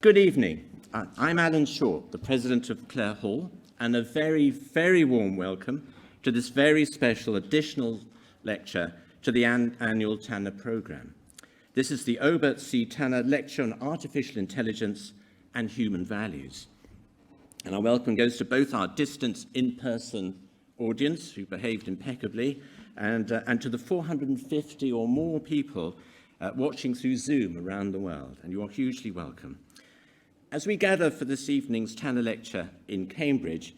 Good evening. I'm Alan Short, the president of Clare Hall, and a very, very warm welcome to this very special additional lecture to the annual Tanner programme. This is the Obert C. Tanner Lecture on Artificial Intelligence and Human Values. And our welcome goes to both our distant in-person audience, who behaved impeccably, and to the 450 or more people watching through Zoom around the world, and you are hugely welcome. As we gather for this evening's Tanner Lecture in Cambridge,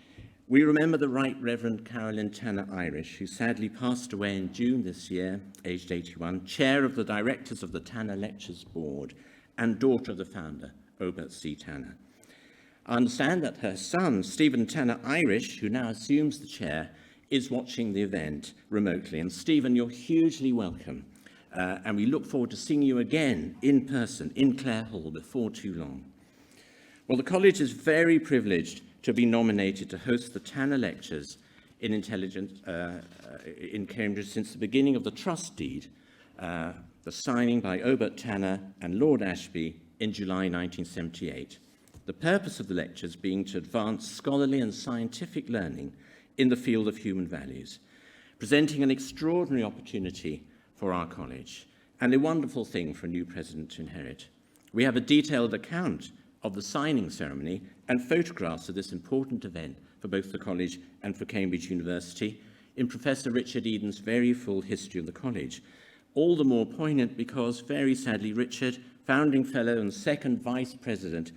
we remember the Right Reverend Carolyn Tanner Irish, who sadly passed away in June this year, aged 81, chair of the directors of the Tanner Lectures Board and daughter of the founder, Obert C. Tanner. I understand that her son, Stephen Tanner Irish, who now assumes the chair, is watching the event remotely. And Stephen, you're hugely welcome. And we look forward to seeing you again in person in Clare Hall before too long. Well, the college is very privileged to be nominated to host the Tanner Lectures in Intelligence in Cambridge since the beginning of the trust deed, the signing by Obert Tanner and Lord Ashby in July 1978. The purpose of the lectures being to advance scholarly and scientific learning in the field of human values, presenting an extraordinary opportunity for our college and a wonderful thing for a new president to inherit. We have a detailed account of the signing ceremony and photographs of this important event for both the college and for Cambridge University in Professor Richard Eden's very full history of the college. All the more poignant because, very sadly, Richard, founding fellow and second vice president,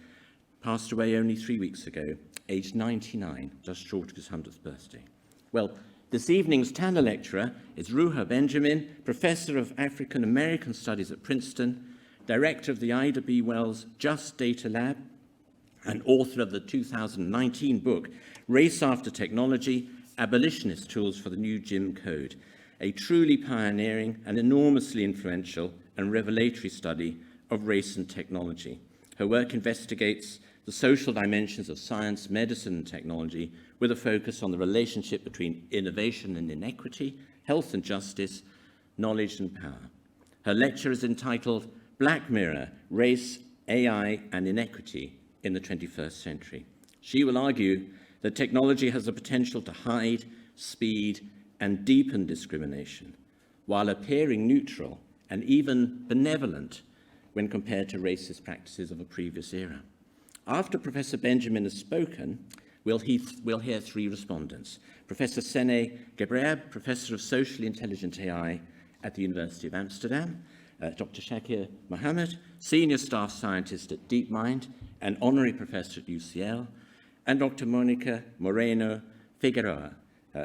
passed away only 3 weeks ago, aged 99, just short of his 100th birthday. Well, this evening's Tanner lecturer is Ruha Benjamin, Professor of African American Studies at Princeton, Director of the Ida B. Wells Just Data Lab, and author of the 2019 book, Race After Technology, Abolitionist Tools for the New Jim Code, a truly pioneering and enormously influential and revelatory study of race and technology. Her work investigates the social dimensions of science, medicine, and technology with a focus on the relationship between innovation and inequity, health and justice, knowledge and power. Her lecture is entitled Black Mirror, Race, AI, and Inequity in the 21st Century. She will argue that technology has the potential to hide, speed, and deepen discrimination, while appearing neutral and even benevolent when compared to racist practices of a previous era. After Professor Benjamin has spoken, we'll hear three respondents. Professor Sene Gebreb, Professor of Socially Intelligent AI at the University of Amsterdam, Dr. Shakir Mohammed, Senior Staff Scientist at DeepMind and Honorary Professor at UCL, and Dr. Monica Moreno Figueroa,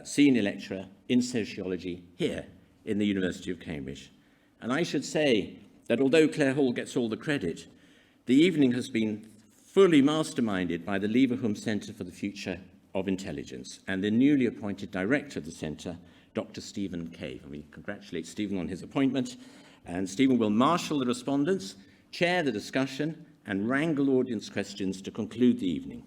Senior Lecturer in Sociology here in the University of Cambridge. And I should say that although Clare Hall gets all the credit, the evening has been fully masterminded by the Leverhulme Centre for the Future of Intelligence and the newly appointed director of the centre, Dr. Stephen Cave. And we congratulate Stephen on his appointment. And Stephen will marshal the respondents, chair the discussion, and wrangle audience questions to conclude the evening.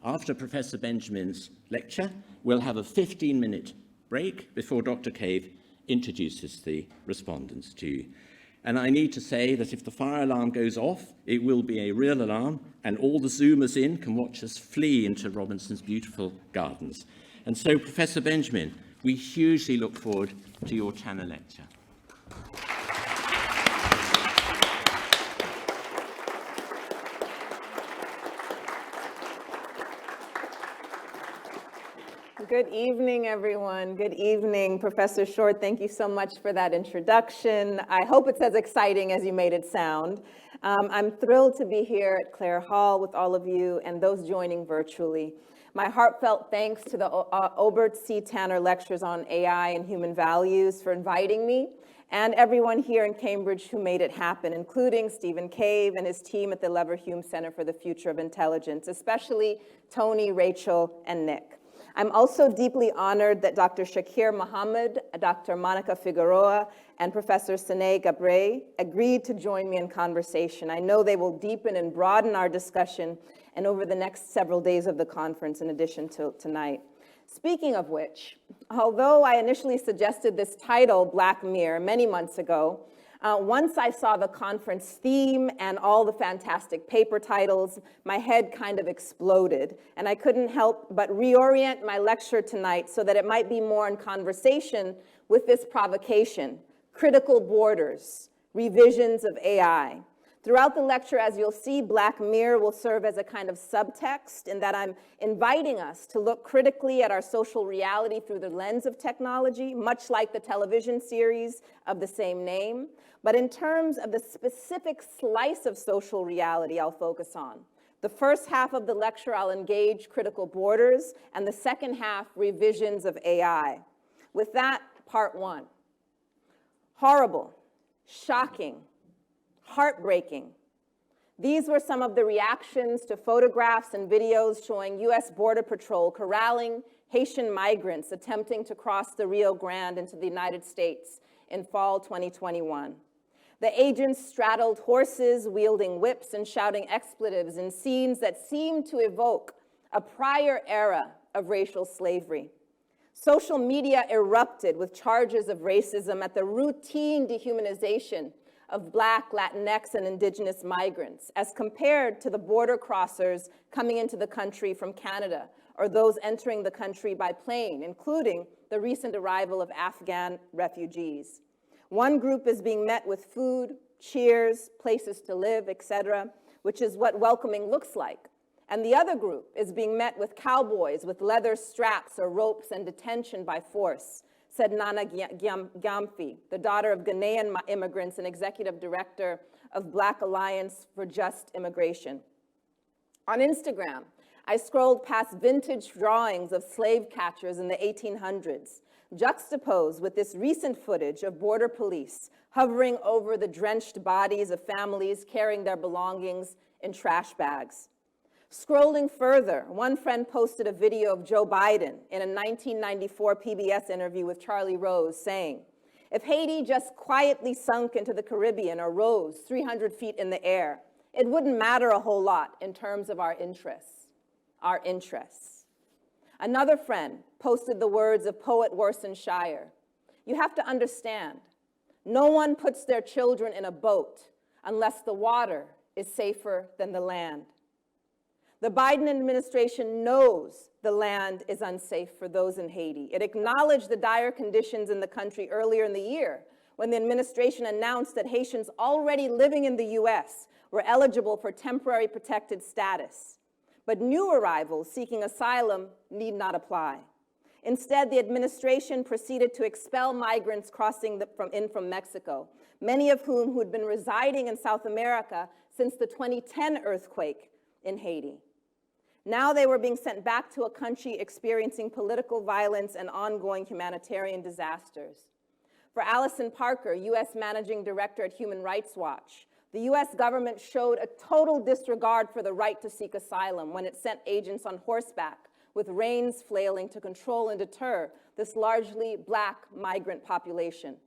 After Professor Benjamin's lecture, we'll have a 15-minute break before Dr. Cave introduces the respondents to you. And I need to say that if the fire alarm goes off, it will be a real alarm, and all the Zoomers in can watch us flee into Robinson's beautiful gardens. And so, Professor Benjamin, we hugely look forward to your Tanner lecture. Good evening, everyone. Good evening, Professor Short. Thank you so much for that introduction. I hope it's as exciting as you made it sound. I'm thrilled to be here at Clare Hall with all of you and those joining virtually. My heartfelt thanks to the Obert C. Tanner Lectures on AI and Human Values for inviting me, and everyone here in Cambridge who made it happen, including Stephen Cave and his team at the Leverhulme Center for the Future of Intelligence, especially Tony, Rachel, and Nick. I'm also deeply honored that Dr. Shakir Mohammed, Dr. Monica Figueroa, and Professor Sene Gebreb agreed to join me in conversation. I know they will deepen and broaden our discussion and over the next several days of the conference in addition to tonight. Speaking of which, although I initially suggested this title, Black Mirror, many months ago, Once I saw the conference theme and all the fantastic paper titles, my head kind of exploded, and I couldn't help but reorient my lecture tonight so that it might be more in conversation with this provocation: critical borders, revisions of AI. Throughout the lecture, as you'll see, Black Mirror will serve as a kind of subtext in that I'm inviting us to look critically at our social reality through the lens of technology, much like the television series of the same name. But in terms of the specific slice of social reality I'll focus on. The first half of the lecture, I'll engage critical borders, and the second half, revisions of AI. With that, part one. Horrible, shocking, heartbreaking. These were some of the reactions to photographs and videos showing US Border Patrol corralling Haitian migrants attempting to cross the Rio Grande into the United States in fall 2021. The agents straddled horses, wielding whips and shouting expletives in scenes that seemed to evoke a prior era of racial slavery. Social media erupted with charges of racism at the routine dehumanization of Black, Latinx, and Indigenous migrants, as compared to the border crossers coming into the country from Canada, or those entering the country by plane, including the recent arrival of Afghan refugees. One group is being met with food, cheers, places to live, etc., which is what welcoming looks like. And the other group is being met with cowboys with leather straps or ropes and detention by force, said Nana Gyamfi, the daughter of Ghanaian immigrants and executive director of Black Alliance for Just Immigration. On Instagram, I scrolled past vintage drawings of slave catchers in the 1800s, juxtaposed with this recent footage of border police hovering over the drenched bodies of families carrying their belongings in trash bags. Scrolling further, one friend posted a video of Joe Biden in a 1994 PBS interview with Charlie Rose saying, "If Haiti just quietly sunk into the Caribbean or rose 300 feet in the air, it wouldn't matter a whole lot in terms of our interests." Our interests. Another friend posted the words of poet Warsan Shire. "You have to understand, no one puts their children in a boat unless the water is safer than the land." The Biden administration knows the land is unsafe for those in Haiti. It acknowledged the dire conditions in the country earlier in the year when the administration announced that Haitians already living in the US were eligible for temporary protected status. But new arrivals seeking asylum need not apply. Instead, the administration proceeded to expel migrants crossing from Mexico, many of whom had been residing in South America since the 2010 earthquake in Haiti. Now they were being sent back to a country experiencing political violence and ongoing humanitarian disasters. For Allison Parker, US Managing Director at Human Rights Watch, the US government showed a total disregard for the right to seek asylum when it sent agents on horseback with reins flailing to control and deter this largely Black migrant population.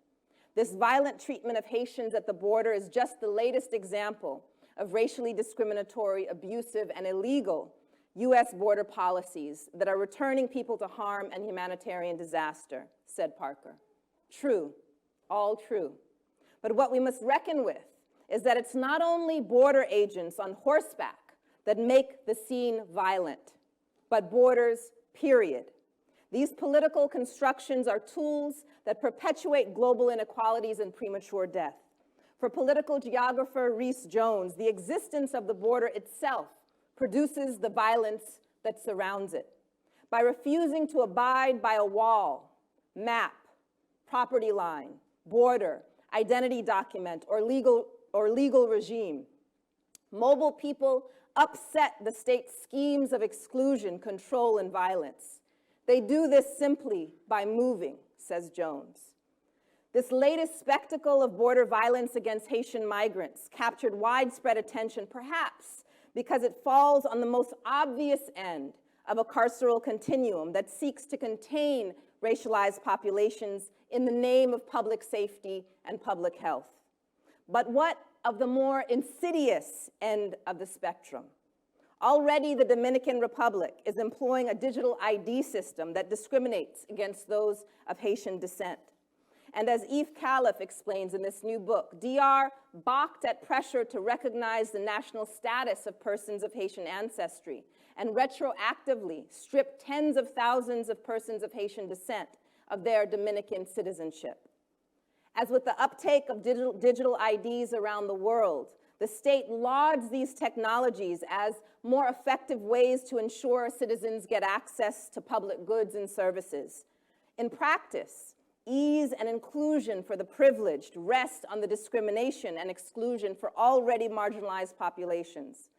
This violent treatment of Haitians at the border is just the latest example of racially discriminatory, abusive, and illegal US border policies that are returning people to harm and humanitarian disaster, said Parker. True, all true. But what we must reckon with is that it's not only border agents on horseback that make the scene violent, but borders, period. These political constructions are tools that perpetuate global inequalities and premature death. For political geographer Rhys Jones, the existence of the border itself produces the violence that surrounds it. By refusing to abide by a wall, map, property line, border, identity document, or legal regime, mobile people upset the state's schemes of exclusion, control, and violence. They do this simply by moving, says Jones. This latest spectacle of border violence against Haitian migrants captured widespread attention, perhaps because it falls on the most obvious end of a carceral continuum that seeks to contain racialized populations in the name of public safety and public health. But what of the more insidious end of the spectrum? Already, the Dominican Republic is employing a digital ID system that discriminates against those of Haitian descent. And as Eve Caliph explains in this new book, DR balked at pressure to recognize the national status of persons of Haitian ancestry and retroactively stripped tens of thousands of persons of Haitian descent of their Dominican citizenship. As with the uptake of digital IDs around the world, the state lauds these technologies as more effective ways to ensure citizens get access to public goods and services. In practice, ease and inclusion for the privileged rest on the discrimination and exclusion for already marginalized populations.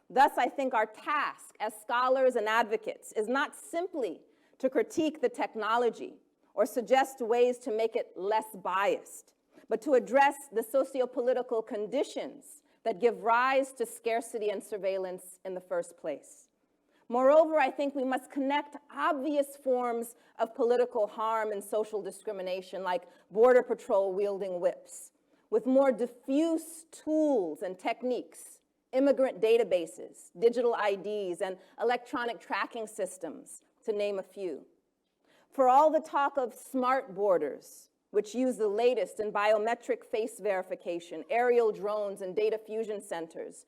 Thus, I think our task as scholars and advocates is not simply to critique the technology or suggest ways to make it less biased, but to address the socio-political conditions that give rise to scarcity and surveillance in the first place. Moreover, I think we must connect obvious forms of political harm and social discrimination, like Border Patrol wielding whips, with more diffuse tools and techniques, immigrant databases, digital IDs, and electronic tracking systems, to name a few. For all the talk of smart borders, which use the latest in biometric face verification, aerial drones, and data fusion centers,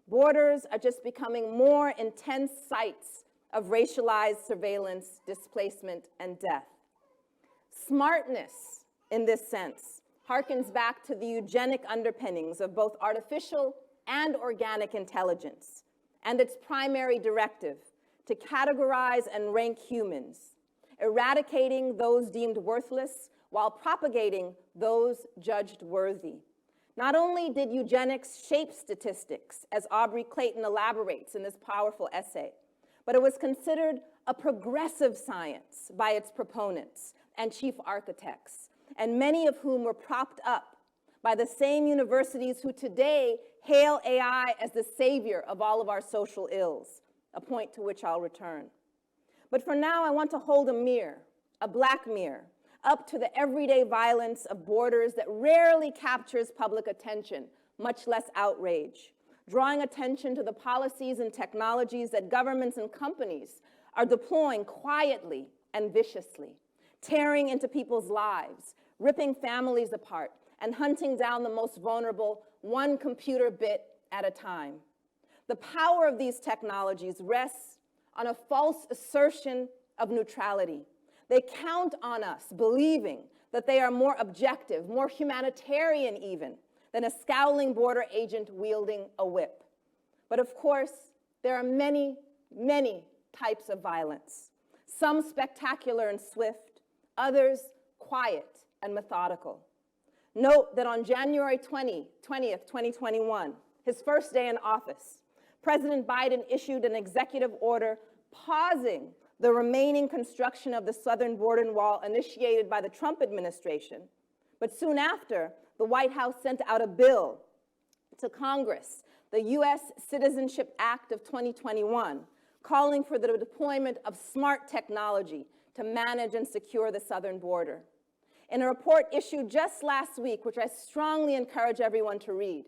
borders are just becoming more intense sites of racialized surveillance, displacement, and death. Smartness, in this sense, harkens back to the eugenic underpinnings of both artificial and organic intelligence, and its primary directive to categorize and rank humans, eradicating those deemed worthless while propagating those judged worthy. Not only did eugenics shape statistics, as Aubrey Clayton elaborates in this powerful essay, but it was considered a progressive science by its proponents and chief architects, and many of whom were propped up by the same universities who today hail AI as the savior of all of our social ills, a point to which I'll return. But for now, I want to hold a mirror, a black mirror, up to the everyday violence of borders that rarely captures public attention, much less outrage, drawing attention to the policies and technologies that governments and companies are deploying quietly and viciously, tearing into people's lives, ripping families apart, and hunting down the most vulnerable one computer bit at a time. The power of these technologies rests on a false assertion of neutrality. They count on us believing that they are more objective, more humanitarian even, than a scowling border agent wielding a whip. But of course, there are many, many types of violence. Some spectacular and swift, others quiet and methodical. Note that on January 20th, 2021, his first day in office, President Biden issued an executive order pausing the remaining construction of the southern border wall initiated by the Trump administration. But soon after, the White House sent out a bill to Congress, the U.S. Citizenship Act of 2021, calling for the deployment of smart technology to manage and secure the southern border. In a report issued just last week, which I strongly encourage everyone to read,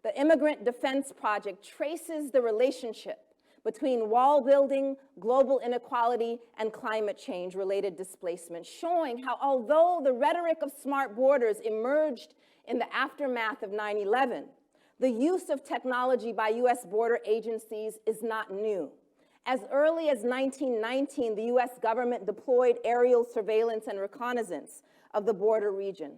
the Immigrant Defense Project traces the relationship between wall building, global inequality, and climate change-related displacement, showing how although the rhetoric of smart borders emerged in the aftermath of 9/11, the use of technology by U.S. border agencies is not new. As early as 1919, the U.S. government deployed aerial surveillance and reconnaissance of the border region.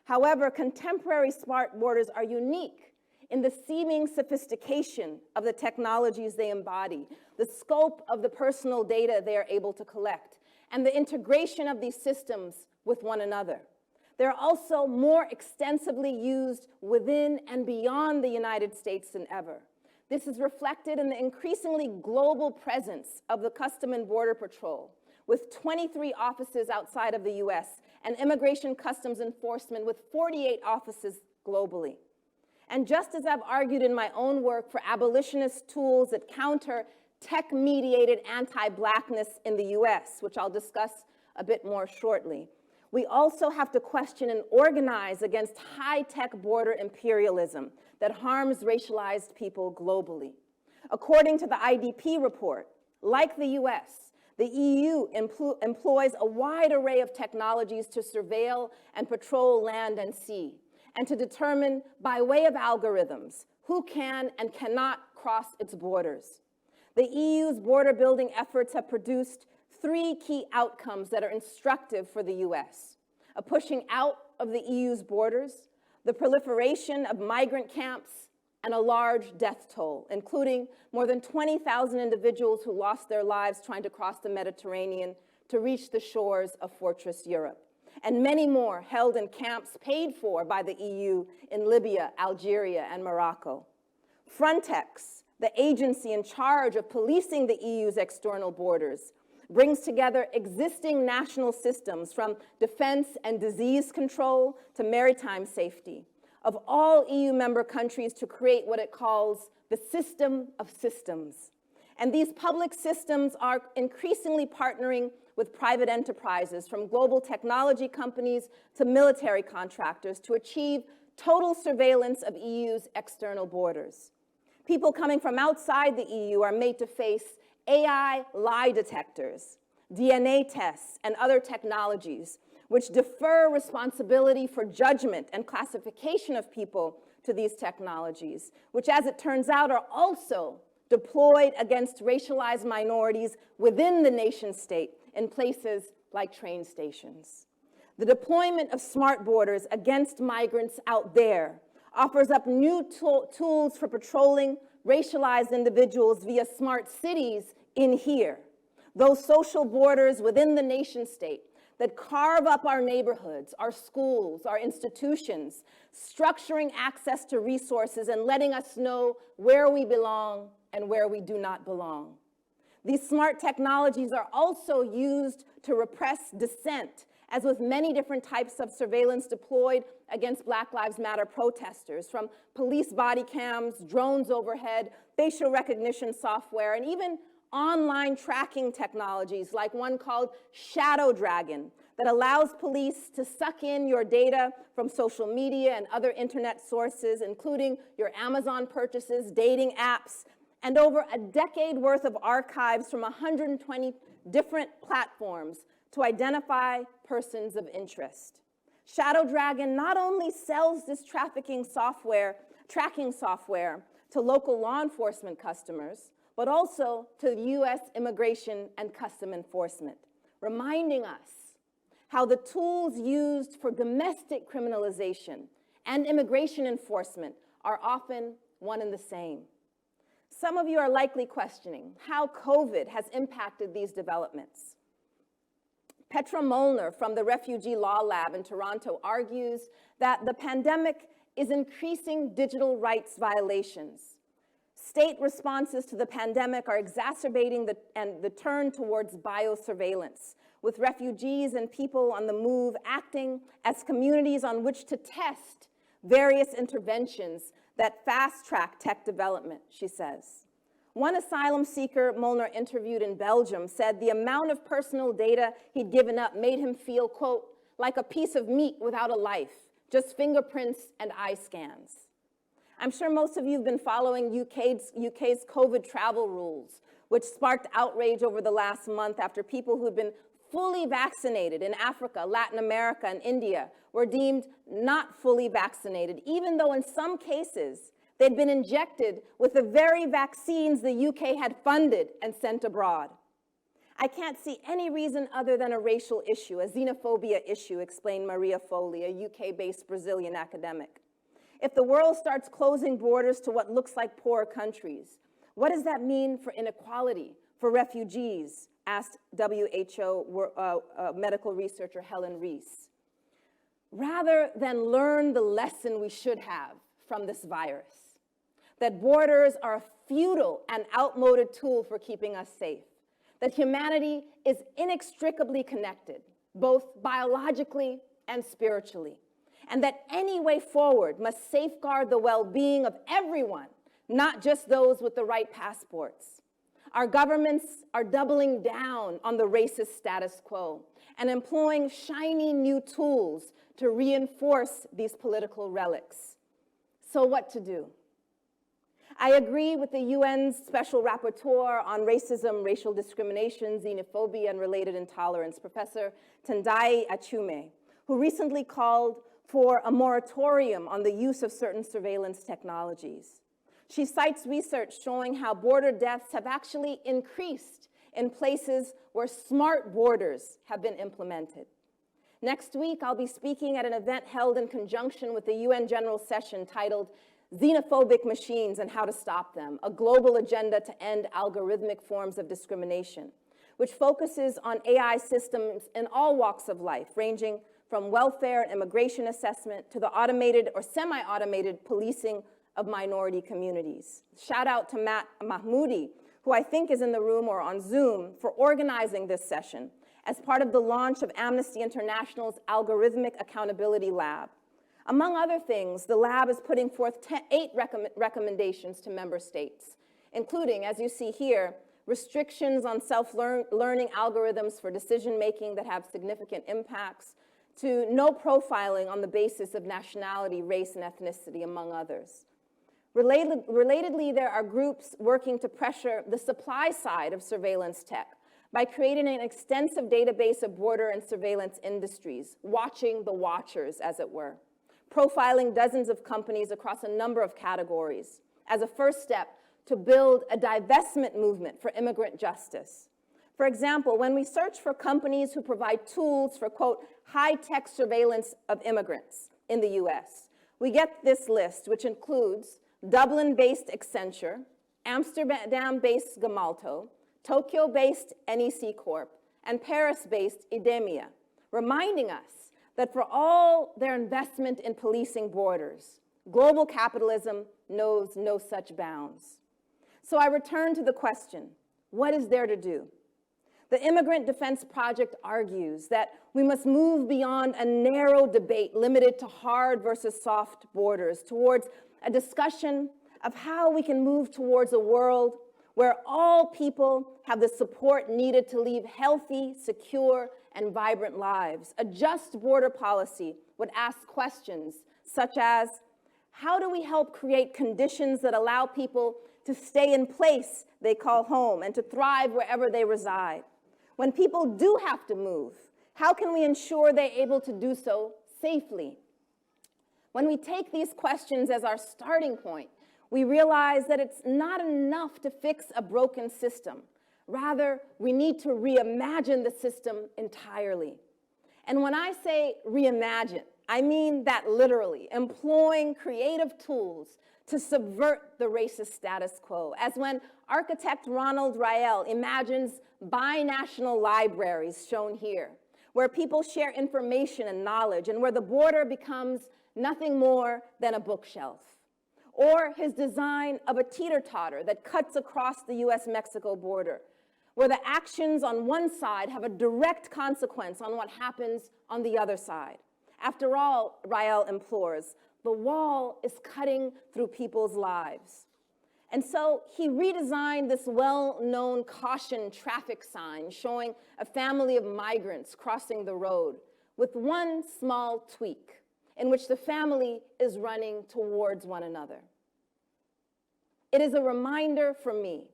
However, contemporary smart borders are unique in the seeming sophistication of the technologies they embody, the scope of the personal data they are able to collect, and the integration of these systems with one another. They're also more extensively used within and beyond the United States than ever. This is reflected in the increasingly global presence of the Customs and Border Patrol, with 23 offices outside of the US, and Immigration Customs Enforcement with 48 offices globally. And just as I've argued in my own work for abolitionist tools that counter tech-mediated anti-Blackness in the US, which I'll discuss a bit more shortly, we also have to question and organize against high-tech border imperialism that harms racialized people globally. According to the IDP report, like the US, The EU employs a wide array of technologies to surveil and patrol land and sea, and to determine, by way of algorithms, who can and cannot cross its borders. The EU's border-building efforts have produced 3 key outcomes that are instructive for the US: a pushing out of the EU's borders, the proliferation of migrant camps, and a large death toll, including more than 20,000 individuals who lost their lives trying to cross the Mediterranean to reach the shores of Fortress Europe, and many more held in camps paid for by the EU in Libya, Algeria, and Morocco. Frontex, the agency in charge of policing the EU's external borders, brings together existing national systems from defense and disease control to maritime safety of all EU member countries to create what it calls the system of systems. And these public systems are increasingly partnering with private enterprises, from global technology companies to military contractors, to achieve total surveillance of EU's external borders. People coming from outside the EU are made to face AI lie detectors, DNA tests, and other technologies which defer responsibility for judgment and classification of people to these technologies, which, as it turns out, are also deployed against racialized minorities within the nation state in places like train stations. The deployment of smart borders against migrants out there offers up new tools for patrolling racialized individuals via smart cities in here. Those social borders within the nation state that carve up our neighborhoods, our schools, our institutions, structuring access to resources and letting us know where we belong and where we do not belong. These smart technologies are also used to repress dissent, as with many different types of surveillance deployed against Black Lives Matter protesters, from police body cams, drones overhead, facial recognition software, and even online tracking technologies like one called Shadow Dragon that allows police to suck in your data from social media and other internet sources, including your Amazon purchases, dating apps, and over a decade worth of archives from 120 different platforms to identify persons of interest. Shadow Dragon not only sells this tracking software to local law enforcement customers, but also to the US Immigration and Custom Enforcement, reminding us how the tools used for domestic criminalization and immigration enforcement are often one and the same. Some of you are likely questioning how COVID has impacted these developments. Petra Molnar from the Refugee Law Lab in Toronto argues that the pandemic is increasing digital rights violations. State responses to the pandemic are exacerbating the turn towards biosurveillance, with refugees and people on the move acting as communities on which to test various interventions that fast-track tech development, she says. One asylum seeker Molnar interviewed in Belgium said the amount of personal data he'd given up made him feel, quote, like a piece of meat without a life, just fingerprints and eye scans. I'm sure most of you have been following UK's COVID travel rules, which sparked outrage over the last month after people who had been fully vaccinated in Africa, Latin America, and India were deemed not fully vaccinated, even though in some cases they'd been injected with the very vaccines the UK had funded and sent abroad. I can't see any reason other than a racial issue, a xenophobia issue, explained Maria Foley, a UK-based Brazilian academic. If the world starts closing borders to what looks like poorer countries, what does that mean for inequality, for refugees, asked WHO medical researcher Helen Rees. Rather than learn the lesson we should have from this virus, that borders are a futile and outmoded tool for keeping us safe, that humanity is inextricably connected, both biologically and spiritually, and that any way forward must safeguard the well-being of everyone, not just those with the right passports. Our governments are doubling down on the racist status quo and employing shiny new tools to reinforce these political relics. So what to do? I agree with the UN's Special Rapporteur on Racism, Racial Discrimination, Xenophobia, and Related Intolerance, Professor Tendai Achume, who recently called for a moratorium on the use of certain surveillance technologies. She cites research showing how border deaths have actually increased in places where smart borders have been implemented. Next week, I'll be speaking at an event held in conjunction with the UN General Session titled Xenophobic Machines and How to Stop Them, a global agenda to end algorithmic forms of discrimination, which focuses on AI systems in all walks of life, ranging from welfare and immigration assessment to the automated or semi-automated policing of minority communities. Shout out to Matt Mahmoudi, who I think is in the room or on Zoom, for organizing this session as part of the launch of Amnesty International's Algorithmic Accountability Lab. Among other things, the lab is putting forth 8 recommendations to member states, including, as you see here, restrictions on self-learning algorithms for decision-making that have significant impacts, to no profiling on the basis of nationality, race, and ethnicity, among others. Relatedly, there are groups working to pressure the supply side of surveillance tech by creating an extensive database of border and surveillance industries, watching the watchers, as it were, profiling dozens of companies across a number of categories as a first step to build a divestment movement for immigrant justice. For example, when we search for companies who provide tools for, quote, high-tech surveillance of immigrants in the US, we get this list, which includes Dublin-based Accenture, Amsterdam-based Gemalto, Tokyo-based NEC Corp, and Paris-based Idemia, reminding us that for all their investment in policing borders, global capitalism knows no such bounds. So I return to the question, what is there to do? The Immigrant Defense Project argues that we must move beyond a narrow debate limited to hard versus soft borders towards a discussion of how we can move towards a world where all people have the support needed to lead healthy, secure, and vibrant lives. A just border policy would ask questions such as, how do we help create conditions that allow people to stay in place they call home and to thrive wherever they reside? When people do have to move, how can we ensure they're able to do so safely? When we take these questions as our starting point, we realize that it's not enough to fix a broken system. Rather, we need to reimagine the system entirely. And when I say reimagine, I mean that literally, employing creative tools to subvert the racist status quo, as when architect Ronald Rael imagines binational libraries shown here, where people share information and knowledge, and where the border becomes nothing more than a bookshelf. Or his design of a teeter-totter that cuts across the US-Mexico border, where the actions on one side have a direct consequence on what happens on the other side. After all, Rael implores, the wall is cutting through people's lives. And so he redesigned this well-known caution traffic sign showing a family of migrants crossing the road with one small tweak in which the family is running towards one another. It is a reminder for me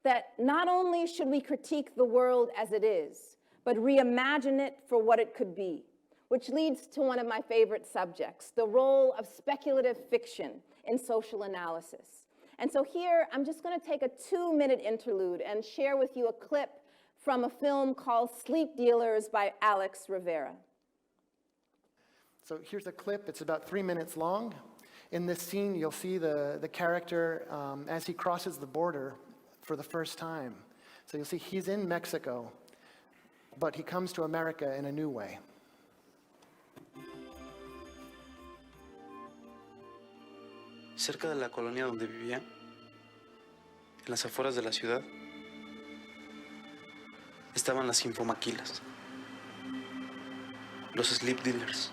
that not only should we critique the world as it is, but reimagine it for what it could be, which leads to one of my favorite subjects, the role of speculative fiction in social analysis. And so here, I'm just going to take a 2-minute interlude and share with you a clip from a film called Sleep Dealers by Alex Rivera. So here's a clip. It's about 3 minutes long. In this scene, you'll see the character as he crosses the border for the first time. So you'll see he's in Mexico, but he comes to America in a new way. Cerca de la colonia donde vivía, en las afueras de la ciudad, estaban las infomaquilas, los sleep dealers.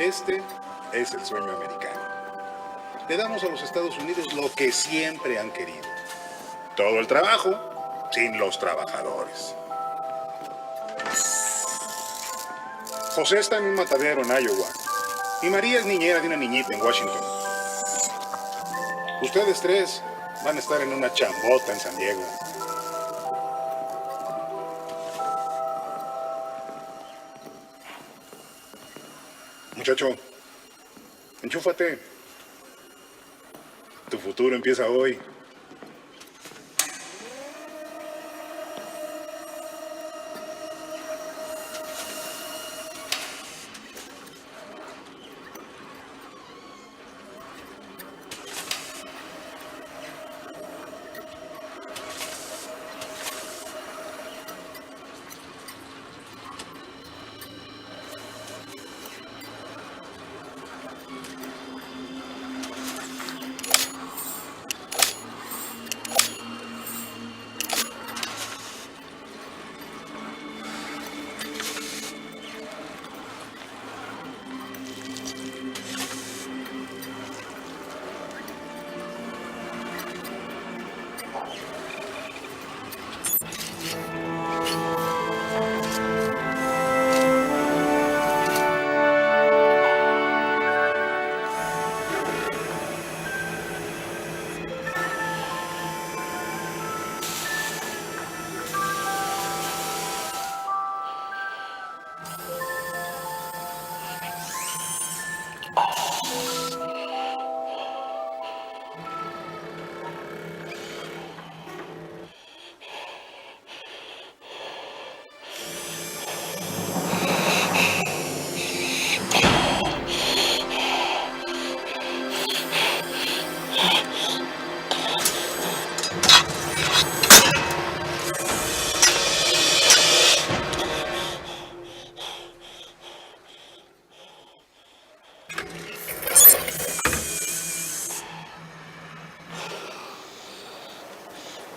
Este es el sueño americano. Le damos a los Estados Unidos lo que siempre han querido. Todo el trabajo, sin los trabajadores. José está en un matadero en Iowa. Y María es niñera de una niñita en Washington. Ustedes tres van a estar en una chambota en San Diego. Muchacho, enchúfate. Tu futuro empieza hoy.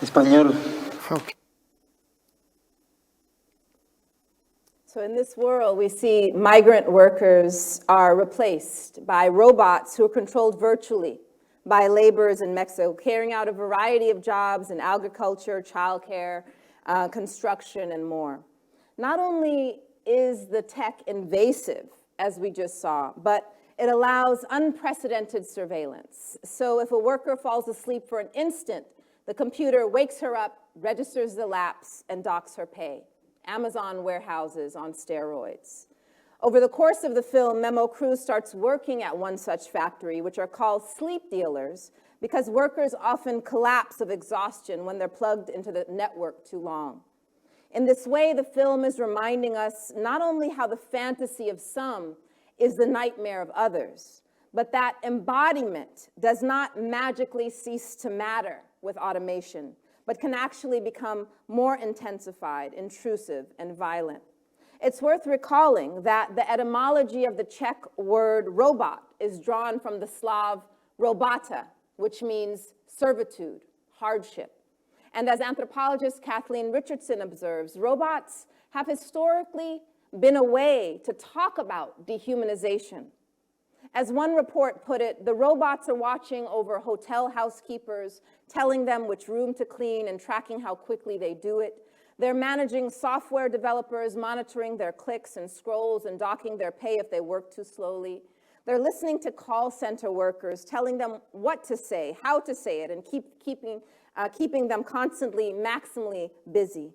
Español. Okay. So in this world, we see migrant workers are replaced by robots who are controlled virtually by laborers in Mexico, carrying out a variety of jobs in agriculture, childcare, construction, and more. Not only is the tech invasive, as we just saw, but it allows unprecedented surveillance. So if a worker falls asleep for an instant, the computer wakes her up, registers the lapse, and docks her pay. Amazon warehouses on steroids. Over the course of the film, Memo Cruz starts working at one such factory, which are called sleep dealers, because workers often collapse of exhaustion when they're plugged into the network too long. In this way, the film is reminding us not only how the fantasy of some is the nightmare of others, but that embodiment does not magically cease to matter with automation, but can actually become more intensified, intrusive, and violent. It's worth recalling that the etymology of the Czech word robot is drawn from the Slav robota, which means servitude, hardship. And as anthropologist Kathleen Richardson observes, robots have historically been a way to talk about dehumanization. As one report put it, the robots are watching over hotel housekeepers, telling them which room to clean and tracking how quickly they do it. They're managing software developers, monitoring their clicks and scrolls and docking their pay if they work too slowly. They're listening to call center workers, telling them what to say, how to say it, and keeping them constantly, maximally busy.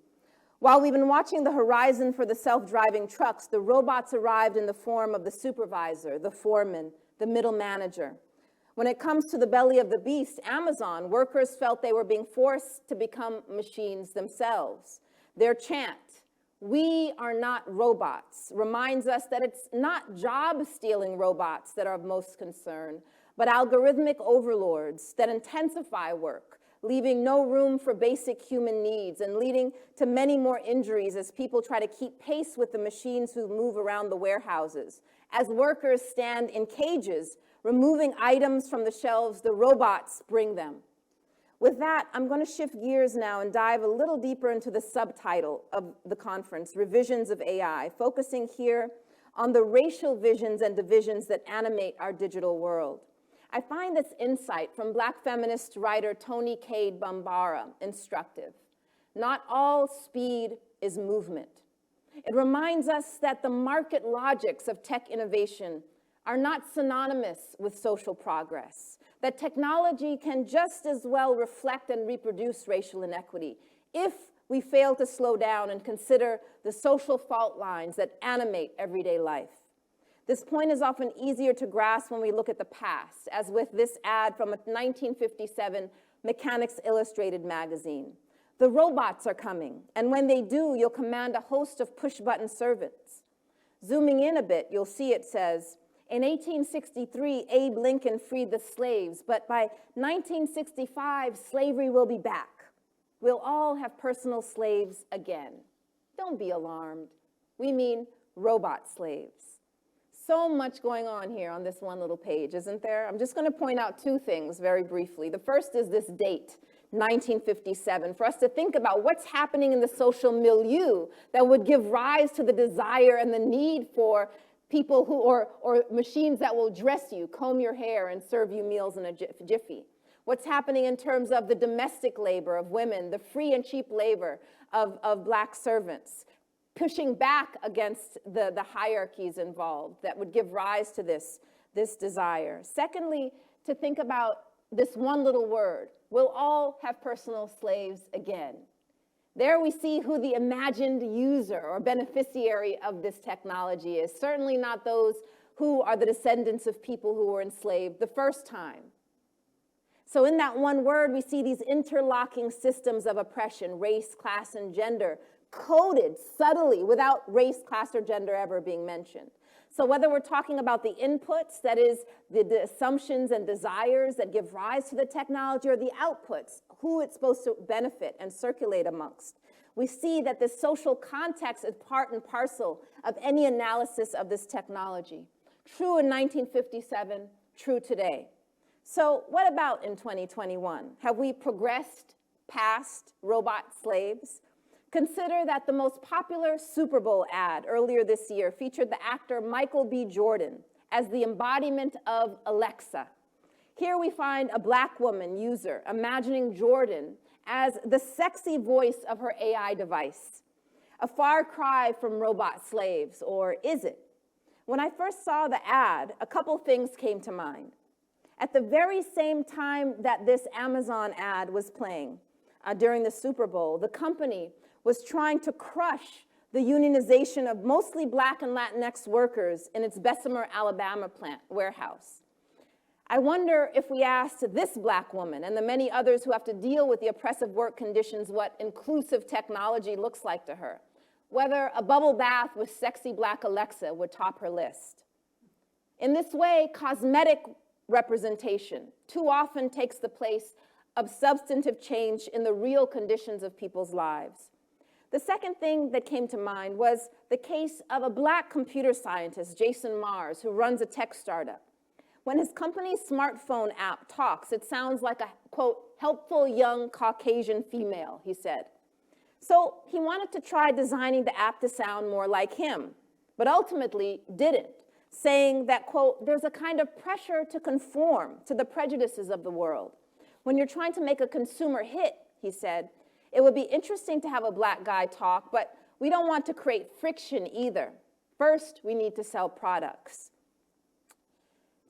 While we've been watching the horizon for the self-driving trucks, the robots arrived in the form of the supervisor, the foreman, the middle manager. When it comes to the belly of the beast, Amazon, workers felt they were being forced to become machines themselves. Their chant, "We are not robots," reminds us that it's not job-stealing robots that are of most concern, but algorithmic overlords that intensify work, leaving no room for basic human needs and leading to many more injuries as people try to keep pace with the machines who move around the warehouses. As workers stand in cages, removing items from the shelves, the robots bring them. With that, I'm going to shift gears now and dive a little deeper into the subtitle of the conference, Revisions of AI, focusing here on the racial visions and divisions that animate our digital world. I find this insight from Black feminist writer Toni Cade Bambara instructive. Not all speed is movement. It reminds us that the market logics of tech innovation are not synonymous with social progress, that technology can just as well reflect and reproduce racial inequity if we fail to slow down and consider the social fault lines that animate everyday life. This point is often easier to grasp when we look at the past, as with this ad from a 1957 Mechanics Illustrated magazine. The robots are coming, and when they do, you'll command a host of push-button servants. Zooming in a bit, you'll see it says, in 1863, Abe Lincoln freed the slaves, but by 1965, slavery will be back. We'll all have personal slaves again. Don't be alarmed. We mean robot slaves. So much going on here on this one little page, isn't there? I'm just going to point out two things very briefly. The first is this date, 1957, for us to think about what's happening in the social milieu that would give rise to the desire and the need for people who, or machines that will dress you, comb your hair, and serve you meals in a jiffy. What's happening in terms of the domestic labor of women, the free and cheap labor of Black servants, pushing back against the hierarchies involved that would give rise to this desire. Secondly, to think about this one little word, we'll all have personal slaves again. There we see who the imagined user or beneficiary of this technology is. Certainly not those who are the descendants of people who were enslaved the first time. So in that one word, we see these interlocking systems of oppression, race, class, and gender, coded subtly without race, class, or gender ever being mentioned. So whether we're talking about the inputs, that is the assumptions and desires that give rise to the technology, or the outputs, who it's supposed to benefit and circulate amongst, we see that this social context is part and parcel of any analysis of this technology. True in 1957, true today. So what about in 2021? Have we progressed past robot slaves? Consider that the most popular Super Bowl ad earlier this year featured the actor Michael B. Jordan as the embodiment of Alexa. Here we find a Black woman user imagining Jordan as the sexy voice of her AI device. A far cry from robot slaves, or is it? When I first saw the ad, a couple things came to mind. At the very same time that this Amazon ad was playing during the Super Bowl, the company was trying to crush the unionization of mostly Black and Latinx workers in its Bessemer, Alabama plant warehouse. I wonder if we asked this Black woman and the many others who have to deal with the oppressive work conditions what inclusive technology looks like to her, whether a bubble bath with sexy Black Alexa would top her list. In this way, cosmetic representation too often takes the place of substantive change in the real conditions of people's lives. The second thing that came to mind was the case of a Black computer scientist, Jason Mars, who runs a tech startup. When his company's smartphone app talks, it sounds like a, quote, helpful young Caucasian female, he said. So he wanted to try designing the app to sound more like him, but ultimately didn't, saying that, quote, there's a kind of pressure to conform to the prejudices of the world. When you're trying to make a consumer hit, he said, it would be interesting to have a Black guy talk, but we don't want to create friction either. First, we need to sell products.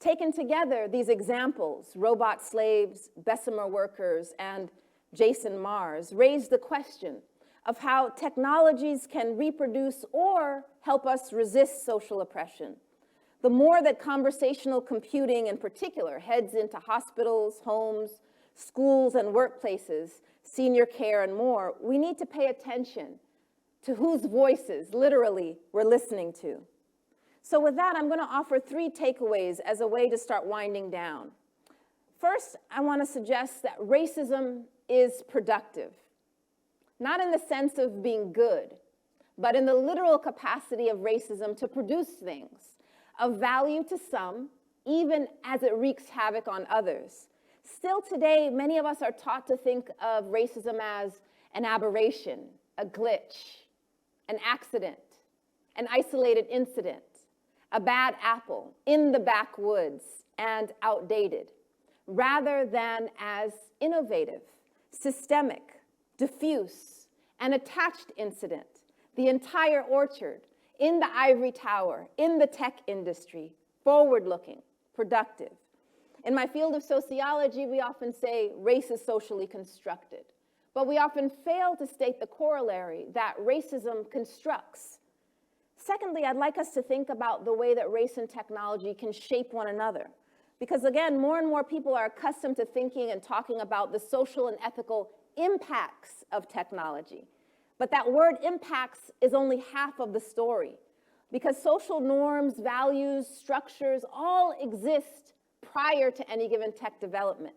Taken together, these examples, robot slaves, Bessemer workers, and Jason Mars, raise the question of how technologies can reproduce or help us resist social oppression. The more that conversational computing in particular heads into hospitals, homes, schools, and workplaces, senior care, and more, we need to pay attention to whose voices, literally, we're listening to. So with that, I'm going to offer 3 takeaways as a way to start winding down. First, I want to suggest that racism is productive, not in the sense of being good, but in the literal capacity of racism to produce things of value to some, even as it wreaks havoc on others. Still today, many of us are taught to think of racism as an aberration, a glitch, an accident, an isolated incident. a bad apple in the backwoods and outdated, rather than as innovative, systemic, diffuse, and attached incident, the entire orchard, in the ivory tower, in the tech industry, forward-looking, productive. In my field of sociology, we often say race is socially constructed, but we often fail to state the corollary that racism constructs. Secondly, I'd like us to think about the way that race and technology can shape one another. Because again, more and more people are accustomed to thinking and talking about the social and ethical impacts of technology. But that word impacts is only half of the story, because social norms, values, structures all exist prior to any given tech development.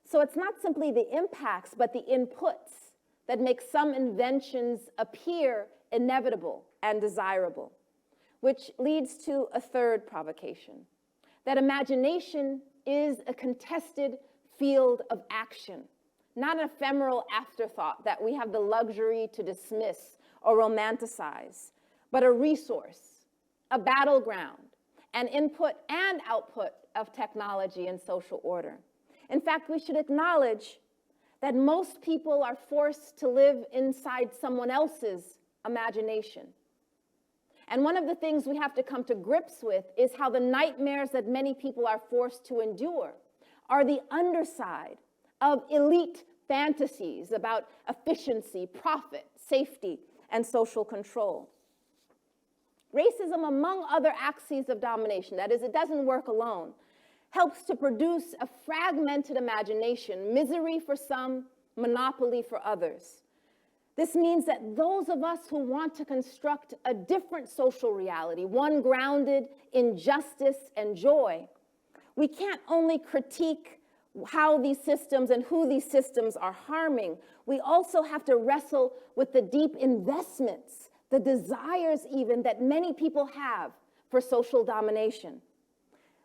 So it's not simply the impacts, but the inputs that make some inventions appear inevitable and desirable, which leads to a third provocation, that imagination is a contested field of action, not an ephemeral afterthought that we have the luxury to dismiss or romanticize, but a resource, a battleground, an input and output of technology and social order. In fact, we should acknowledge that most people are forced to live inside someone else's imagination. And one of the things we have to come to grips with is how the nightmares that many people are forced to endure are the underside of elite fantasies about efficiency, profit, safety, and social control. Racism, among other axes of domination, that is, it doesn't work alone, helps to produce a fragmented imagination, misery for some, monopoly for others. This means that those of us who want to construct a different social reality, one grounded in justice and joy, we can't only critique how these systems and who these systems are harming, we also have to wrestle with the deep investments, the desires even that many people have for social domination.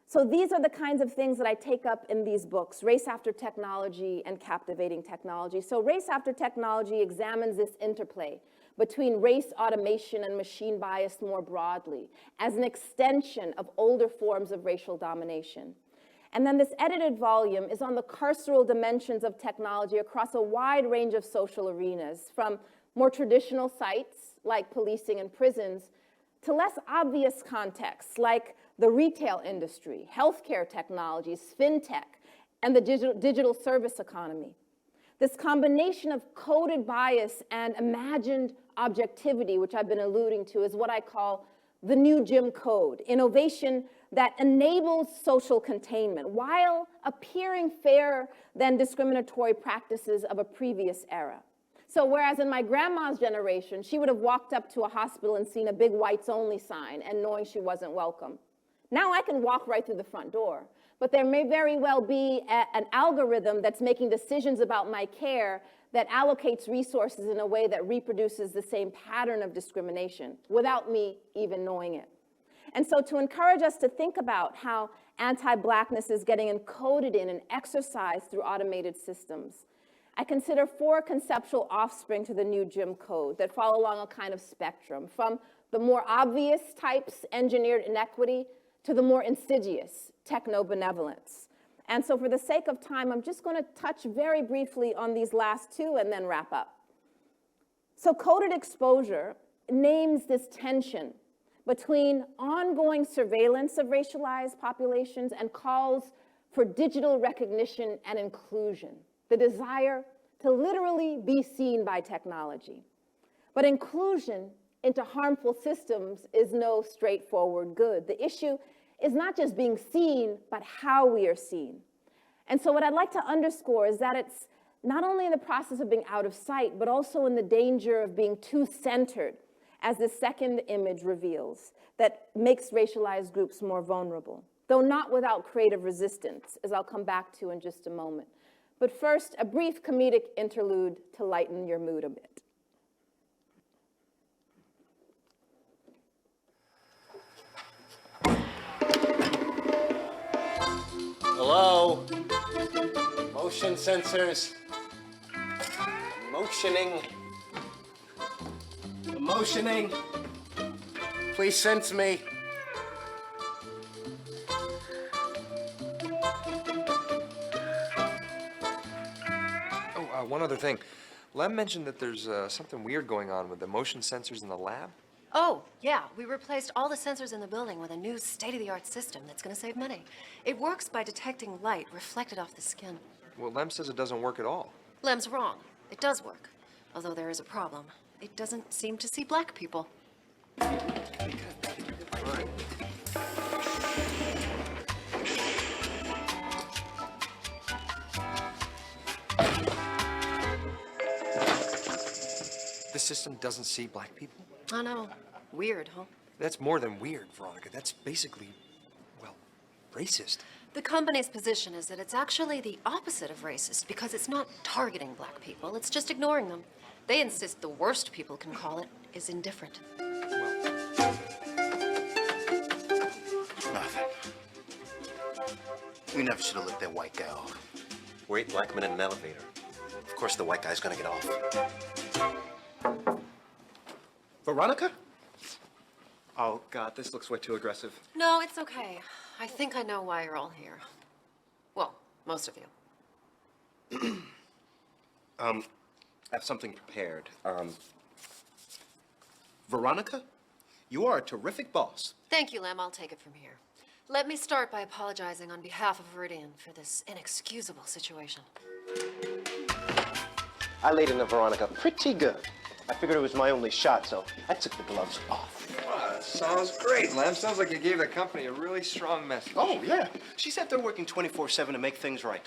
So these are the kinds of things that I take up in these books, Race After Technology and Captivating Technology. So Race After Technology examines this interplay between race automation and machine bias more broadly as an extension of older forms of racial domination. And then this edited volume is on the carceral dimensions of technology across a wide range of social arenas, from more traditional sites like policing and prisons to less obvious contexts like the retail industry, healthcare technologies, fintech, and the digital service economy. This combination of coded bias and imagined objectivity, which I've been alluding to, is what I call the new Jim Code, innovation that enables social containment while appearing fairer than discriminatory practices of a previous era. So whereas in my grandma's generation, she would have walked up to a hospital and seen a big whites only sign and knowing she wasn't welcome. Now I can walk right through the front door, but there may very well be an algorithm that's making decisions about my care that allocates resources in a way that reproduces the same pattern of discrimination without me even knowing it. And so to encourage us to think about how anti-Blackness is getting encoded in and exercised through automated systems, I consider 4 conceptual offspring to the new Jim Code that follow along a kind of spectrum, from the more obvious types, engineered inequity, to the more insidious, techno-benevolence. And so for the sake of time, I'm just going to touch very briefly on these last 2 and then wrap up. So coded exposure names this tension between ongoing surveillance of racialized populations and calls for digital recognition and inclusion, the desire to literally be seen by technology. But inclusion into harmful systems is no straightforward good. The issue is not just being seen, but how we are seen. And so what I'd like to underscore is that it's not only in the process of being out of sight, but also in the danger of being too centered, as the second image reveals, that makes racialized groups more vulnerable, though not without creative resistance, as I'll come back to in just a moment. But first, a brief comedic interlude to lighten your mood a bit. Hello? Motion sensors. Motioning. Motioning. Please sense me. one other thing. Lem mentioned that there's something weird going on with the motion sensors in the lab. Oh, yeah. We replaced all the sensors in the building with a new state-of-the-art system that's going to save money. It works by detecting light reflected off the skin. Well, Lem says it doesn't work at all. Lem's wrong. It does work. Although there is a problem. It doesn't seem to see black people. Right. The system doesn't see black people? I know. Weird, huh? That's more than weird, Veronica. That's basically, well, racist. The company's position is that it's actually the opposite of racist because it's not targeting black people, it's just ignoring them. They insist the worst people can call it is indifferent. Nothing. We never should have let that white guy off. We're 8 black men in an elevator. Of course the white guy's gonna get off. Veronica? Oh, God, this looks way too aggressive. No, it's okay. I think I know why you're all here. Well, most of you. I have something prepared. Veronica, you are a terrific boss. Thank you, Lem. I'll take it from here. Let me start by apologizing on behalf of Viridian for this inexcusable situation. I laid into Veronica pretty good. I figured it was my only shot, so I took the gloves off. Wow, sounds great, Lem. Sounds like you gave the company a really strong message. Oh, yeah. She said they're working 24/7 to make things right.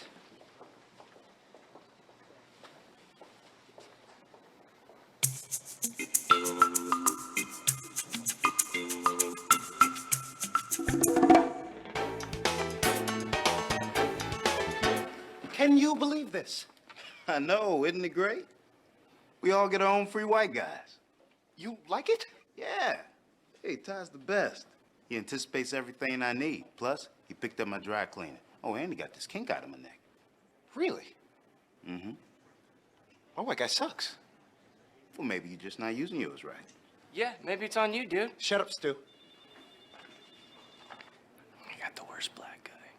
Can you believe this? I know, isn't it great? We all get our own free white guys. You like it? Yeah. Hey, Ty's the best. He anticipates everything I need. Plus, he picked up my dry cleaner. Oh, and he got this kink out of my neck. Really? Mm-hmm. My white guy sucks. Well, maybe you're just not using yours right. Yeah, maybe it's on you, dude. Shut up, Stu. I got the worst black guy.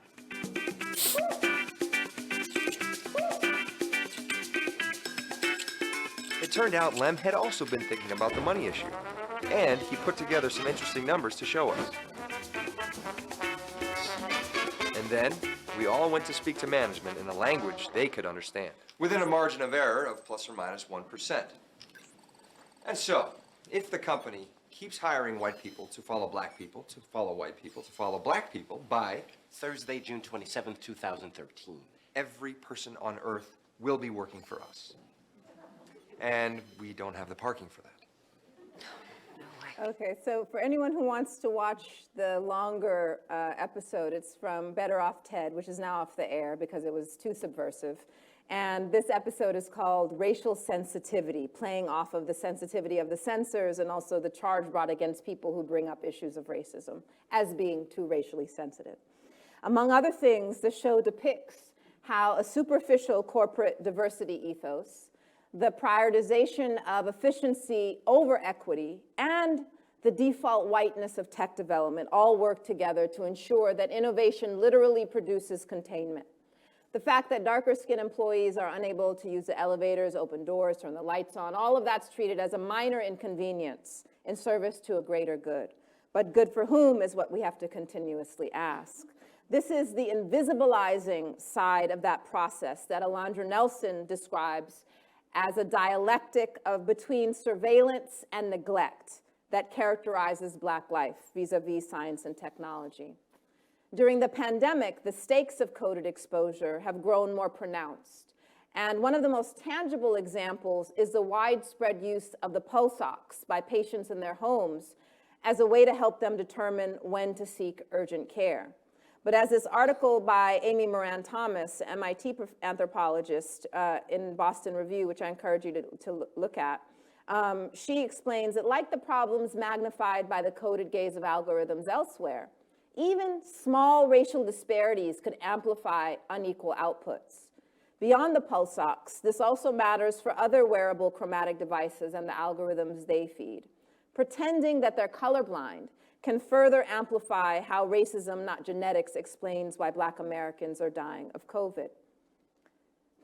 It turned out Lem had also been thinking about the money issue, and he put together some interesting numbers to show us. And then we all went to speak to management in a language they could understand, within a margin of error of plus or minus 1%. And so, if the company keeps hiring white people to follow black people, to follow white people, to follow black people, by Thursday, June 27th, 2013. every person on Earth will be working for us. And we don't have the parking for that. Okay, so for anyone who wants to watch the longer episode, it's from Better Off Ted, which is now off the air because it was too subversive. And this episode is called Racial Sensitivity, playing off of the sensitivity of the censors and also the charge brought against people who bring up issues of racism as being too racially sensitive. Among other things, the show depicts how a superficial corporate diversity ethos, the prioritization of efficiency over equity, and the default whiteness of tech development all work together to ensure that innovation literally produces containment. The fact that darker-skinned employees are unable to use the elevators, open doors, turn the lights on, all of that's treated as a minor inconvenience in service to a greater good. But good for whom is what we have to continuously ask. This is the invisibilizing side of that process that Alondra Nelson describes as a dialectic of between surveillance and neglect that characterizes Black life vis-a-vis science and technology. During the pandemic, the stakes of coded exposure have grown more pronounced. And one of the most tangible examples is the widespread use of the pulse ox by patients in their homes as a way to help them determine when to seek urgent care. But as this article by Amy Moran Thomas, MIT anthropologist in Boston Review, which I encourage you to look at, she explains that like the problems magnified by the coded gaze of algorithms elsewhere, even small racial disparities could amplify unequal outputs. Beyond the pulse ox, this also matters for other wearable chromatic devices and the algorithms they feed. Pretending that they're colorblind can further amplify how racism, not genetics, explains why Black Americans are dying of COVID.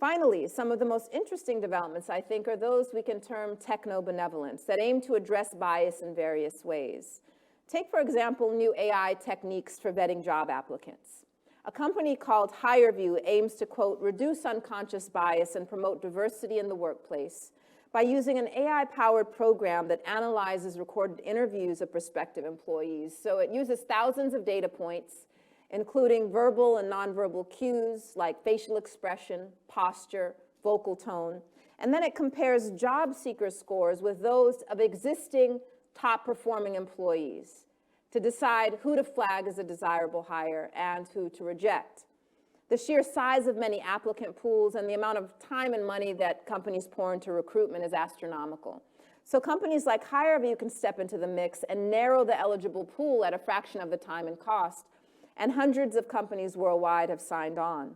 Finally, some of the most interesting developments, I think, are those we can term techno-benevolence that aim to address bias in various ways. Take, for example, new AI techniques for vetting job applicants. A company called HireVue aims to, quote, reduce unconscious bias and promote diversity in the workplace by using an AI-powered program that analyzes recorded interviews of prospective employees. So it uses thousands of data points, including verbal and nonverbal cues like facial expression, posture, vocal tone, and then it compares job seeker scores with those of existing top-performing employees to decide who to flag as a desirable hire and who to reject. The sheer size of many applicant pools and the amount of time and money that companies pour into recruitment is astronomical. So companies like HireVue can step into the mix and narrow the eligible pool at a fraction of the time and cost, and hundreds of companies worldwide have signed on.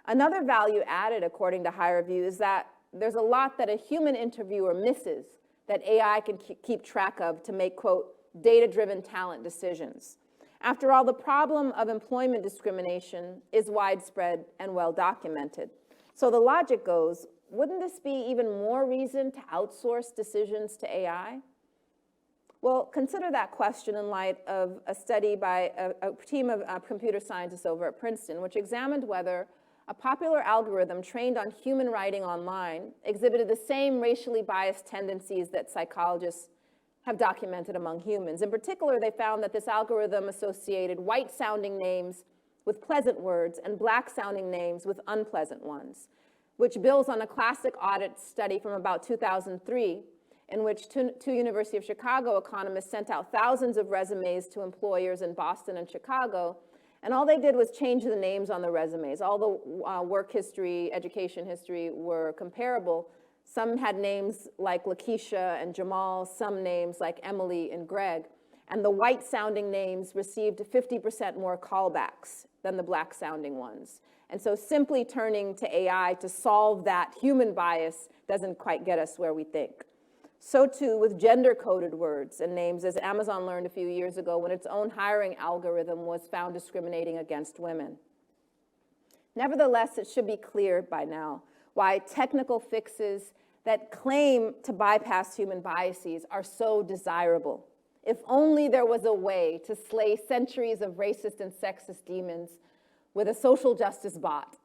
Another value added, according to HireVue, is that there's a lot that a human interviewer misses that AI can keep track of to make, quote, data-driven talent decisions. After all, the problem of employment discrimination is widespread and well-documented. So the logic goes, wouldn't this be even more reason to outsource decisions to AI? Well, consider that question in light of a study by a team of computer scientists over at Princeton, which examined whether a popular algorithm trained on human writing online exhibited the same racially biased tendencies that psychologists have documented among humans. In particular, they found that this algorithm associated white-sounding names with pleasant words and black-sounding names with unpleasant ones, which builds on a classic audit study from about 2003, in which two University of Chicago economists sent out thousands of resumes to employers in Boston and Chicago, and all they did was change the names on the resumes. All the work history, education history were comparable. Some had names like Lakeisha and Jamal, some names like Emily and Greg, and the white-sounding names received 50% more callbacks than the black-sounding ones. And so simply turning to AI to solve that human bias doesn't quite get us where we think. So too with gender-coded words and names, as Amazon learned a few years ago when its own hiring algorithm was found discriminating against women. Nevertheless, it should be clear by now why technical fixes that claim to bypass human biases are so desirable. If only there was a way to slay centuries of racist and sexist demons with a social justice bot.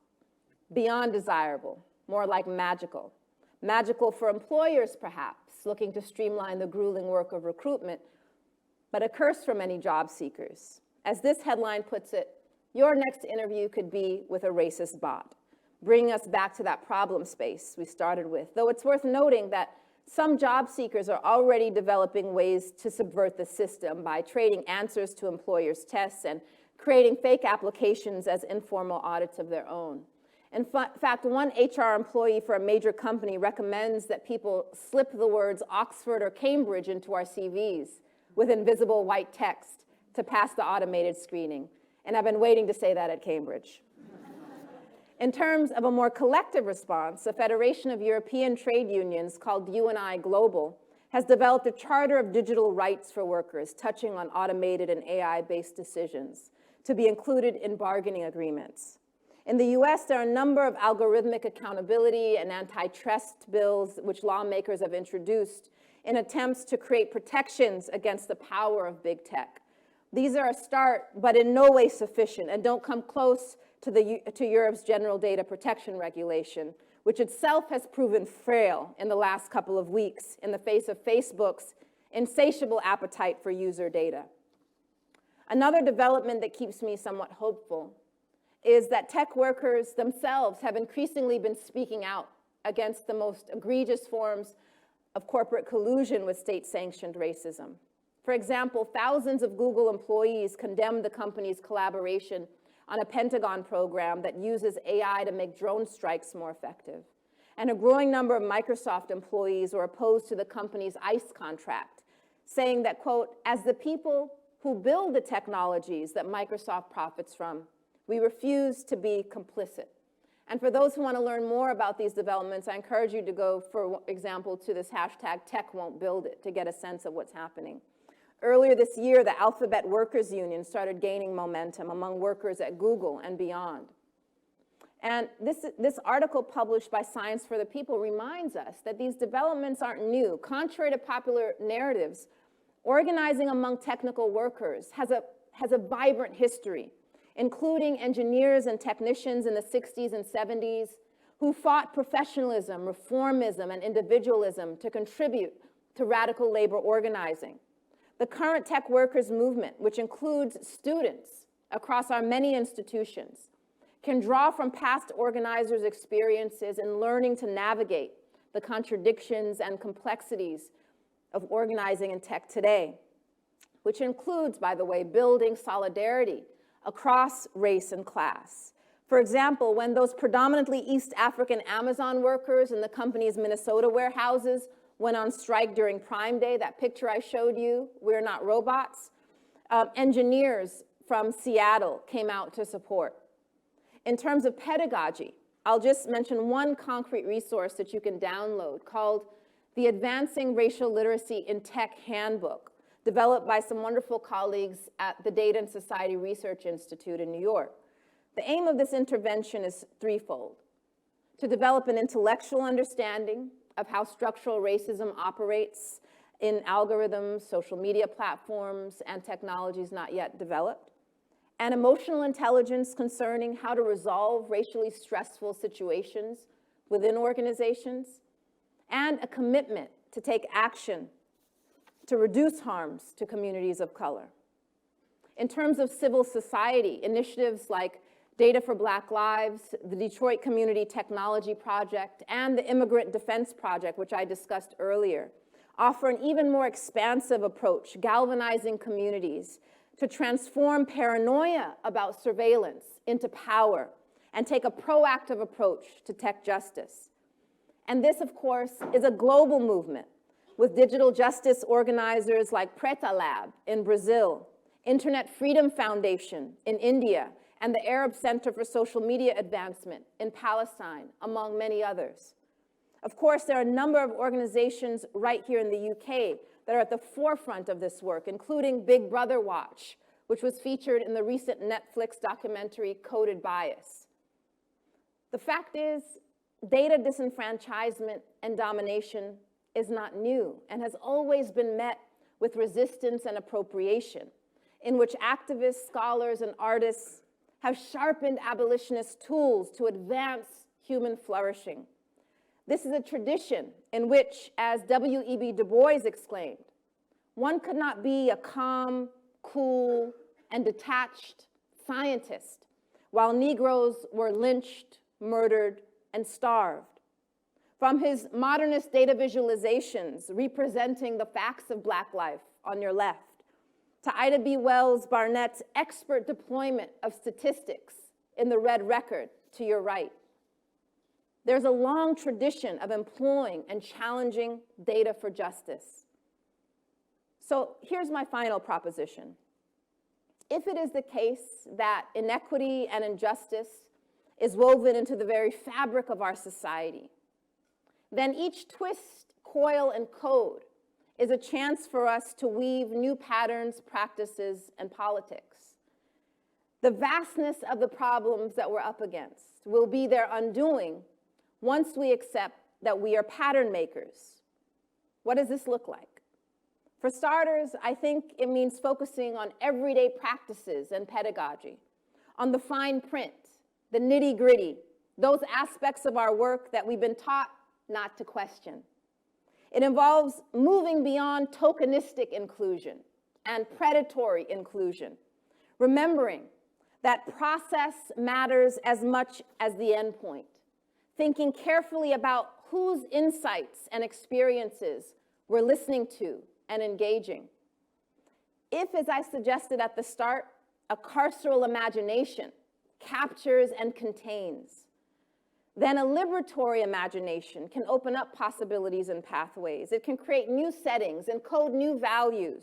Beyond desirable, more like magical. Magical for employers, perhaps, looking to streamline the grueling work of recruitment, but a curse for many job seekers. As this headline puts it, your next interview could be with a racist bot, bringing us back to that problem space we started with, though it's worth noting that some job seekers are already developing ways to subvert the system by trading answers to employers' tests and creating fake applications as informal audits of their own. In fact, one HR employee for a major company recommends that people slip the words Oxford or Cambridge into our CVs with invisible white text to pass the automated screening. And I've been waiting to say that at Cambridge. In terms of a more collective response, a federation of European trade unions called U&I Global has developed a charter of digital rights for workers touching on automated and AI-based decisions to be included in bargaining agreements. In the US, there are a number of algorithmic accountability and antitrust bills which lawmakers have introduced in attempts to create protections against the power of big tech. These are a start, but in no way sufficient, and don't come close to Europe's General Data Protection Regulation, which itself has proven frail in the last couple of weeks in the face of Facebook's insatiable appetite for user data. Another development that keeps me somewhat hopeful is that tech workers themselves have increasingly been speaking out against the most egregious forms of corporate collusion with state-sanctioned racism. For example, thousands of Google employees condemned the company's collaboration on a Pentagon program that uses AI to make drone strikes more effective. And a growing number of Microsoft employees were opposed to the company's ICE contract, saying that, quote, as the people who build the technologies that Microsoft profits from, we refuse to be complicit. And for those who want to learn more about these developments, I encourage you to go, for example, to this hashtag #TechWon'tBuildIt to get a sense of what's happening. Earlier this year, the Alphabet Workers Union started gaining momentum among workers at Google and beyond. And this article published by Science for the People reminds us that these developments aren't new. Contrary to popular narratives, organizing among technical workers has a vibrant history, including engineers and technicians in the 60s and 70s who fought professionalism, reformism, and individualism to contribute to radical labor organizing. The current tech workers movement, which includes students across our many institutions, can draw from past organizers' experiences in learning to navigate the contradictions and complexities of organizing in tech today, which includes, by the way, building solidarity across race and class. For example, when those predominantly East African Amazon workers in the company's Minnesota warehouses went on strike during Prime Day, that picture I showed you, we're not robots, engineers from Seattle came out to support. In terms of pedagogy, I'll just mention one concrete resource that you can download called the Advancing Racial Literacy in Tech Handbook, developed by some wonderful colleagues at the Data and Society Research Institute in New York. The aim of this intervention is threefold: to develop an intellectual understanding of how structural racism operates in algorithms, social media platforms, and technologies not yet developed, and emotional intelligence concerning how to resolve racially stressful situations within organizations, and a commitment to take action to reduce harms to communities of color. In terms of civil society, initiatives like Data for Black Lives, the Detroit Community Technology Project, and the Immigrant Defense Project, which I discussed earlier, offer an even more expansive approach, galvanizing communities to transform paranoia about surveillance into power and take a proactive approach to tech justice. And this, of course, is a global movement with digital justice organizers like Preta Lab in Brazil, Internet Freedom Foundation in India, and the Arab Center for Social Media Advancement in Palestine, among many others. Of course, there are a number of organizations right here in the UK that are at the forefront of this work, including Big Brother Watch, which was featured in the recent Netflix documentary Coded Bias. The fact is, data disenfranchisement and domination is not new and has always been met with resistance and appropriation, in which activists, scholars, and artists have sharpened abolitionist tools to advance human flourishing. This is a tradition in which, as W.E.B. Du Bois exclaimed, one could not be a calm, cool, and detached scientist while Negroes were lynched, murdered, and starved. From his modernist data visualizations representing the facts of Black life on your left, to Ida B. Wells Barnett's expert deployment of statistics in the Red Record to your right. There's a long tradition of employing and challenging data for justice. So here's my final proposition. If it is the case that inequity and injustice is woven into the very fabric of our society, then each twist, coil, and code is a chance for us to weave new patterns, practices, and politics. The vastness of the problems that we're up against will be their undoing once we accept that we are pattern makers. What does this look like? For starters, I think it means focusing on everyday practices and pedagogy, on the fine print, the nitty-gritty, those aspects of our work that we've been taught not to question. It involves moving beyond tokenistic inclusion and predatory inclusion, remembering that process matters as much as the endpoint, thinking carefully about whose insights and experiences we're listening to and engaging. If, as I suggested at the start, a carceral imagination captures and contains, then a liberatory imagination can open up possibilities and pathways. It can create new settings, encode new values,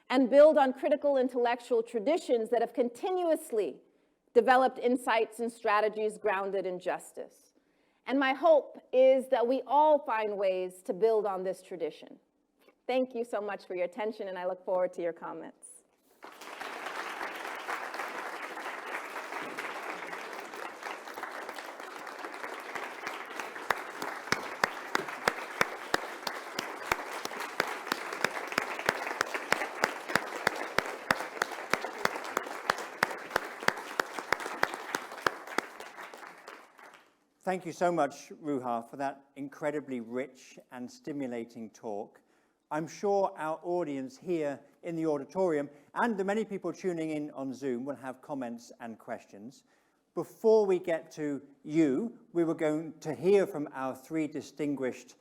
and build on critical intellectual traditions that have continuously developed insights and strategies grounded in justice. And my hope is that we all find ways to build on this tradition. Thank you so much for your attention, and I look forward to your comments. Thank you so much, Ruha, for that incredibly rich and stimulating talk. I'm sure our audience here in the auditorium and the many people tuning in on Zoom will have comments and questions. Before we get to you, we were going to hear from our three distinguished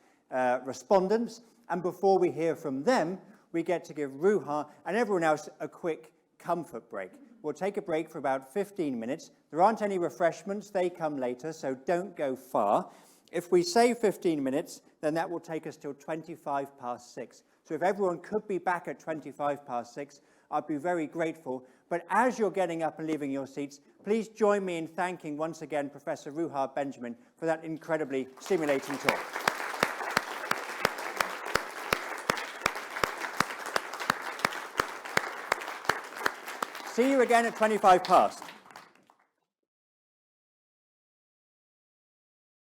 respondents, and before we hear from them, we get to give Ruha and everyone else a quick comfort break. We'll take a break for about 15 minutes. There aren't any refreshments, they come later, so don't go far. If we say 15 minutes, then that will take us till 6:25. So if everyone could be back at 6:25, I'd be very grateful. But as you're getting up and leaving your seats, please join me in thanking once again Professor Ruha Benjamin for that incredibly stimulating talk. See you again at 5:25.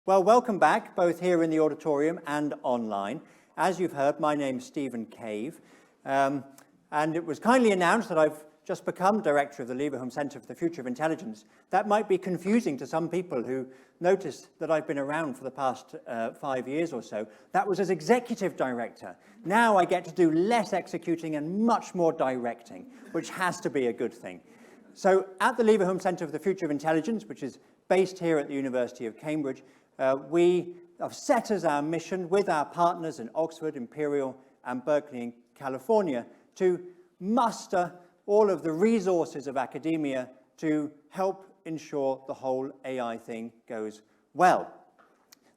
Well, welcome back, both here in the auditorium and online. As you've heard, my name's Stephen Cave, and it was kindly announced that I've just become director of the Leverhulme Centre for the Future of Intelligence. That might be confusing to some people who notice that I've been around for the past 5 years or so. That was as executive director. Now I get to do less executing and much more directing, which has to be a good thing. So at the Leverhulme Centre for the Future of Intelligence, which is based here at the University of Cambridge, we have set as our mission with our partners in Oxford, Imperial, and Berkeley in California to muster all of the resources of academia to help ensure the whole AI thing goes well.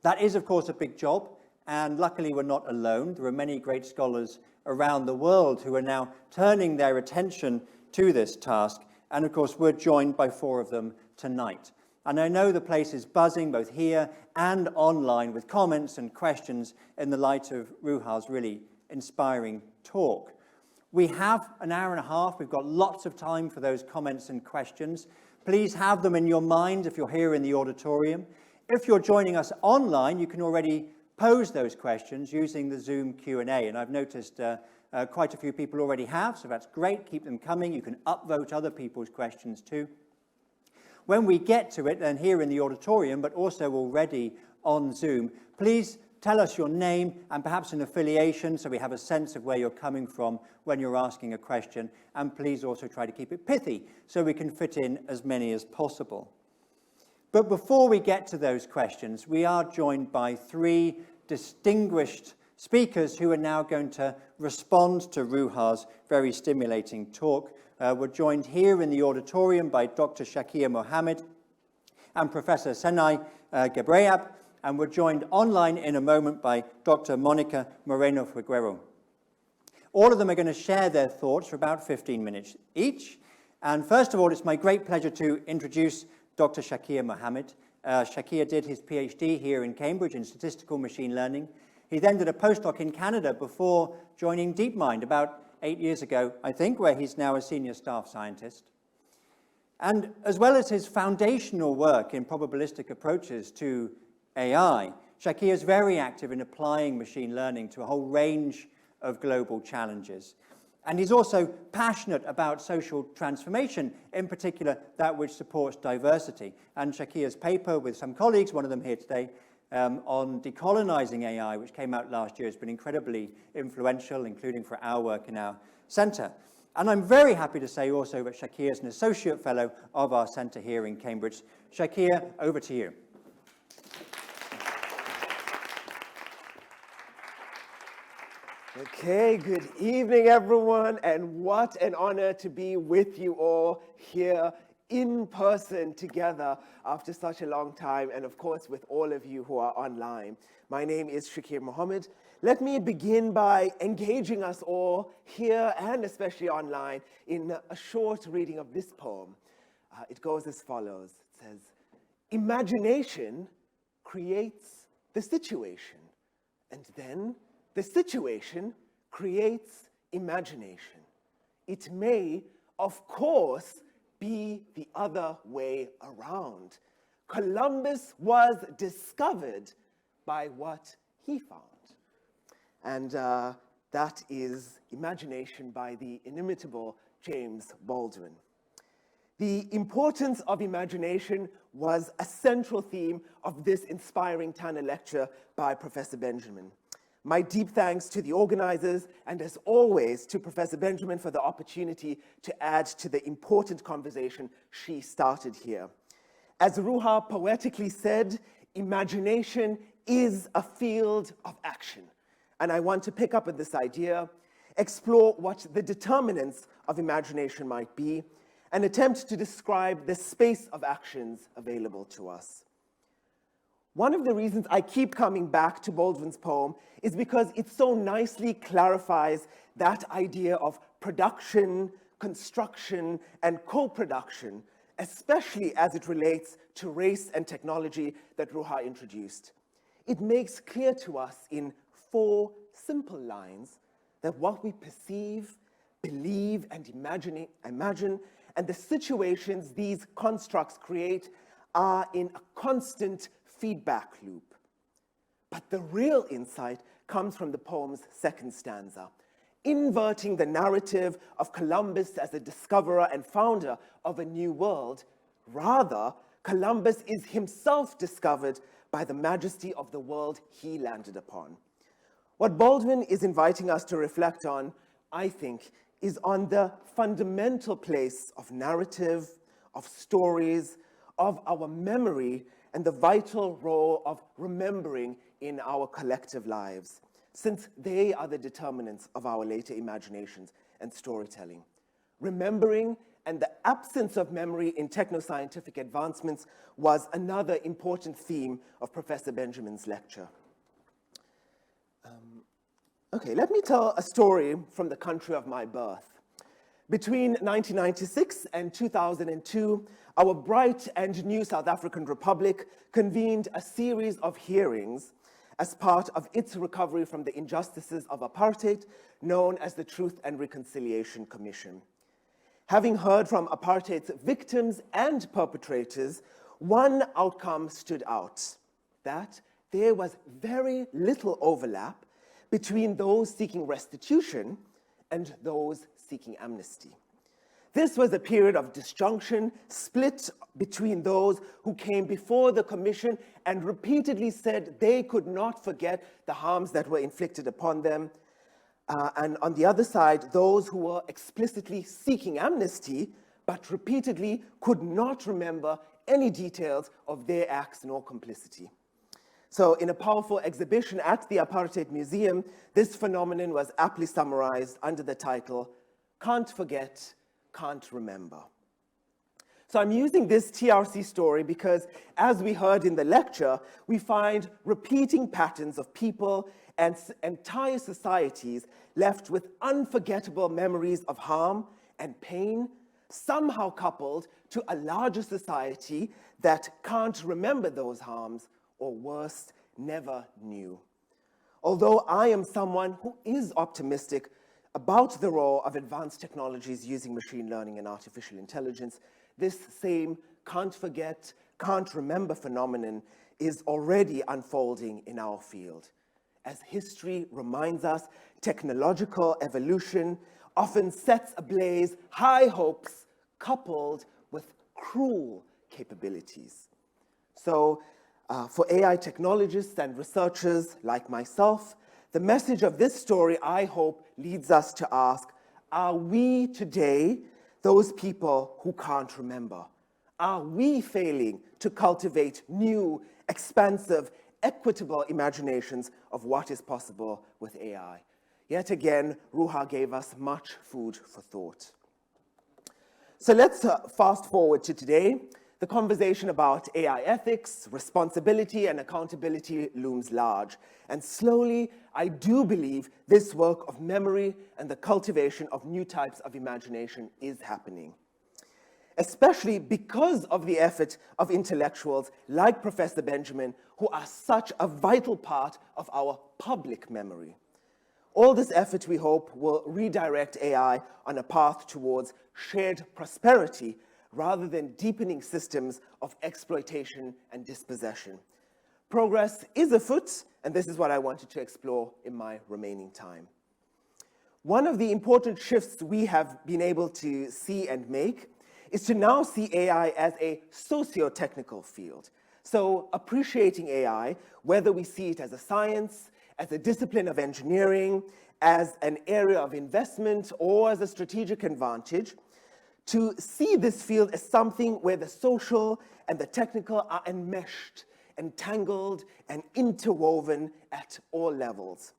That is, of course, a big job, and luckily we're not alone. There are many great scholars around the world who are now turning their attention to this task, and of course we're joined by 4 of them tonight. And I know the place is buzzing both here and online with comments and questions in the light of Ruha's really inspiring talk. We have an hour and a half. We've got lots of time for those comments and questions. Please have them in your mind if you're here in the auditorium. If you're joining us online, you can already pose those questions using the Zoom Q&A. And I've noticed quite a few people already have, so that's great. Keep them coming. You can upvote other people's questions too. When we get to it, then here in the auditorium, but also already on Zoom, please tell us your name and perhaps an affiliation so we have a sense of where you're coming from when you're asking a question. And please also try to keep it pithy so we can fit in as many as possible. But before we get to those questions, we are joined by 3 distinguished speakers who are now going to respond to Ruha's very stimulating talk. We're joined here in the auditorium by Dr. Shakir Mohammed and Professor Senai Gebreab, and we're joined online in a moment by Dr. Monica Moreno-Figueroa. All of them are going to share their thoughts for about 15 minutes each. And first of all, it's my great pleasure to introduce Dr. Shakir Mohammed. Shakir did his PhD here in Cambridge in statistical machine learning. He then did a postdoc in Canada before joining DeepMind about 8 years ago, I think, where he's now a senior staff scientist. And as well as his foundational work in probabilistic approaches to AI, Shakir is very active in applying machine learning to a whole range of global challenges. And he's also passionate about social transformation, in particular that which supports diversity. And Shakir's paper with some colleagues, one of them here today, on decolonizing AI, which came out last year, has been incredibly influential, including for our work in our center. And I'm very happy to say also that Shakir is an associate fellow of our center here in Cambridge. Shakir, over to you. Okay, good evening, everyone, and what an honor to be with you all here in person together after such a long time, and of course with all of you who are online. My name is Shakir Mohammed. Let me begin by engaging us all here and especially online in a short reading of this poem. It goes as follows. It says, "Imagination creates the situation, and then the situation creates imagination. It may, of course, be the other way around. Columbus was discovered by what he found." And that is Imagination by the inimitable James Baldwin. The importance of imagination was a central theme of this inspiring Tanner lecture by Professor Benjamin. My deep thanks to the organizers, and as always, to Professor Benjamin for the opportunity to add to the important conversation she started here. As Ruha poetically said, imagination is a field of action. And I want to pick up on this idea, explore what the determinants of imagination might be, and attempt to describe the space of actions available to us. One of the reasons I keep coming back to Baldwin's poem is because it so nicely clarifies that idea of production, construction, and co-production, especially as it relates to race and technology that Ruha introduced. It makes clear to us in 4 simple lines that what we perceive, believe, and imagine, and the situations these constructs create are in a constant feedback loop. But the real insight comes from the poem's second stanza, inverting the narrative of Columbus as a discoverer and founder of a new world. Rather, Columbus is himself discovered by the majesty of the world he landed upon. What Baldwin is inviting us to reflect on, I think, is on the fundamental place of narrative, of stories, of our memory, and the vital role of remembering in our collective lives, since they are the determinants of our later imaginations and storytelling. Remembering and the absence of memory in techno-scientific advancements was another important theme of Professor Benjamin's lecture. Okay, let me tell a story from the country of my birth. Between 1996 and 2002, our bright and new South African Republic convened a series of hearings as part of its recovery from the injustices of apartheid, known as the Truth and Reconciliation Commission. Having heard from apartheid's victims and perpetrators, one outcome stood out, that there was very little overlap between those seeking restitution and those seeking amnesty. This was a period of disjunction, split between those who came before the commission and repeatedly said they could not forget the harms that were inflicted upon them, and on the other side, those who were explicitly seeking amnesty, but repeatedly could not remember any details of their acts nor complicity. So in a powerful exhibition at the Apartheid Museum, this phenomenon was aptly summarized under the title, "Can't Forget, Can't Remember." So I'm using this TRC story because, as we heard in the lecture, we find repeating patterns of people and entire societies left with unforgettable memories of harm and pain, somehow coupled to a larger society that can't remember those harms, or worse, never knew. Although I am someone who is optimistic about the role of advanced technologies using machine learning and artificial intelligence, this same can't forget, can't remember phenomenon is already unfolding in our field. As history reminds us, technological evolution often sets ablaze high hopes coupled with cruel capabilities. So, for AI technologists and researchers like myself, the message of this story, I hope, leads us to ask, are we today those people who can't remember? Are we failing to cultivate new, expansive, equitable imaginations of what is possible with AI? Yet again, Ruha gave us much food for thought. So let's fast forward to today. The conversation about AI ethics, responsibility, and accountability looms large. And slowly, I do believe this work of memory and the cultivation of new types of imagination is happening. Especially because of the effort of intellectuals like Professor Benjamin, who are such a vital part of our public memory. All this effort, we hope, will redirect AI on a path towards shared prosperity rather than deepening systems of exploitation and dispossession. Progress is afoot, and this is what I wanted to explore in my remaining time. One of the important shifts we have been able to see and make is to now see AI as a socio-technical field. So appreciating AI, whether we see it as a science, as a discipline of engineering, as an area of investment, or as a strategic advantage, to see this field as something where the social and the technical are enmeshed, entangled, and interwoven at all levels.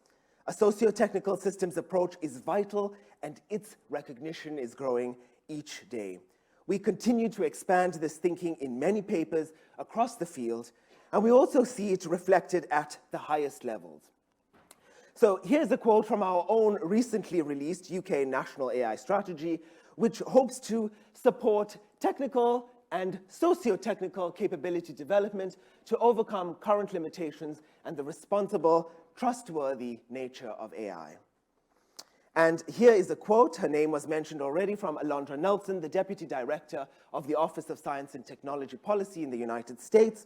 A socio-technical systems approach is vital, and its recognition is growing each day. We continue to expand this thinking in many papers across the field, and we also see it reflected at the highest levels. So here's a quote from our own recently released UK National AI Strategy, which hopes to support technical and socio-technical capability development to overcome current limitations and the responsible, trustworthy nature of AI. And here is a quote, her name was mentioned already, from Alondra Nelson, the Deputy Director of the Office of Science and Technology Policy in the United States.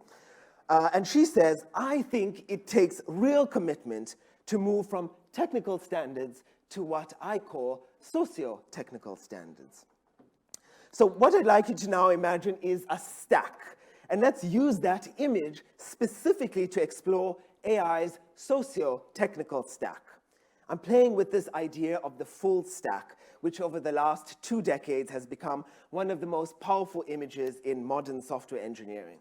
And she says, "I think it takes real commitment to move from technical standards to what I call socio-technical standards." So what I'd like you to now imagine is a stack. And let's use that image specifically to explore AI's socio-technical stack. I'm playing with this idea of the full stack, which over the last 2 decades has become one of the most powerful images in modern software engineering.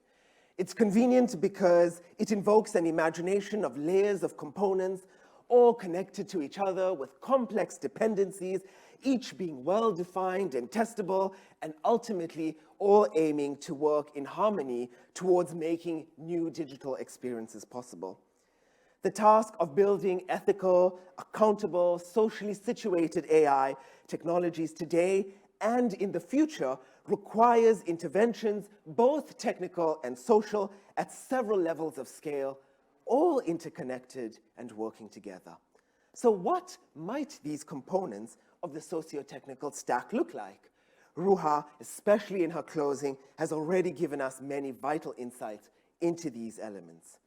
It's convenient because it invokes an imagination of layers of components, all connected to each other with complex dependencies, each being well-defined and testable, and ultimately all aiming to work in harmony towards making new digital experiences possible. The task of building ethical, accountable, socially situated AI technologies today and in the future requires interventions, both technical and social, at several levels of scale, all interconnected and working together. So what might these components of the socio-technical stack look like? Ruha, especially in her closing, has already given us many vital insights into these elements.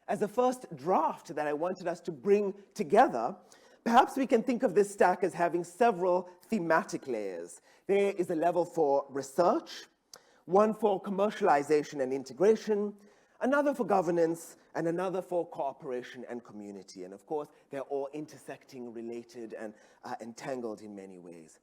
As a first draft that I wanted us to bring together, perhaps we can think of this stack as having several thematic layers. There is a level for research, one for commercialization and integration, another for governance, and another for cooperation and community. And of course, they're all intersecting, related, and entangled in many ways.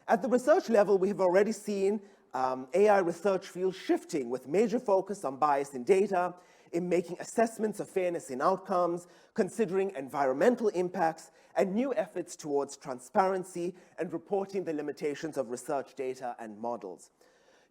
At the research level, we have already seen AI research fields shifting with major focus on bias in data, in making assessments of fairness in outcomes, considering environmental impacts, and new efforts towards transparency and reporting the limitations of research data and models.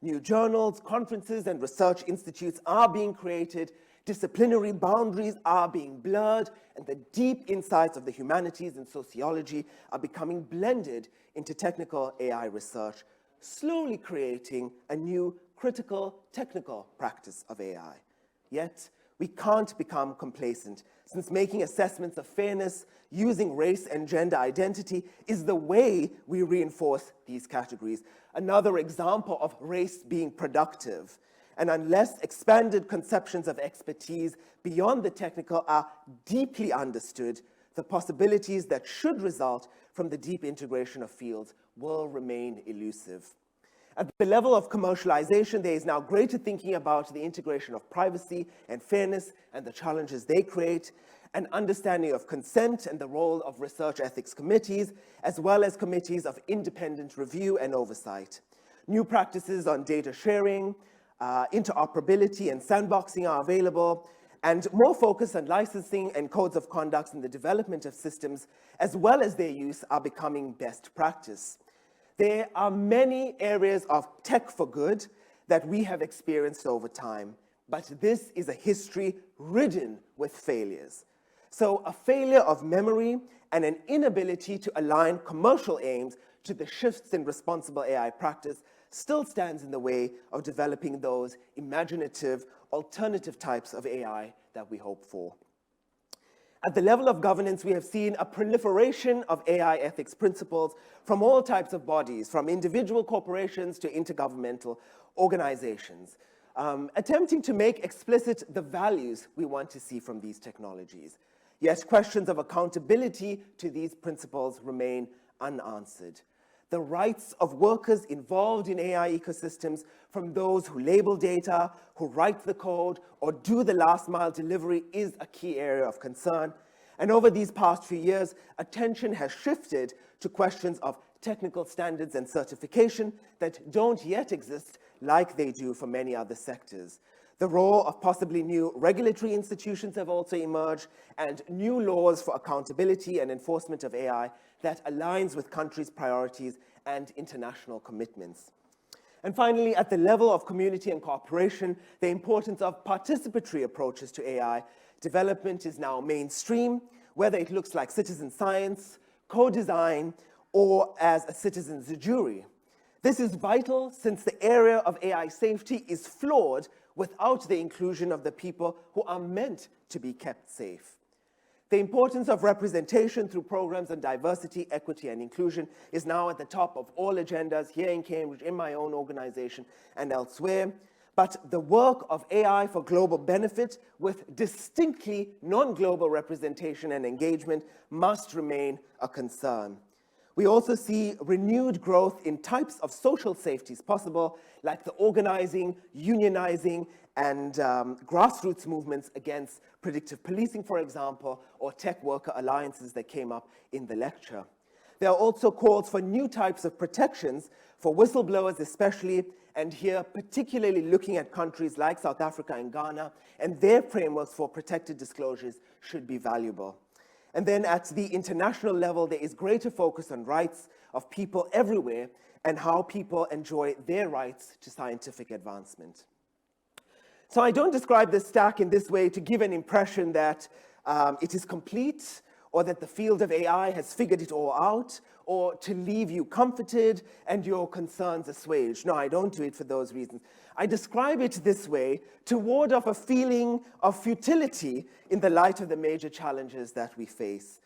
New journals, conferences, and research institutes are being created, disciplinary boundaries are being blurred, and the deep insights of the humanities and sociology are becoming blended into technical AI research, slowly creating a new critical technical practice of AI. Yet, we can't become complacent, since making assessments of fairness using race and gender identity is the way we reinforce these categories. Another example of race being productive. And unless expanded conceptions of expertise beyond the technical are deeply understood, the possibilities that should result from the deep integration of fields will remain elusive. At the level of commercialization, there is now greater thinking about the integration of privacy and fairness and the challenges they create, an understanding of consent and the role of research ethics committees, as well as committees of independent review and oversight. New practices on data sharing, interoperability, and sandboxing are available, and more focus on licensing and codes of conduct in the development of systems, as well as their use, are becoming best practice. There are many areas of tech for good that we have experienced over time, but this is a history ridden with failures. So a failure of memory and an inability to align commercial aims to the shifts in responsible AI practice still stands in the way of developing those imaginative, alternative types of AI that we hope for. At the level of governance, we have seen a proliferation of AI ethics principles from all types of bodies, from individual corporations to intergovernmental organizations, attempting to make explicit the values we want to see from these technologies. Yet questions of accountability to these principles remain unanswered. the rights of workers involved in AI ecosystems, from those who label data, who write the code, or do the last mile delivery, is a key area of concern. And over these past few years, attention has shifted to questions of technical standards and certification that don't yet exist like they do for many other sectors. The role of possibly new regulatory institutions have also emerged, and new laws for accountability and enforcement of AI that aligns with countries' priorities and international commitments. And finally, at the level of community and cooperation, the importance of participatory approaches to AI development is now mainstream, whether it looks like citizen science, co-design, or as a citizen's jury. This is vital since the area of AI safety is flawed without the inclusion of the people who are meant to be kept safe. The importance of representation through programs on diversity, equity, and inclusion is now at the top of all agendas here in Cambridge, in my own organization, and elsewhere. But the work of AI for global benefit with distinctly non-global representation and engagement must remain a concern. We also see renewed growth in types of social safeties possible, like the organizing, unionizing, and grassroots movements against predictive policing, for example, or tech worker alliances that came up in the lecture. There are also calls for new types of protections for whistleblowers especially, and here particularly looking at countries like South Africa and Ghana, and their frameworks for protected disclosures should be valuable. And then at the international level, there is greater focus on rights of people everywhere and how people enjoy their rights to scientific advancement. So I don't describe this stack in this way to give an impression that it is complete, or that the field of AI has figured it all out, or to leave you comforted and your concerns assuaged. No, I don't do it for those reasons. I describe it this way to ward off a feeling of futility in the light of the major challenges that we face.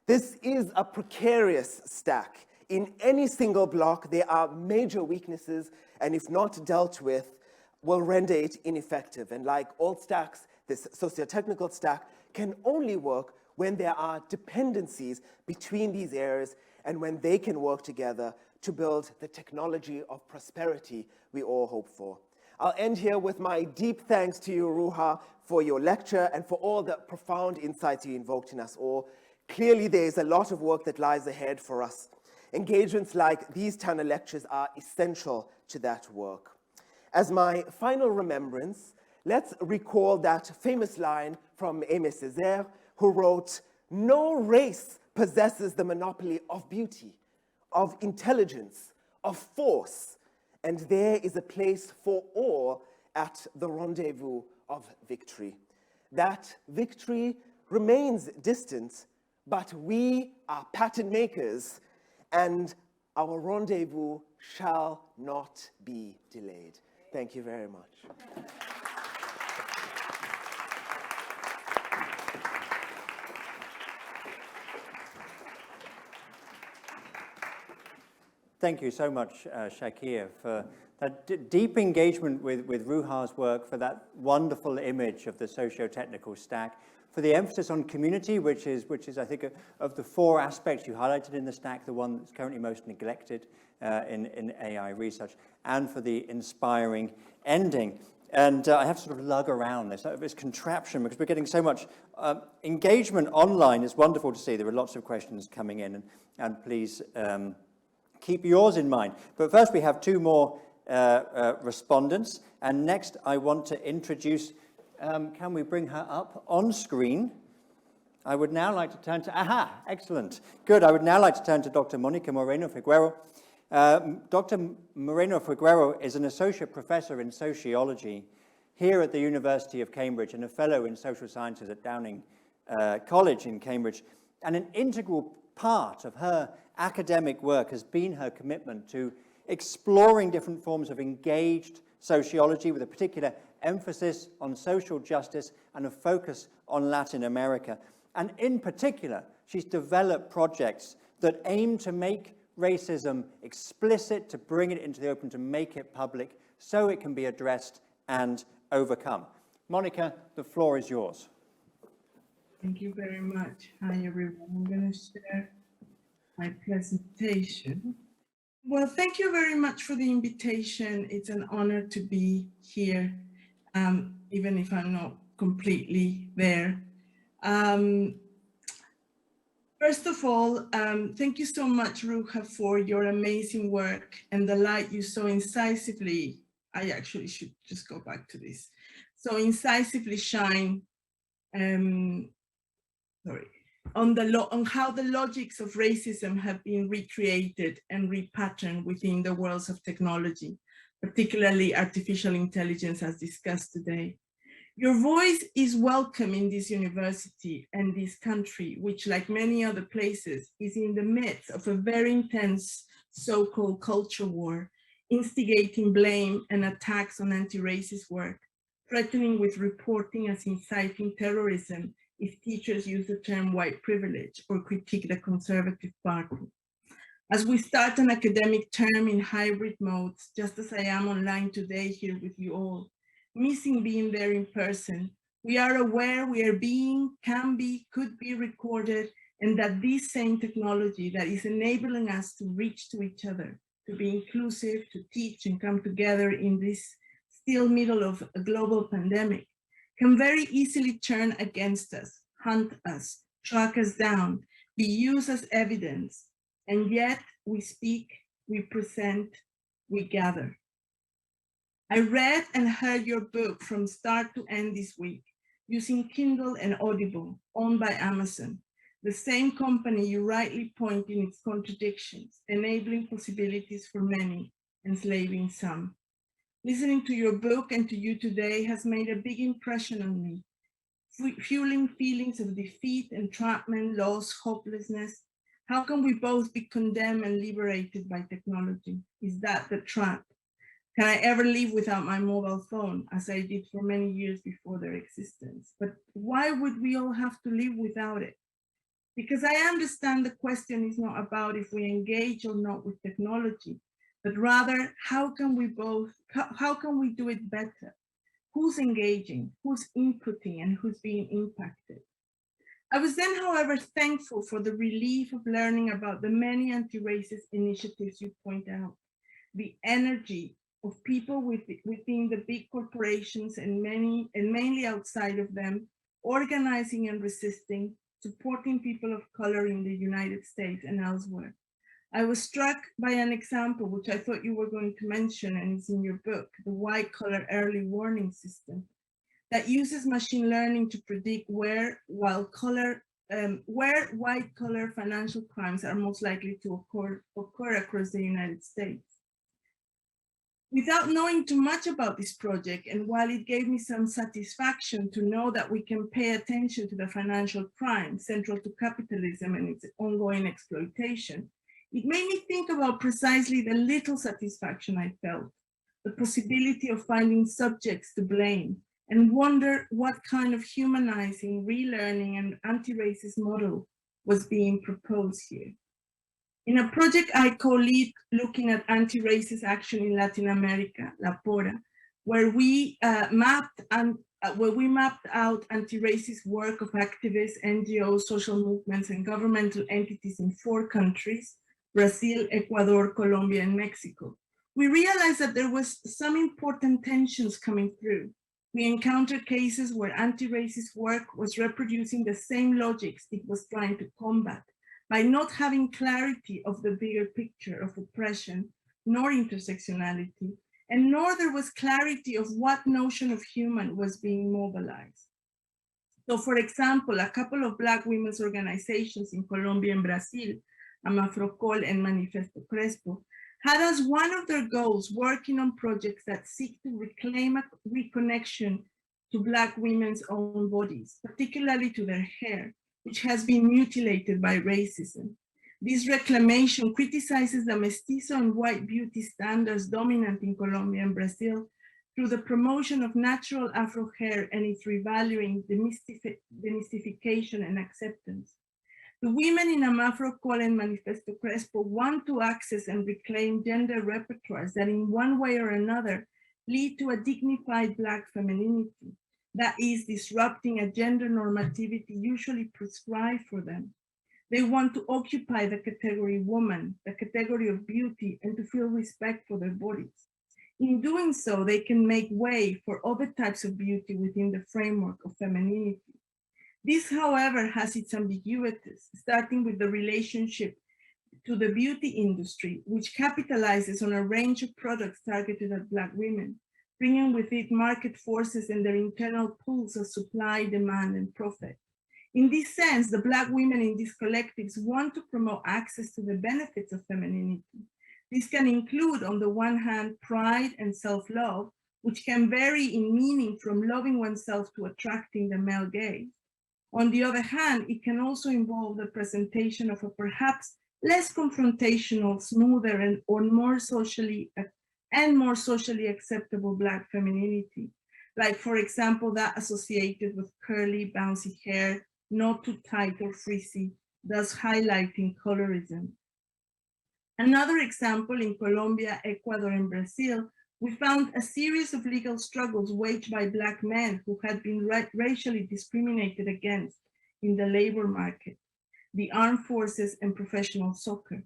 This is a precarious stack. In any single block, there are major weaknesses, and if not dealt with, will render it ineffective. And like all stacks, this socio-technical stack can only work when there are dependencies between these areas and when they can work together to build the technology of prosperity we all hope for. I'll end here with my deep thanks to you, Ruha, for your lecture and for all the profound insights you invoked in us all. Clearly, there is a lot of work that lies ahead for us. Engagements like these Tanner lectures are essential to that work. As my final remembrance, let's recall that famous line from Aimé Césaire, who wrote, "No race possesses the monopoly of beauty, of intelligence, of force, and there is a place for all at the rendezvous of victory." That victory remains distant, but we are pattern makers, and our rendezvous shall not be delayed. Thank you very much. Thank you so much, Shakir, for that deep engagement with Ruha's work, for that wonderful image of the socio-technical stack, for the emphasis on community, which is I think, of the four aspects you highlighted in the stack, the one that's currently most neglected in AI research, and for the inspiring ending. And I have to sort of lug around this contraption because we're getting so much engagement online. It's wonderful to see. There are lots of questions coming in, and please keep yours in mind. But first we have two more respondents. And next I want to introduce, can we bring her up on screen? I would now like to turn to, excellent, good. I would now like to turn to Dr. Mónica Moreno-Figueroa. Dr. Moreno-Figueroa is an associate professor in sociology here at the University of Cambridge and a fellow in social sciences at Downing College in Cambridge. And an integral part of her academic work has been her commitment to exploring different forms of engaged sociology with a particular emphasis on social justice and a focus on Latin America. And in particular, she's developed projects that aim to make racism explicit, to bring it into the open, to make it public, so it can be addressed and overcome. Monica, the floor is yours. Thank you very much. Hi, everyone. I'm going to share my presentation. Well, thank you very much for the invitation. It's an honor to be here, even if I'm not completely there. First of all, thank you so much, Ruha, for your amazing work and the light you so incisively, I actually should just go back to this, so incisively shine on how the logics of racism have been recreated and repatterned within the worlds of technology, particularly artificial intelligence as discussed today. Your voice is welcome in this university and this country, which, like many other places, is in the midst of a very intense so-called culture war, instigating blame and attacks on anti-racist work, threatening with reporting as inciting terrorism if teachers use the term white privilege or critique the Conservative Party. As we start an academic term in hybrid modes, just as I am online today here with you all, missing being there in person, we are aware we are being, can be, could be recorded, and that this same technology that is enabling us to reach to each other, to be inclusive, to teach and come together in this still middle of a global pandemic, can very easily turn against us, hunt us, track us down, be used as evidence. And yet we speak, we present, we gather. I read and heard your book from start to end this week using Kindle and Audible, owned by Amazon, the same company you rightly point in its contradictions, enabling possibilities for many, enslaving some. Listening to your book and to you today has made a big impression on me, fueling feelings of defeat, entrapment, loss, hopelessness. How can we both be condemned and liberated by technology? Is that the trap? Can I ever live without my mobile phone, as I did for many years before their existence? But why would we all have to live without it? Because I understand the question is not about if we engage or not with technology, but rather how can we do it better? Who's engaging, who's inputting, and who's being impacted? I was then, however, thankful for the relief of learning about the many anti-racist initiatives you point out, the energy of people within the big corporations and mainly outside of them, organizing and resisting, supporting people of color in the United States and elsewhere. I was struck by an example, which I thought you were going to mention, and it's in your book, the white collar early warning system, that uses machine learning to predict where white collar financial crimes are most likely to occur across the United States. Without knowing too much about this project, and while it gave me some satisfaction to know that we can pay attention to the financial crime central to capitalism and its ongoing exploitation, it made me think about precisely the little satisfaction I felt, the possibility of finding subjects to blame, and wonder what kind of humanizing, relearning, and anti-racist model was being proposed here. In a project I co-lead looking at anti-racist action in Latin America, La Pora, where we mapped out anti-racist work of activists, NGOs, social movements, and governmental entities in 4 countries, Brazil, Ecuador, Colombia, and Mexico. We realized that there was some important tensions coming through. We encountered cases where anti-racist work was reproducing the same logics it was trying to combat, by not having clarity of the bigger picture of oppression, nor intersectionality, and nor there was clarity of what notion of human was being mobilized. So for example, a couple of Black women's organizations in Colombia and Brazil, Amafrocol and Manifesto Crespo, had as one of their goals working on projects that seek to reclaim a reconnection to Black women's own bodies, particularly to their hair, which has been mutilated by racism. This reclamation criticizes the mestizo and white beauty standards dominant in Colombia and Brazil through the promotion of natural Afro hair and its revaluing, demystification, and acceptance. The women in Amafrocol and Manifesto Crespo want to access and reclaim gender repertoires that in one way or another lead to a dignified Black femininity, that is disrupting a gender normativity usually prescribed for them. They want to occupy the category woman, the category of beauty, and to feel respect for their bodies. In doing so, they can make way for other types of beauty within the framework of femininity. This, however, has its ambiguities, starting with the relationship to the beauty industry, which capitalizes on a range of products targeted at Black women, bringing with it market forces and their internal pools of supply, demand, and profit. In this sense, the Black women in these collectives want to promote access to the benefits of femininity. This can include, on the one hand, pride and self-love, which can vary in meaning from loving oneself to attracting the male gaze. On the other hand, it can also involve the presentation of a perhaps less confrontational, smoother, or more socially acceptable Black femininity, like, for example, that associated with curly, bouncy hair, not too tight or frizzy, thus highlighting colorism. Another example, in Colombia, Ecuador, and Brazil, we found a series of legal struggles waged by Black men who had been racially discriminated against in the labor market, the armed forces, and professional soccer.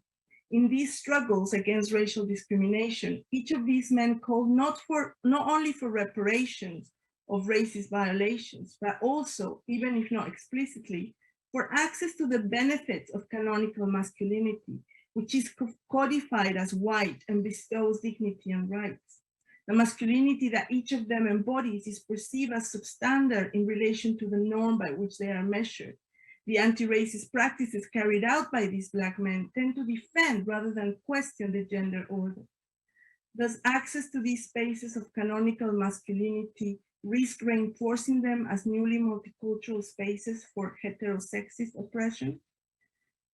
In these struggles against racial discrimination, each of these men called not only for reparations of racist violations, but also, even if not explicitly, for access to the benefits of canonical masculinity, which is codified as white and bestows dignity and rights. The masculinity that each of them embodies is perceived as substandard in relation to the norm by which they are measured. The anti-racist practices carried out by these Black men tend to defend rather than question the gender order. Thus, access to these spaces of canonical masculinity risk reinforcing them as newly multicultural spaces for heterosexist oppression.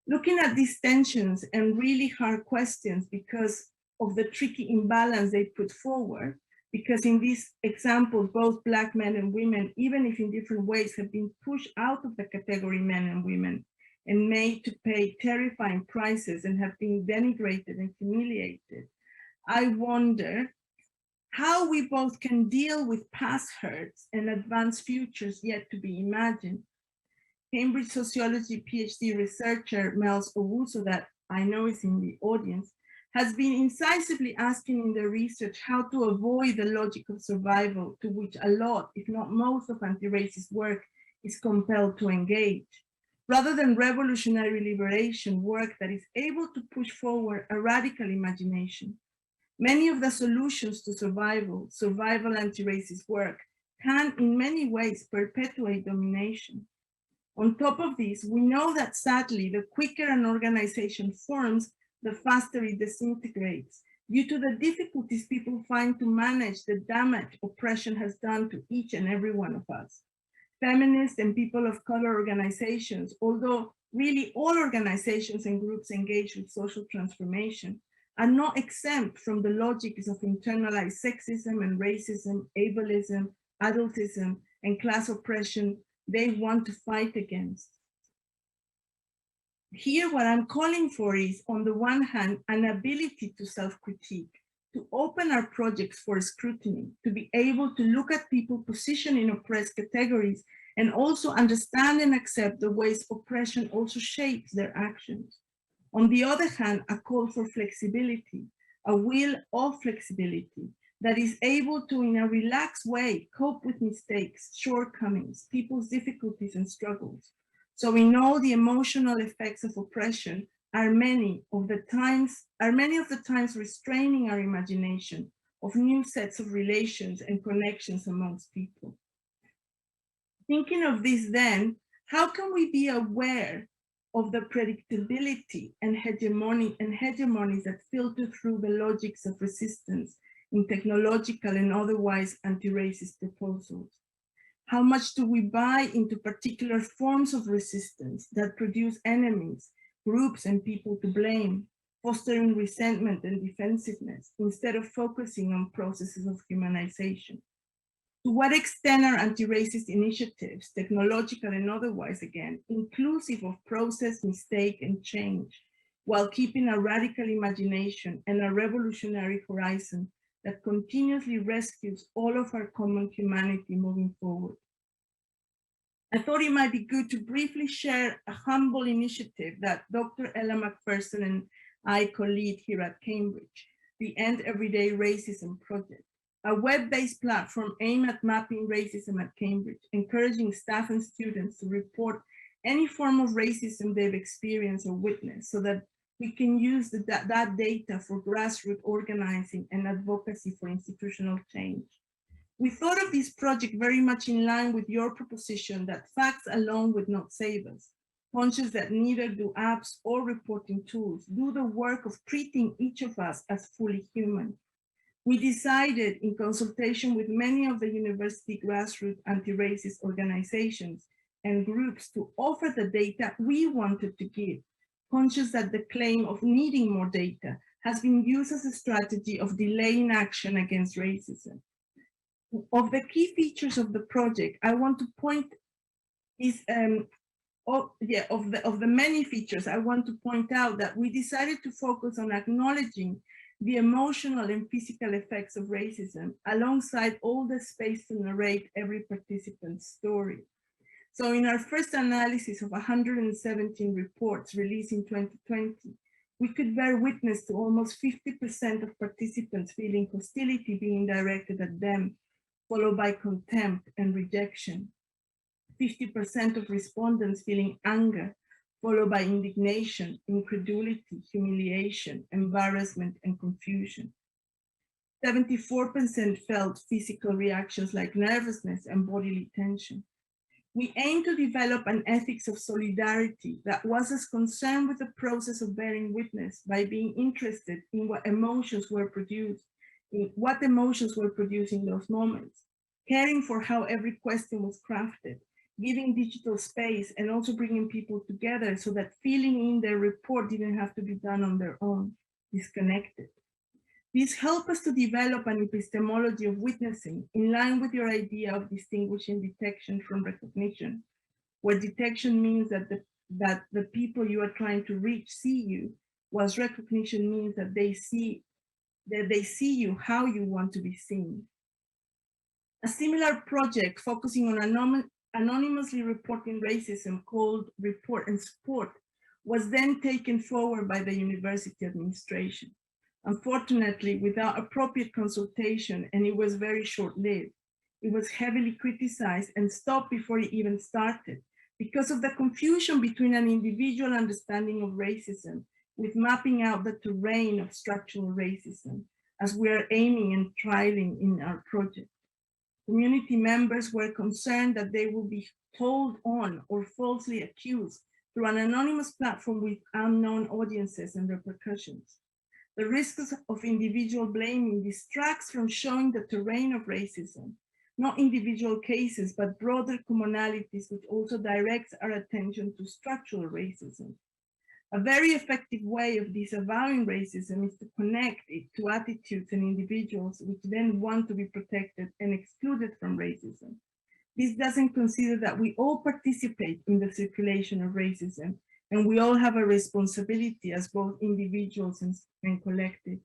Looking at these tensions and really hard questions because of the tricky imbalance they put forward, because in these examples, both Black men and women, even if in different ways, have been pushed out of the category men and women and made to pay terrifying prices and have been denigrated and humiliated. I wonder how we both can deal with past hurts and advance futures yet to be imagined. Cambridge sociology PhD researcher Mels Owusu, that I know is in the audience, has been incisively asking in their research how to avoid the logic of survival to which a lot, if not most, of anti-racist work is compelled to engage, rather than revolutionary liberation work that is able to push forward a radical imagination. Many of the solutions to survival anti-racist work can in many ways perpetuate domination. On top of this, we know that sadly, the quicker an organization forms, the faster it disintegrates, due to the difficulties people find to manage the damage oppression has done to each and every one of us. Feminist and people of color organizations, although really all organizations and groups engaged with social transformation, are not exempt from the logics of internalized sexism and racism, ableism, adultism, and class oppression they want to fight against. Here, what I'm calling for is, on the one hand, an ability to self-critique, to open our projects for scrutiny, to be able to look at people positioned in oppressed categories and also understand and accept the ways oppression also shapes their actions. On the other hand, a call for flexibility, a will of flexibility that is able to, in a relaxed way, cope with mistakes, shortcomings, people's difficulties and struggles. So we know the emotional effects of oppression are many of the times restraining our imagination of new sets of relations and connections amongst people. Thinking of this then, how can we be aware of the predictability and hegemonies that filter through the logics of resistance in technological and otherwise anti-racist proposals? How much do we buy into particular forms of resistance that produce enemies, groups, and people to blame, fostering resentment and defensiveness, instead of focusing on processes of humanization? To what extent are anti-racist initiatives, technological and otherwise, again, inclusive of process, mistake, and change, while keeping a radical imagination and a revolutionary horizon that continuously rescues all of our common humanity moving forward? I thought it might be good to briefly share a humble initiative that Dr. Ella McPherson and I co-lead here at Cambridge, the End Everyday Racism Project, a web-based platform aimed at mapping racism at Cambridge, encouraging staff and students to report any form of racism they've experienced or witnessed so that we can use that data for grassroots organizing and advocacy for institutional change. We thought of this project very much in line with your proposition that facts alone would not save us, conscious that neither do apps or reporting tools do the work of treating each of us as fully human. We decided, in consultation with many of the university grassroots anti-racist organizations and groups, to offer the data we wanted to give, conscious that the claim of needing more data has been used as a strategy of delaying action against racism. Of the key features of the project, I want to point of the many features, I want to point out that we decided to focus on acknowledging the emotional and physical effects of racism alongside all the space to narrate every participant's story. So in our first analysis of 117 reports released in 2020, we could bear witness to almost 50% of participants feeling hostility being directed at them, followed by contempt and rejection. 50% of respondents feeling anger, followed by indignation, incredulity, humiliation, embarrassment, and confusion. 74% felt physical reactions like nervousness and bodily tension. We aim to develop an ethics of solidarity that was as concerned with the process of bearing witness by being interested in what emotions were produced, in those moments, caring for how every question was crafted, giving digital space, and also bringing people together so that filling in their report didn't have to be done on their own, disconnected. These help us to develop an epistemology of witnessing in line with your idea of distinguishing detection from recognition, where detection means that the people you are trying to reach see you, whilst recognition means that they see you how you want to be seen. A similar project focusing on anonymously reporting racism called Report and Support was then taken forward by the university administration. Unfortunately, without appropriate consultation, and it was very short-lived. It was heavily criticized and stopped before it even started because of the confusion between an individual understanding of racism with mapping out the terrain of structural racism, as we are aiming and trialing in our project. Community members were concerned that they will be told on or falsely accused through an anonymous platform with unknown audiences and repercussions. The risks of individual blaming distracts from showing the terrain of racism, not individual cases, but broader commonalities, which also directs our attention to structural racism. A very effective way of disavowing racism is to connect it to attitudes and individuals which then want to be protected and excluded from racism. This doesn't consider that we all participate in the circulation of racism, and we all have a responsibility as both individuals and collective.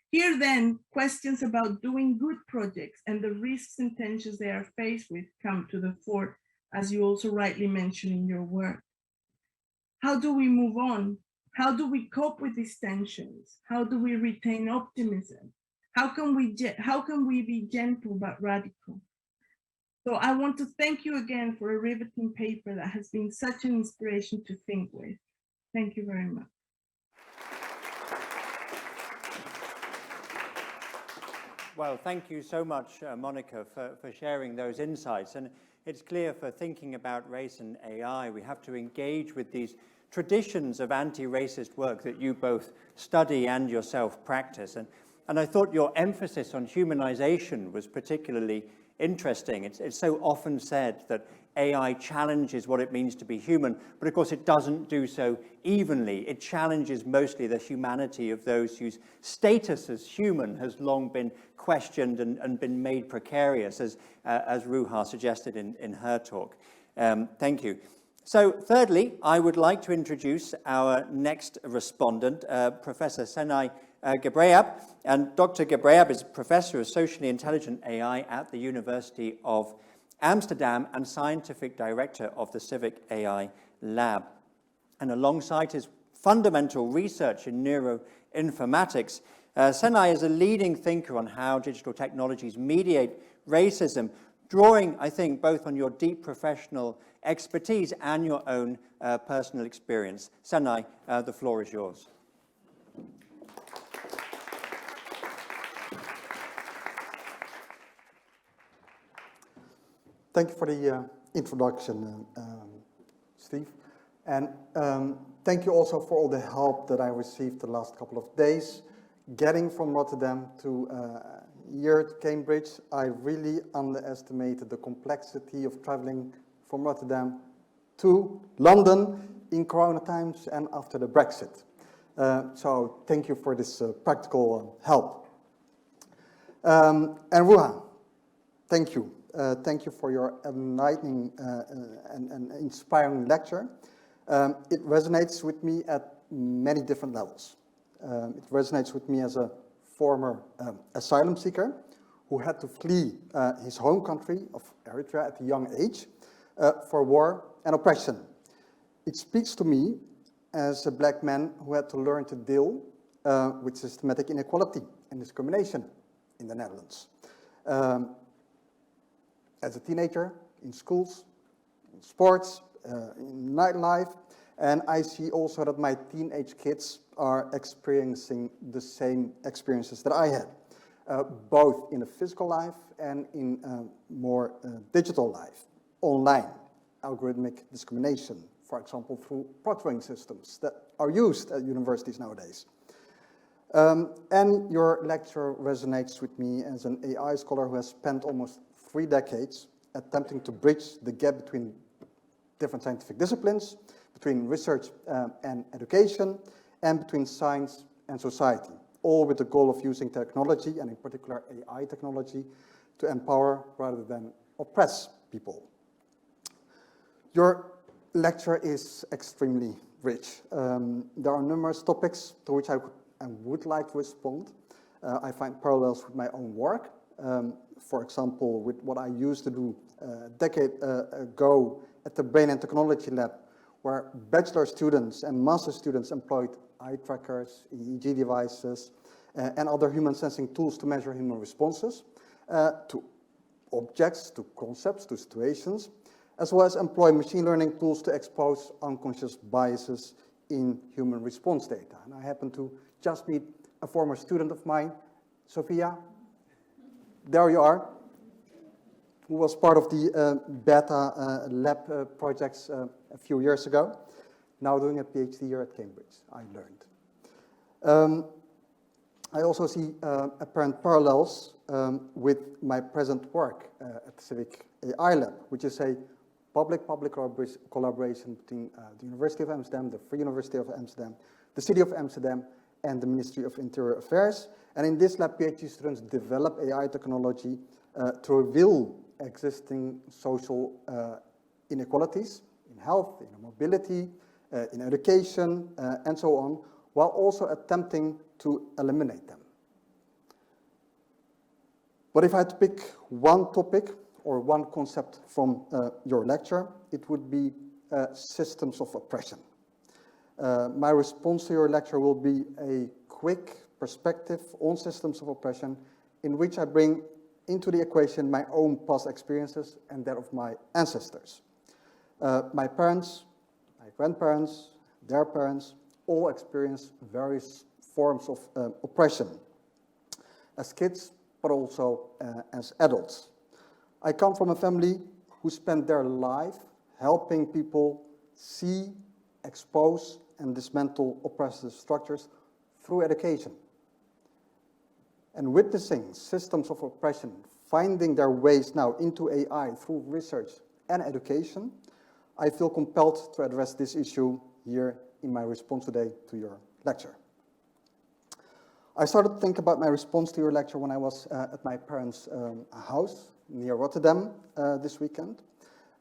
Here then, questions about doing good projects and the risks and tensions they are faced with come to the fore, as you also rightly mentioned in your work. How do we move on? How do we cope with these tensions? How do we retain optimism? How can we be gentle but radical? So I want to thank you again for a riveting paper that has been such an inspiration to think with. Thank you very much. Well, thank you so much, Monica, for sharing those insights. And it's clear for thinking about race and AI, we have to engage with these traditions of anti-racist work that you both study and yourself practice. And I thought your emphasis on humanization was particularly interesting. It's so often said that AI challenges what it means to be human, but of course it doesn't do so evenly. It challenges mostly the humanity of those whose status as human has long been questioned and been made precarious, as Ruha suggested in her talk. Thank you. So thirdly, I would like to introduce our next respondent, Professor Senay Gebreab. And Dr. Gebreab is Professor of Socially Intelligent AI at the University of Amsterdam and scientific director of the Civic AI Lab. And alongside his fundamental research in neuroinformatics, Senai is a leading thinker on how digital technologies mediate racism, drawing, I think, both on your deep professional expertise and your own personal experience. Senai, the floor is yours. Thank you for the introduction, Steve. And thank you also for all the help that I received the last couple of days. Getting from Rotterdam to here to Cambridge, I really underestimated the complexity of traveling from Rotterdam to London in Corona times and after the Brexit. So thank you for this practical help. And Ruha, thank you. Thank you for your enlightening and inspiring lecture. It resonates with me at many different levels. It resonates with me as a former asylum seeker who had to flee his home country of Eritrea at a young age for war and oppression. It speaks to me as a black man who had to learn to deal with systematic inequality and discrimination in the Netherlands. As a teenager, in schools, in sports, in nightlife, and I see also that my teenage kids are experiencing the same experiences that I had, both in a physical life and in more digital life, online, algorithmic discrimination, for example, through proctoring systems that are used at universities nowadays. And your lecture resonates with me as an AI scholar who has spent almost 3 decades attempting to bridge the gap between different scientific disciplines, between research and education, and between science and society, all with the goal of using technology, and in particular AI technology, to empower rather than oppress people. Your lecture is extremely rich. There are numerous topics to which I would like to respond. I find parallels with my own work. For example, with what I used to do a decade ago at the Brain and Technology Lab, where bachelor students and master students employed eye trackers, EEG devices, and other human sensing tools to measure human responses to objects, to concepts, to situations, as well as employ machine learning tools to expose unconscious biases in human response data. And I happen to just meet a former student of mine, Sophia. There you are, who was part of the beta lab projects a few years ago, now doing a PhD here at Cambridge, I learned. I also see apparent parallels with my present work at the Civic AI Lab, which is a public-public collaboration between the University of Amsterdam, the Free University of Amsterdam, the City of Amsterdam, and the Ministry of Interior Affairs. And in this lab, PhD students develop AI technology to reveal existing social inequalities in health, in mobility, in education, and so on, while also attempting to eliminate them. But if I had to pick one topic or one concept from your lecture, it would be systems of oppression. My response to your lecture will be a quick perspective on systems of oppression in which I bring into the equation my own past experiences and that of my ancestors. My parents, my grandparents, their parents, all experienced various forms of oppression as kids, but also as adults. I come from a family who spent their life helping people see, expose, and dismantle oppressive structures through education. And witnessing systems of oppression finding their ways now into AI through research and education, I feel compelled to address this issue here in my response today to your lecture. I started to think about my response to your lecture when I was at my parents' house near Rotterdam this weekend.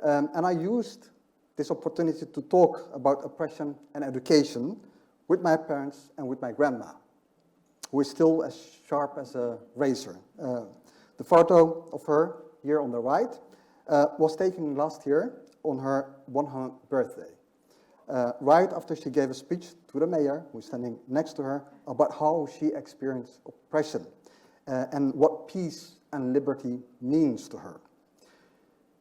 And I used this opportunity to talk about oppression and education with my parents and with my grandma, who is still as sharp as a razor. The photo of her here on the right was taken last year on her 100th birthday, right after she gave a speech to the mayor, who's standing next to her, about how she experienced oppression and what peace and liberty means to her.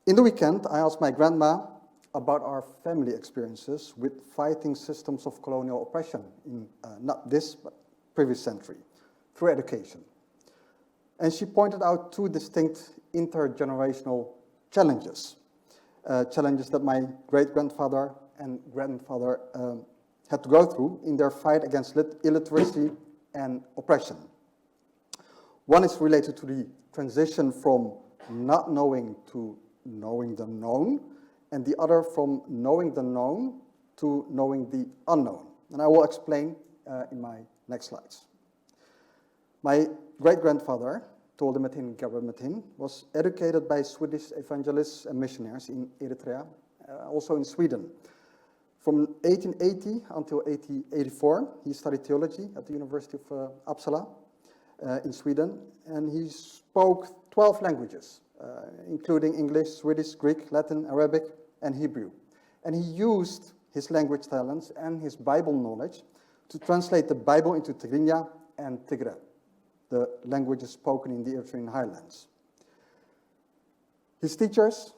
In the weekend, I asked my grandma about our family experiences with fighting systems of colonial oppression in not this, but previous century, through education. And she pointed out two distinct intergenerational challenges, challenges that my great-grandfather and grandfather had to go through in their fight against illiteracy and oppression. One is related to the transition from not knowing to knowing the known, and the other from knowing the known to knowing the unknown. And I will explain in my next slides. My great-grandfather, Tolde Metin Gabriel Metin, was educated by Swedish evangelists and missionaries in Eritrea, also in Sweden. From 1880 until 1884, he studied theology at the University of Uppsala in Sweden, and he spoke 12 languages, including English, Swedish, Greek, Latin, Arabic, and Hebrew. And he used his language talents and his Bible knowledge to translate the Bible into Tigrinya and Tigre, the languages spoken in the Eritrean highlands. His teachers,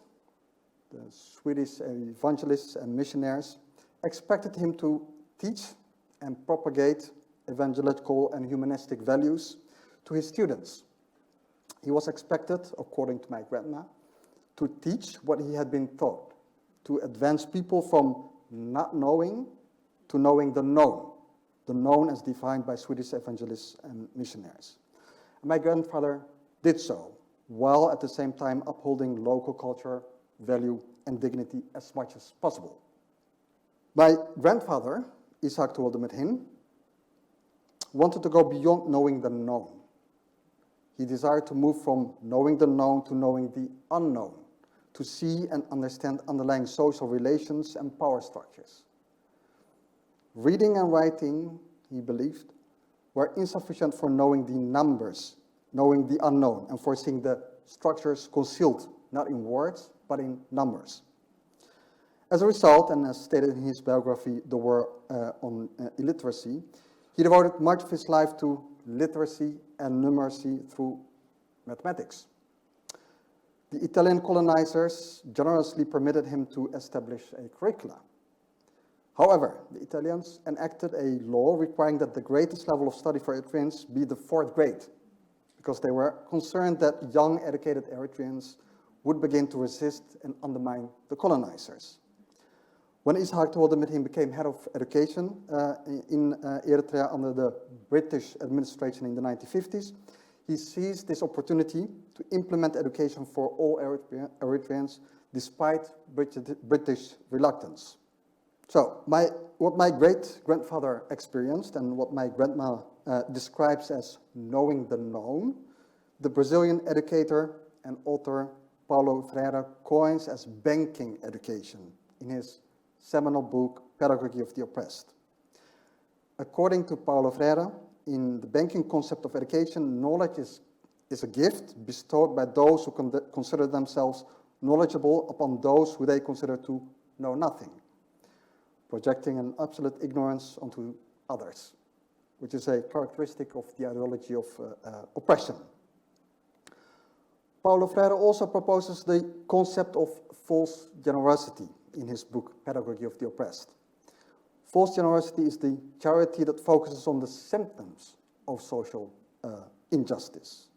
the Swedish evangelists and missionaries, expected him to teach and propagate evangelical and humanistic values to his students. He was expected, according to my grandma, to teach what he had been taught, to advance people from not knowing to knowing the known as defined by Swedish evangelists and missionaries. And my grandfather did so, while at the same time upholding local culture, value, and dignity as much as possible. My grandfather, Isaac Tolde Metin, wanted to go beyond knowing the known. He desired to move from knowing the known to knowing the unknown, to see and understand underlying social relations and power structures. Reading and writing, he believed, were insufficient for knowing the numbers, knowing the unknown, and for seeing the structures concealed, not in words, but in numbers. As a result, and as stated in his biography, The War on Illiteracy, he devoted much of his life to literacy and numeracy through mathematics. The Italian colonizers generously permitted him to establish a curricula. However, the Italians enacted a law requiring that the greatest level of study for Eritreans be the 4th grade, because they were concerned that young, educated Eritreans would begin to resist and undermine the colonizers. When Isaac Tolde Metin became head of education in Eritrea under the British administration in the 1950s, he seized this opportunity to implement education for all Eritreans despite British reluctance. So, what my great-grandfather experienced and what my grandma describes as knowing the known, the Brazilian educator and author Paulo Freire coins as banking education in his seminal book, Pedagogy of the Oppressed. According to Paulo Freire, in the banking concept of education, knowledge is a gift bestowed by those who consider themselves knowledgeable upon those who they consider to know nothing, projecting an absolute ignorance onto others, which is a characteristic of the ideology of oppression. Paulo Freire also proposes the concept of false generosity in his book, Pedagogy of the Oppressed. False generosity is the charity that focuses on the symptoms of social injustice.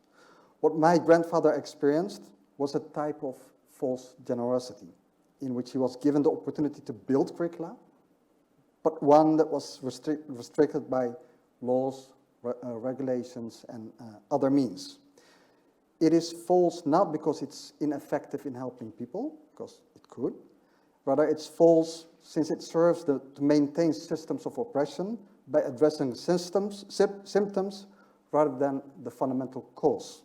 What my grandfather experienced was a type of false generosity in which he was given the opportunity to build curricula, but one that was restricted by laws, regulations, and other means. It is false not because it's ineffective in helping people, because it could. Rather, it's false since it serves to maintain systems of oppression by addressing symptoms rather than the fundamental cause.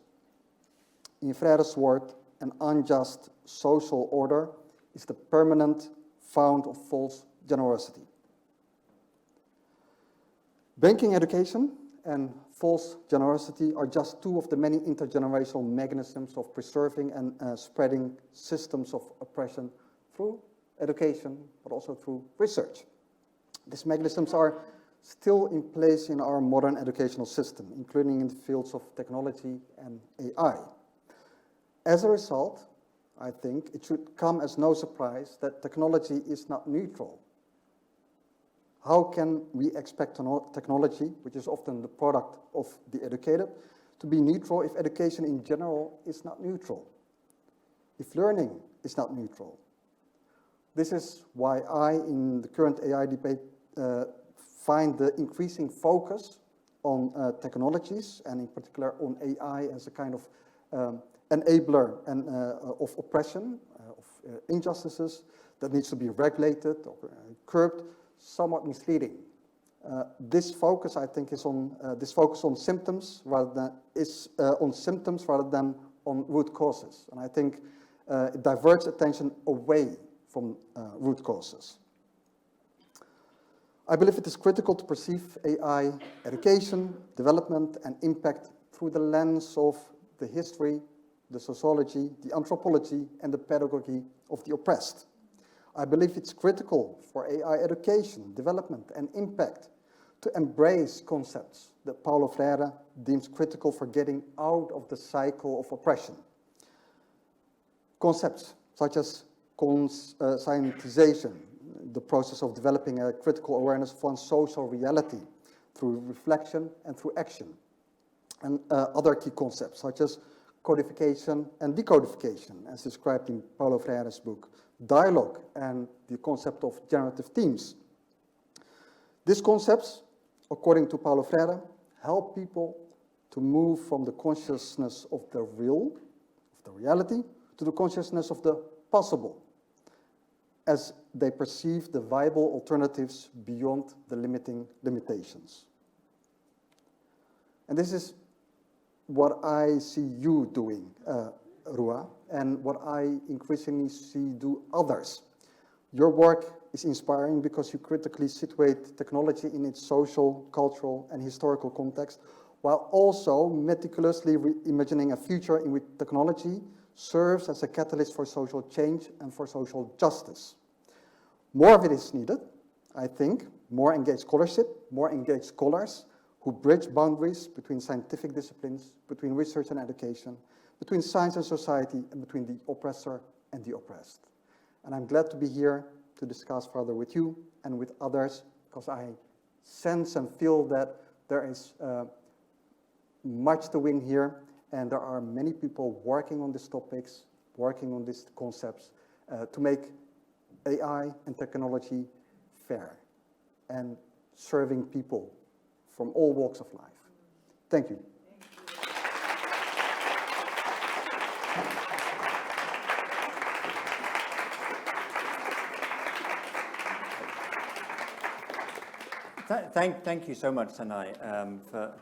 In Freire's word, an unjust social order is the permanent fount of false generosity. Banking education and false generosity are just two of the many intergenerational mechanisms of preserving and spreading systems of oppression through education, but also through research. These mechanisms are still in place in our modern educational system, including in the fields of technology and AI. As a result, I think it should come as no surprise that technology is not neutral. How can we expect technology, which is often the product of the educated, to be neutral if education in general is not neutral? If learning is not neutral? This is why I, in the current AI debate, find the increasing focus on technologies, and in particular on AI as a kind of enabler and, of oppression, of injustices that needs to be regulated or curbed, somewhat misleading. This focus, I think, is on on symptoms rather than on root causes, and I think it diverts attention away from root causes. I believe it is critical to perceive AI education, development, and impact through the lens of the history, the sociology, the anthropology, and the pedagogy of the oppressed. I believe it's critical for AI education, development, and impact to embrace concepts that Paulo Freire deems critical for getting out of the cycle of oppression. Concepts such as scientization, the process of developing a critical awareness of one's social reality through reflection and through action. And other key concepts such as codification and decodification, as described in Paulo Freire's book, dialogue, and the concept of generative teams. These concepts, according to Paulo Freire, help people to move from the consciousness of the real, of the reality, to the consciousness of the possible, as they perceive the viable alternatives beyond the limiting limitations. And this is what I see you doing, Ruha, and what I increasingly see do others. Your work is inspiring because you critically situate technology in its social, cultural, and historical context, while also meticulously imagining a future in which technology serves as a catalyst for social change and for social justice. More of it is needed, I think, more engaged scholarship, more engaged scholars who bridge boundaries between scientific disciplines, between research and education, between science and society, and between the oppressor and the oppressed. And I'm glad to be here to discuss further with you and with others, because I sense and feel that there is much to win here, and there are many people working on these topics, working on these concepts, to make AI and technology fair and serving people from all walks of life. Thank you. Thank you so much, Tanai, for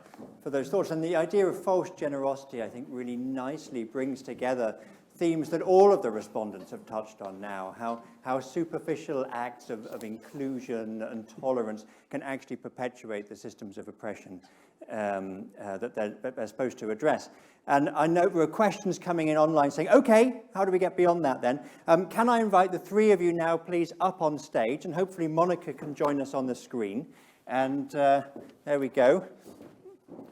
those thoughts. And the idea of false generosity, I think, really nicely brings together themes that all of the respondents have touched on now, how superficial acts of inclusion and tolerance can actually perpetuate the systems of oppression that they're supposed to address. And I know there are questions coming in online saying, okay, how do we get beyond that then? Can I invite the three of you now, please, up on stage, and hopefully Monica can join us on the screen. And there we go.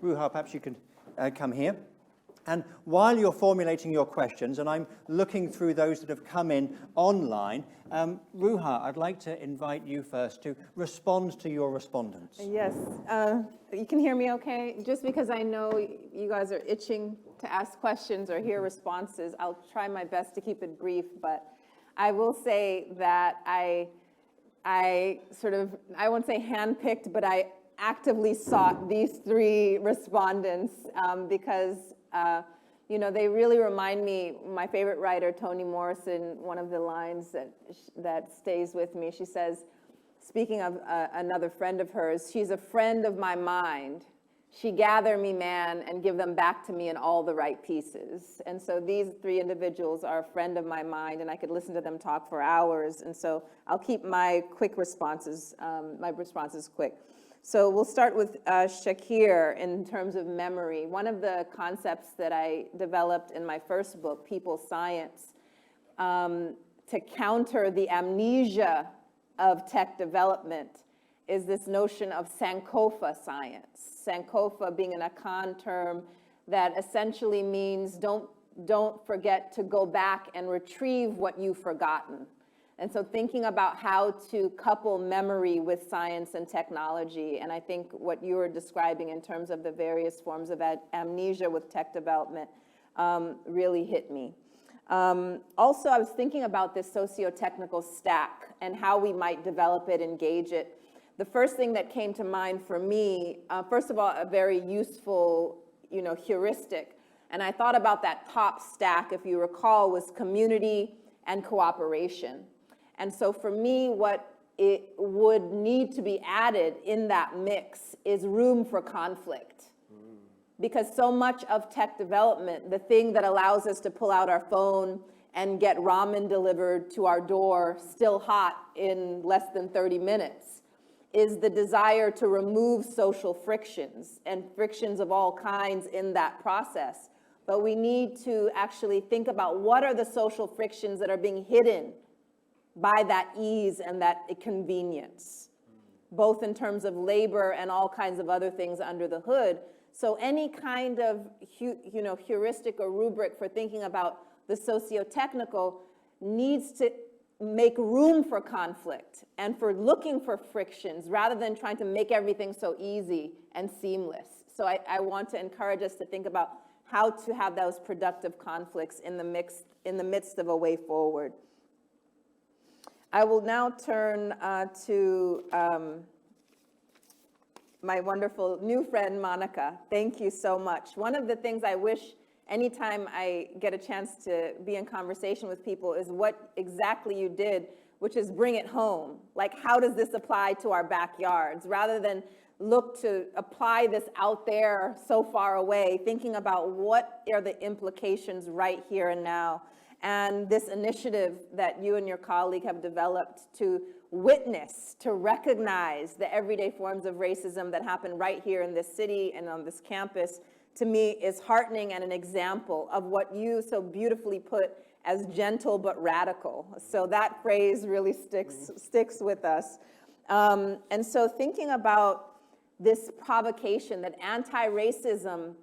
Ruha, perhaps you could come here. And while you're formulating your questions, and I'm looking through those that have come in online, Ruha, I'd like to invite you first to respond to your respondents. Yes. You can hear me okay? Just because I know you guys are itching to ask questions or hear responses, I'll try my best to keep it brief, but I will say that I won't say handpicked, but I actively sought these three respondents because they really remind me, my favorite writer, Toni Morrison, one of the lines that stays with me, she says, speaking of another friend of hers, she's a friend of my mind. She gather me, man, and give them back to me in all the right pieces. And so these three individuals are a friend of my mind, and I could listen to them talk for hours. And so I'll keep my responses quick. So we'll start with Shakir in terms of memory. One of the concepts that I developed in my first book, People Science, to counter the amnesia of tech development is this notion of Sankofa science. Sankofa being an Akan term that essentially means don't forget to go back and retrieve what you've forgotten. And so thinking about how to couple memory with science and technology, and I think what you were describing in terms of the various forms of amnesia with tech development really hit me. Also, I was thinking about this socio-technical stack and how we might develop it, engage it. The first thing that came to mind for me, first of all, a very useful, heuristic. And I thought about that top stack, if you recall, was community and cooperation. And so for me, what it would need to be added in that mix is room for conflict. Because so much of tech development, the thing that allows us to pull out our phone and get ramen delivered to our door still hot in less than 30 minutes, is the desire to remove social frictions and frictions of all kinds in that process. But we need to actually think about what are the social frictions that are being hidden by that ease and that convenience, both in terms of labor and all kinds of other things under the hood. So any kind of heuristic or rubric for thinking about the socio-technical needs to make room for conflict and for looking for frictions rather than trying to make everything so easy and seamless. So I want to encourage us to think about how to have those productive conflicts in the midst of a way forward. I will now turn to my wonderful new friend, Monica. Thank you so much. One of the things I wish anytime I get a chance to be in conversation with people is what exactly you did, which is bring it home. Like, how does this apply to our backyards? Rather than look to apply this out there so far away, thinking about what are the implications right here and now. And this initiative that you and your colleague have developed to witness, to recognize the everyday forms of racism that happen right here in this city and on this campus, to me is heartening and an example of what you so beautifully put as gentle but radical. So that phrase really sticks with us. And so thinking about this provocation that anti-racism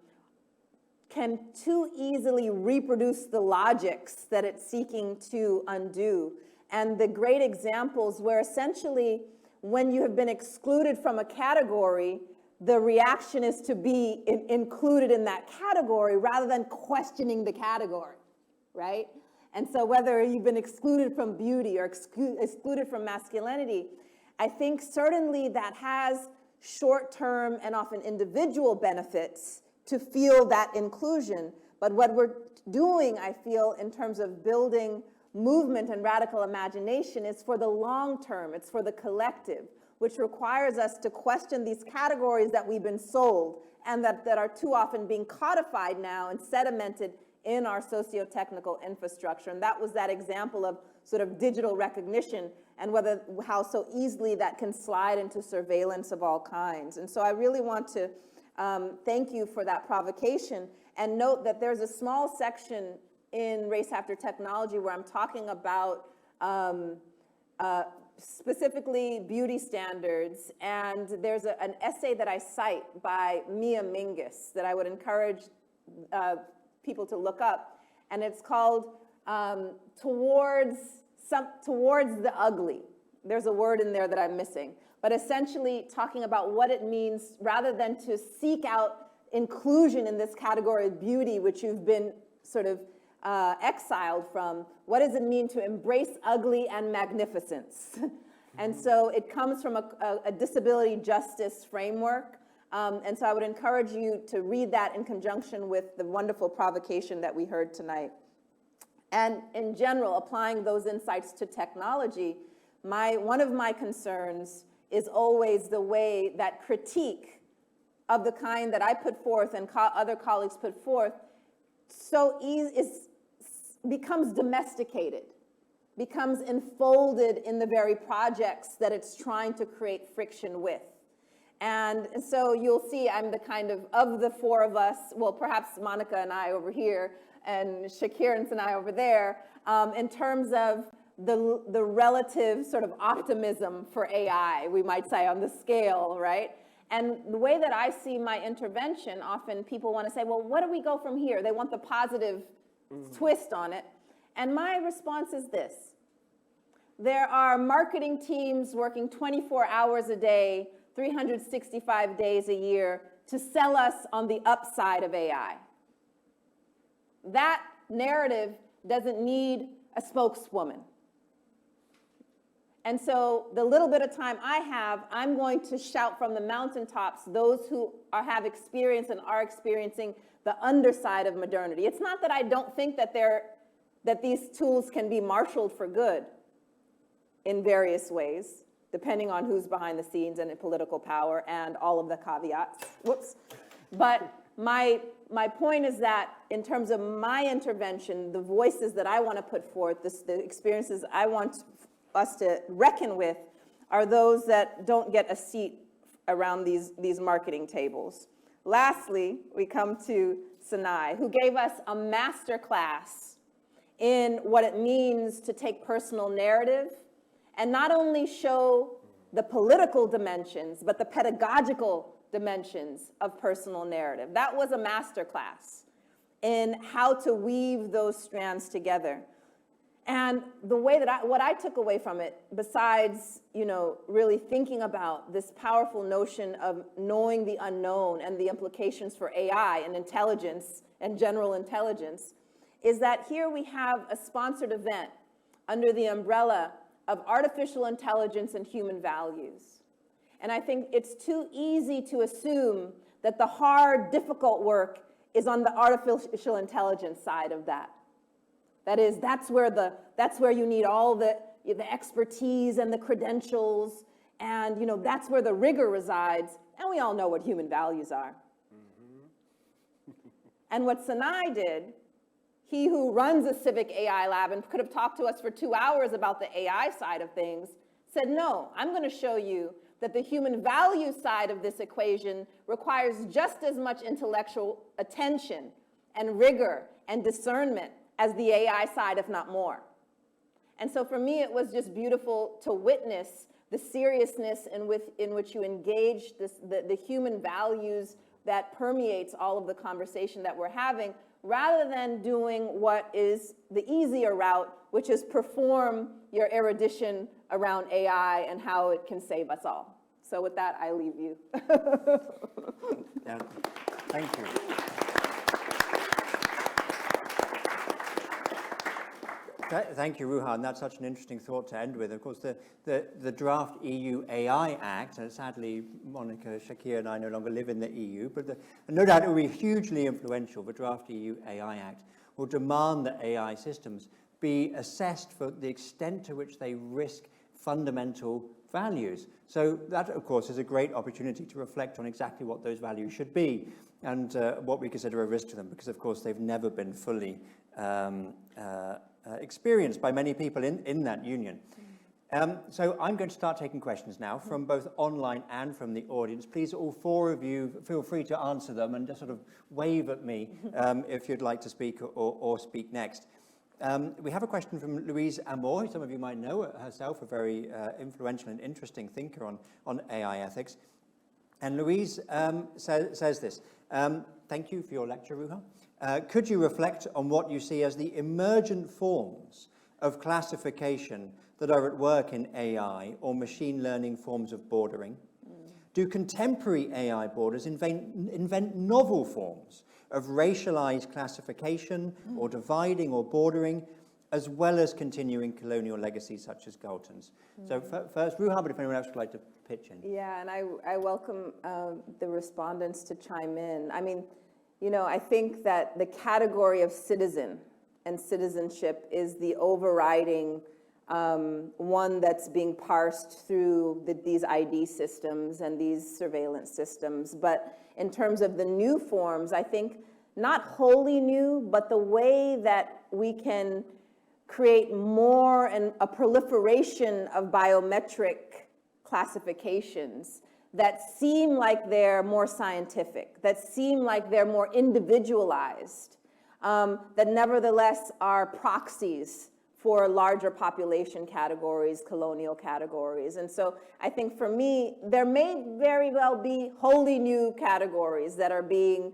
can too easily reproduce the logics that it's seeking to undo. And the great examples where essentially when you have been excluded from a category, the reaction is to be included in that category rather than questioning the category, right? And so whether you've been excluded from beauty or excluded from masculinity, I think certainly that has short-term and often individual benefits to feel that inclusion. But what we're doing, I feel, in terms of building movement and radical imagination is for the long term. It's for the collective, which requires us to question these categories that we've been sold and that are too often being codified now and sedimented in our socio-technical infrastructure. And that was that example of sort of digital recognition and how so easily that can slide into surveillance of all kinds. And so I really want to thank you for that provocation, and note that there's a small section in Race After Technology where I'm talking about specifically beauty standards, and there's an essay that I cite by Mia Mingus that I would encourage people to look up, and it's called Towards the Ugly. There's a word in there that I'm missing. But essentially talking about what it means rather than to seek out inclusion in this category of beauty, which you've been sort of exiled from. What does it mean to embrace ugly and magnificence? And so it comes from a disability justice framework. And so I would encourage you to read that in conjunction with the wonderful provocation that we heard tonight. And in general, applying those insights to technology, one of my concerns is always the way that critique of the kind that I put forth and other colleagues put forth becomes domesticated, becomes enfolded in the very projects that it's trying to create friction with. And so you'll see I'm the kind of the four of us, well, perhaps Monica and I over here, and Shakir and I over there, in terms of the relative sort of optimism for AI, we might say, on the scale, right? And the way that I see my intervention, often people want to say, well, what do we go from here? They want the positive twist on it. And my response is this. There are marketing teams working 24 hours a day, 365 days a year to sell us on the upside of AI. That narrative doesn't need a spokeswoman. And so the little bit of time I have, I'm going to shout from the mountaintops those who have experience and are experiencing the underside of modernity. It's not that I don't think that these tools can be marshaled for good in various ways, depending on who's behind the scenes and in political power and all of the caveats. Whoops. But my point is that in terms of my intervention, the voices that I want to put forth, the experiences I want us to reckon with, are those that don't get a seat around these marketing tables. Lastly, we come to Sanai, who gave us a master class in what it means to take personal narrative and not only show the political dimensions, but the pedagogical dimensions of personal narrative. That was a master class in how to weave those strands together. And the way that what I took away from it, besides, really thinking about this powerful notion of knowing the unknown and the implications for AI and intelligence and general intelligence, is that here we have a sponsored event under the umbrella of artificial intelligence and human values. And I think it's too easy to assume that the hard, difficult work is on the artificial intelligence side of that. That is, that's where you need all the expertise and the credentials, and that's where the rigor resides. And we all know what human values are. And what Sanai did, he who runs a civic AI lab and could have talked to us for 2 hours about the AI side of things, said, no, I'm going to show you that the human value side of this equation requires just as much intellectual attention and rigor and discernment as the AI side, if not more. And so for me, it was just beautiful to witness the seriousness in which you engage the human values that permeates all of the conversation that we're having, rather than doing what is the easier route, which is perform your erudition around AI and how it can save us all. So with that, I leave you. Yeah, thank you. Thank you, Ruha, and that's such an interesting thought to end with. Of course, the draft EU AI Act, and sadly, Monica, Shakir, and I no longer live in the EU, but no doubt it will be hugely influential. The draft EU AI Act will demand that AI systems be assessed for the extent to which they risk fundamental values. So that, of course, is a great opportunity to reflect on exactly what those values should be and what we consider a risk to them, because, of course, they've never been fully experienced by many people in that union. So I'm going to start taking questions now from both online and from the audience. Please, all four of you, feel free to answer them and just sort of wave at me if you'd like to speak or speak next. We have a question from Louise Amour, who some of you might know herself, a very influential and interesting thinker on AI ethics. And Louise says this. Thank you for your lecture, Ruha. Could you reflect on what you see as the emergent forms of classification that are at work in AI or machine learning forms of bordering? Do contemporary AI borders invent novel forms of racialized classification or dividing or bordering, as well as continuing colonial legacies such as Galton's? So first, Ruha, but if anyone else would like to pitch in. Yeah, and I welcome the respondents to chime in. I mean, I think that the category of citizen and citizenship is the overriding one that's being parsed through these ID systems and these surveillance systems. But in terms of the new forms, I think not wholly new, but the way that we can create more and a proliferation of biometric classifications that seem like they're more scientific, that seem like they're more individualized, that nevertheless are proxies for larger population categories, colonial categories. And so I think for me, there may very well be wholly new categories that are being,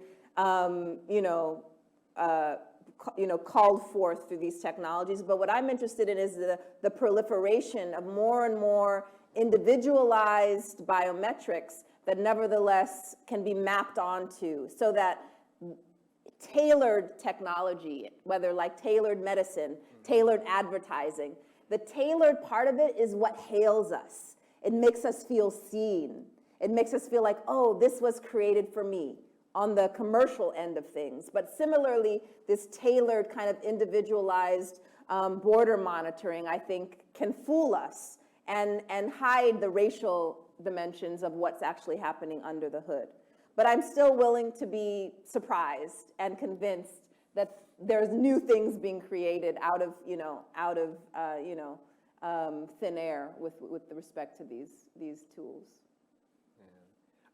called forth through these technologies. But what I'm interested in is the proliferation of more and more individualized biometrics that nevertheless can be mapped onto, so that tailored technology, whether like tailored medicine, tailored advertising, the tailored part of it is what hails us. It makes us feel seen. It makes us feel like, oh, this was created for me on the commercial end of things. But similarly, this tailored kind of individualized border monitoring, I think, can fool us and hide the racial dimensions of what's actually happening under the hood. But I'm still willing to be surprised and convinced that there's new things being created out of thin air with respect to these tools.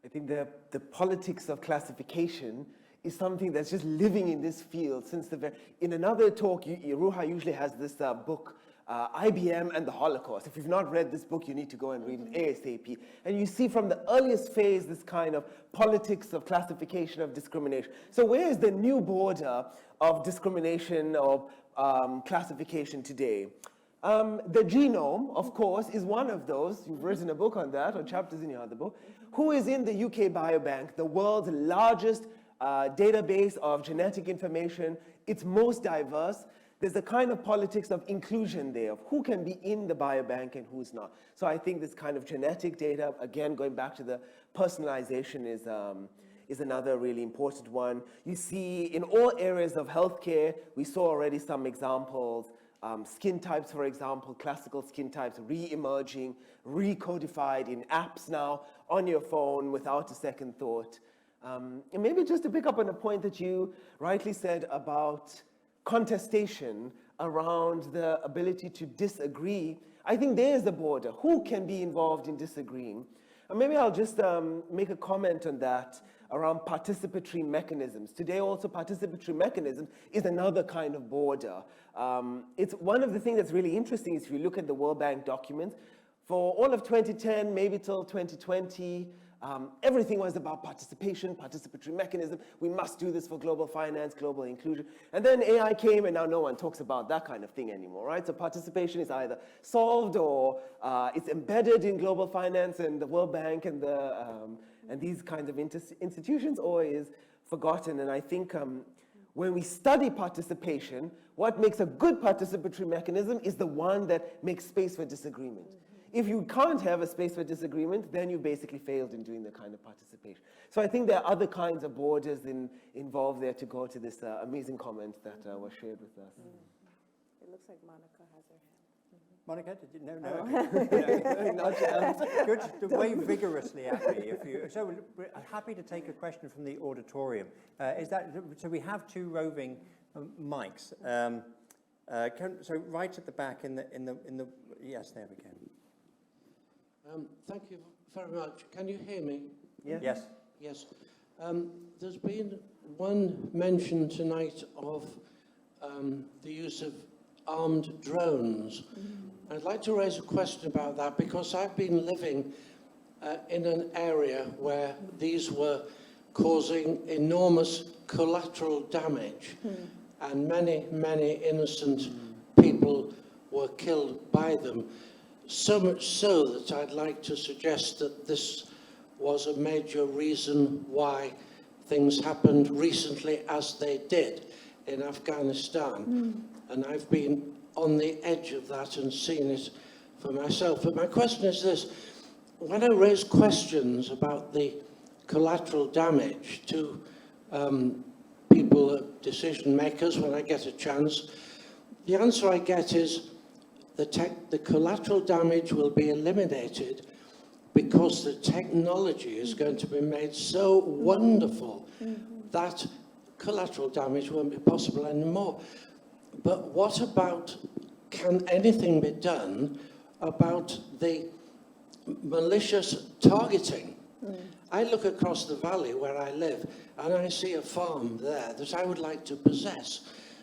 I think the politics of classification is something that's just living in this field since the very. In another talk, Ruha usually has this book, IBM and the Holocaust. If you've not read this book, you need to go and read it ASAP. And you see from the earliest phase this kind of politics of classification of discrimination. So where is the new border of discrimination or classification today? The genome, of course, is one of those. You've written a book on that, or chapters in your other book. Who is in the UK Biobank, the world's largest database of genetic information? It's most diverse. There's a kind of politics of inclusion there, of who can be in the biobank and who's not. So I think this kind of genetic data, again, going back to the personalization, is another really important one. You see, in all areas of healthcare, we saw already some examples. Skin types, for example, classical skin types re-emerging, recodified in apps now on your phone without a second thought. And maybe just to pick up on a point that you rightly said about contestation around the ability to disagree, I think there's a border. Who can be involved in disagreeing? And maybe I'll just make a comment on that around participatory mechanisms. Today also participatory mechanisms is another kind of border. It's one of the things that's really interesting is if you look at the World Bank documents, for all of 2010, maybe till 2020, everything was about participation, participatory mechanism. We must do this for global finance, global inclusion. And then AI came and now no one talks about that kind of thing anymore, right? So participation is either solved or it's embedded in global finance and the World Bank and these kinds of institutions, or is forgotten. And I think when we study participation, what makes a good participatory mechanism is the one that makes space for disagreement. If you can't have a space for disagreement, then you basically failed in doing the kind of participation. So I think there are other kinds of borders involved there, to go to this amazing comment that was shared with us. It looks like Monica has her hand. Monica, did you? No. Not yet. Good to wave vigorously at me. So we're happy to take a question from the auditorium. So we have two roving mics. So right at the back in the yes, there we go. Thank you very much. Can you hear me? Yeah. Yes. Yes. There's been one mention tonight of the use of armed drones. I'd like to raise a question about that because I've been living in an area where these were causing enormous collateral damage and many, many innocent people were killed by them. So much so that I'd like to suggest that this was a major reason why things happened recently as they did in Afghanistan. And I've been on the edge of that and seen it for myself. But my question is this: when I raise questions about the collateral damage to people, decision makers, when I get a chance, the answer I get is the collateral damage will be eliminated because the technology is going to be made so wonderful that collateral damage won't be possible anymore. But what about, can anything be done about the malicious targeting I look across the valley where I live and I see a farm there that I would like to possess.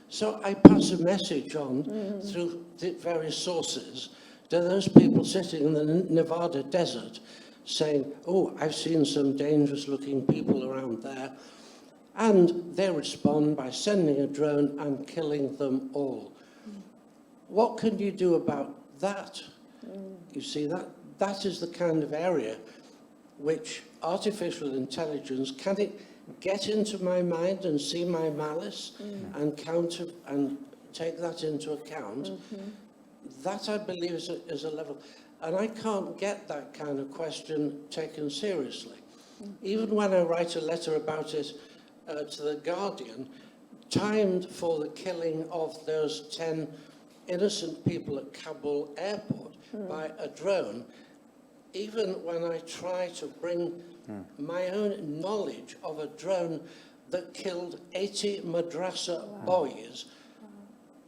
So I pass a message on through the various sources to those people sitting in the Nevada desert saying, oh, I've seen some dangerous looking people around there. And they respond by sending a drone and killing them all. What can you do about that? You see, that is the kind of area which artificial intelligence, can it get into my mind and see my malice and counter and take that into account? That, I believe, is a level. And I can't get that kind of question taken seriously. Even when I write a letter about it to The Guardian, timed for the killing of those 10 innocent people at Kabul airport by a drone, even when I try to bring my own knowledge of a drone that killed 80 madrasa boys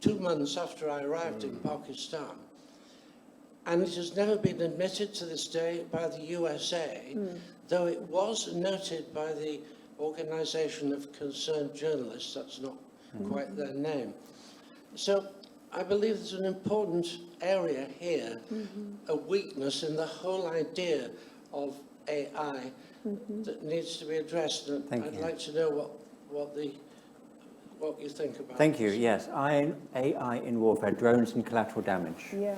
2 months after I arrived in Pakistan. And it has never been admitted to this day by the USA, though it was noted by the Organization of Concerned Journalists. That's not quite their name. So I believe there's an important area here, a weakness in the whole idea of AI that needs to be addressed. And I'd like to know what you think about Thank you. this. Yes, AI in warfare, drones and collateral damage. Yeah.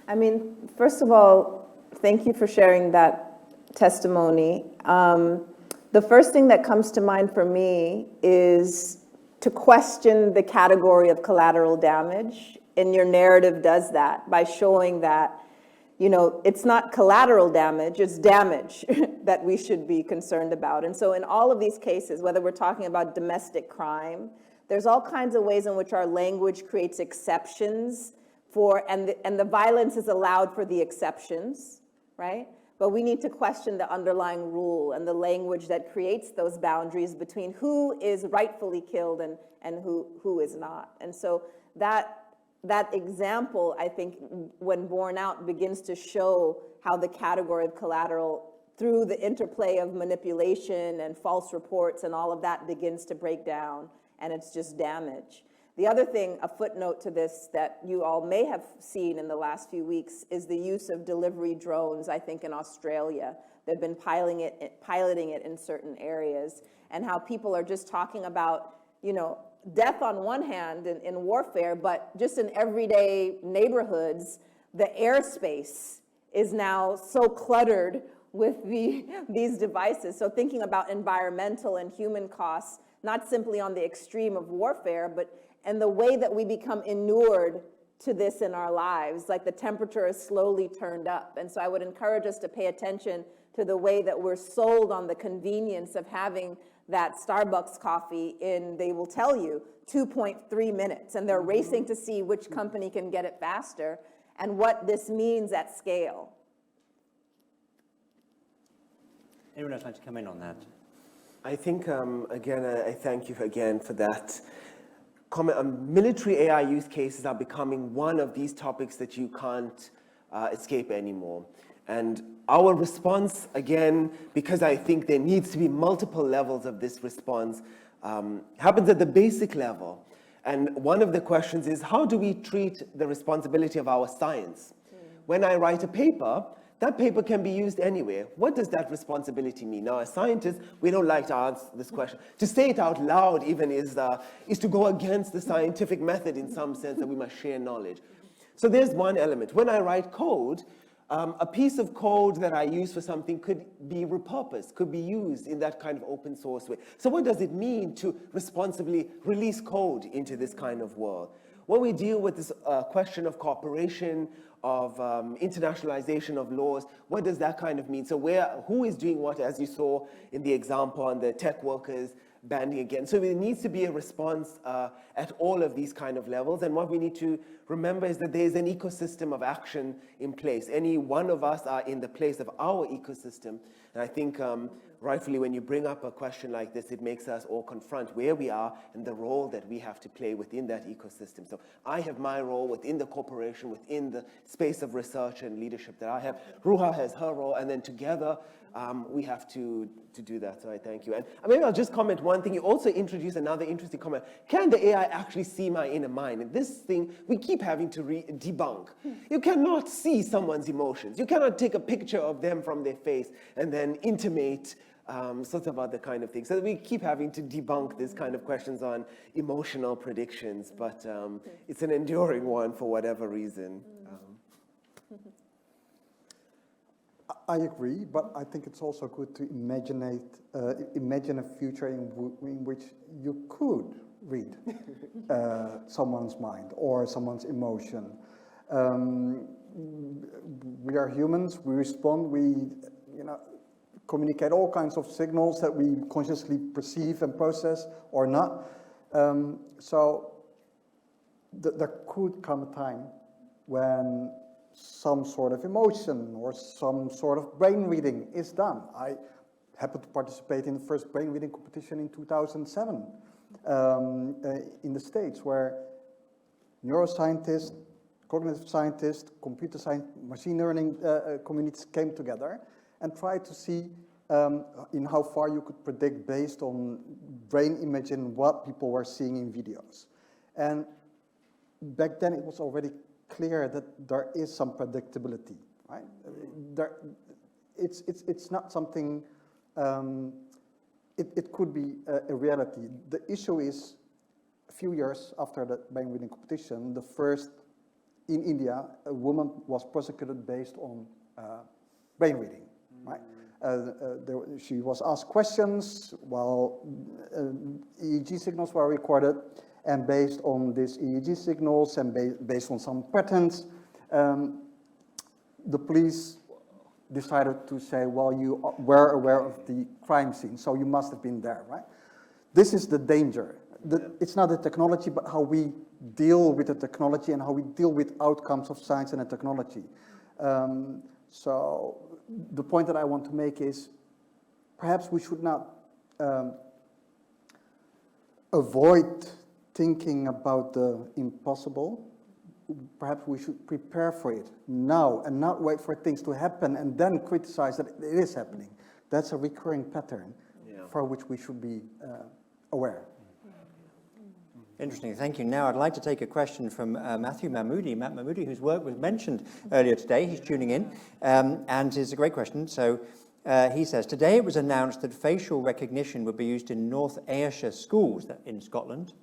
I mean, first of all, thank you for sharing that testimony. The first thing that comes to mind for me is to question the category of collateral damage. And your narrative does that by showing that, you know, it's not collateral damage, it's damage that we should be concerned about. And so in all of these cases, whether we're talking about domestic crime, there's all kinds of ways in which our language creates exceptions for, and the violence is allowed for the exceptions, right? But we need to question the underlying rule and the language that creates those boundaries between who is rightfully killed and who is not. And so that example, I think, when borne out, begins to show how the category of collateral, through the interplay of manipulation and false reports and all of that, begins to break down, and it's just damage. The other thing, a footnote to this that you all may have seen in the last few weeks, is the use of delivery drones, I think, in Australia. They've been piloting it in certain areas, and how people are just talking about, you know, death on one hand in warfare, but just in everyday neighborhoods, the airspace is now so cluttered with these devices. So thinking about environmental and human costs, not simply on the extreme of warfare, but and the way that we become inured to this in our lives, like the temperature is slowly turned up. And so I would encourage us to pay attention to the way that we're sold on the convenience of having that Starbucks coffee in, they will tell you, 2.3 minutes. And they're racing to see which company can get it faster and what this means at scale. Anyone else like to come in on that? I think, again, I thank you again for that comment. Military AI use cases are becoming one of these topics that you can't escape anymore. And our response, again, because I think there needs to be multiple levels of this response, happens at the basic level. And one of the questions is, how do we treat the responsibility of our science? When I write a paper, that paper can be used anywhere. What does that responsibility mean? Now, as scientists, we don't like to answer this question. To say it out loud even is to go against the scientific method in some sense, that we must share knowledge. So there's one element. When I write code, a piece of code that I use for something could be repurposed, could be used in that kind of open source way. So what does it mean to responsibly release code into this kind of world? When we deal with this question of cooperation, of internationalization of laws, what does that kind of mean? So who is doing what, as you saw in the example on the tech workers banding again? So there needs to be a response at all of these kind of levels. And what we need to remember is that there is an ecosystem of action in place. Any one of us are in the place of our ecosystem. And I think rightfully, when you bring up a question like this, it makes us all confront where we are and the role that we have to play within that ecosystem. So I have my role within the corporation, within the space of research and leadership that I have. Ruha has her role, and then together we have to do that. So I thank you. And maybe I'll just comment one thing. You also introduced another interesting comment. Can the AI actually see my inner mind? And this thing we keep having to debunk. You cannot see someone's emotions. You cannot take a picture of them from their face and then intimate sort of other kind of things. So we keep having to debunk this kind of questions on emotional predictions, but it's an enduring one for whatever reason. I agree, but I think it's also good to imagine a future in which you could read someone's mind or someone's emotion. We are humans. We respond. We, communicate all kinds of signals that we consciously perceive and process or not. So there could come a time when some sort of emotion or some sort of brain reading is done. I happened to participate in the first brain reading competition in 2007 in the States, where neuroscientists, cognitive scientists, computer science, machine learning communities came together and tried to see in how far you could predict based on brain imaging what people were seeing in videos. And back then it was already clear that there is some predictability, right? It's not something, it could be a reality. The issue is, a few years after the brain reading competition, the first, in India, a woman was prosecuted based on brain reading, right? She was asked questions while EEG signals were recorded, and based on these EEG signals and based on some patterns, the police decided to say, well, you were aware of the crime scene, so you must have been there, right? This is the danger. It's not the technology, but how we deal with the technology and how we deal with outcomes of science and the technology. So the point that I want to make is perhaps we should not avoid thinking about the impossible. Perhaps we should prepare for it now and not wait for things to happen and then criticize that it is happening. That's a recurring pattern for which we should be aware. Interesting, thank you. Now I'd like to take a question from Matthew Mahmoodi. Matt Mahmoodi, whose work was mentioned earlier today. He's tuning in, and it's a great question. So he says, today it was announced that facial recognition would be used in North Ayrshire schools in Scotland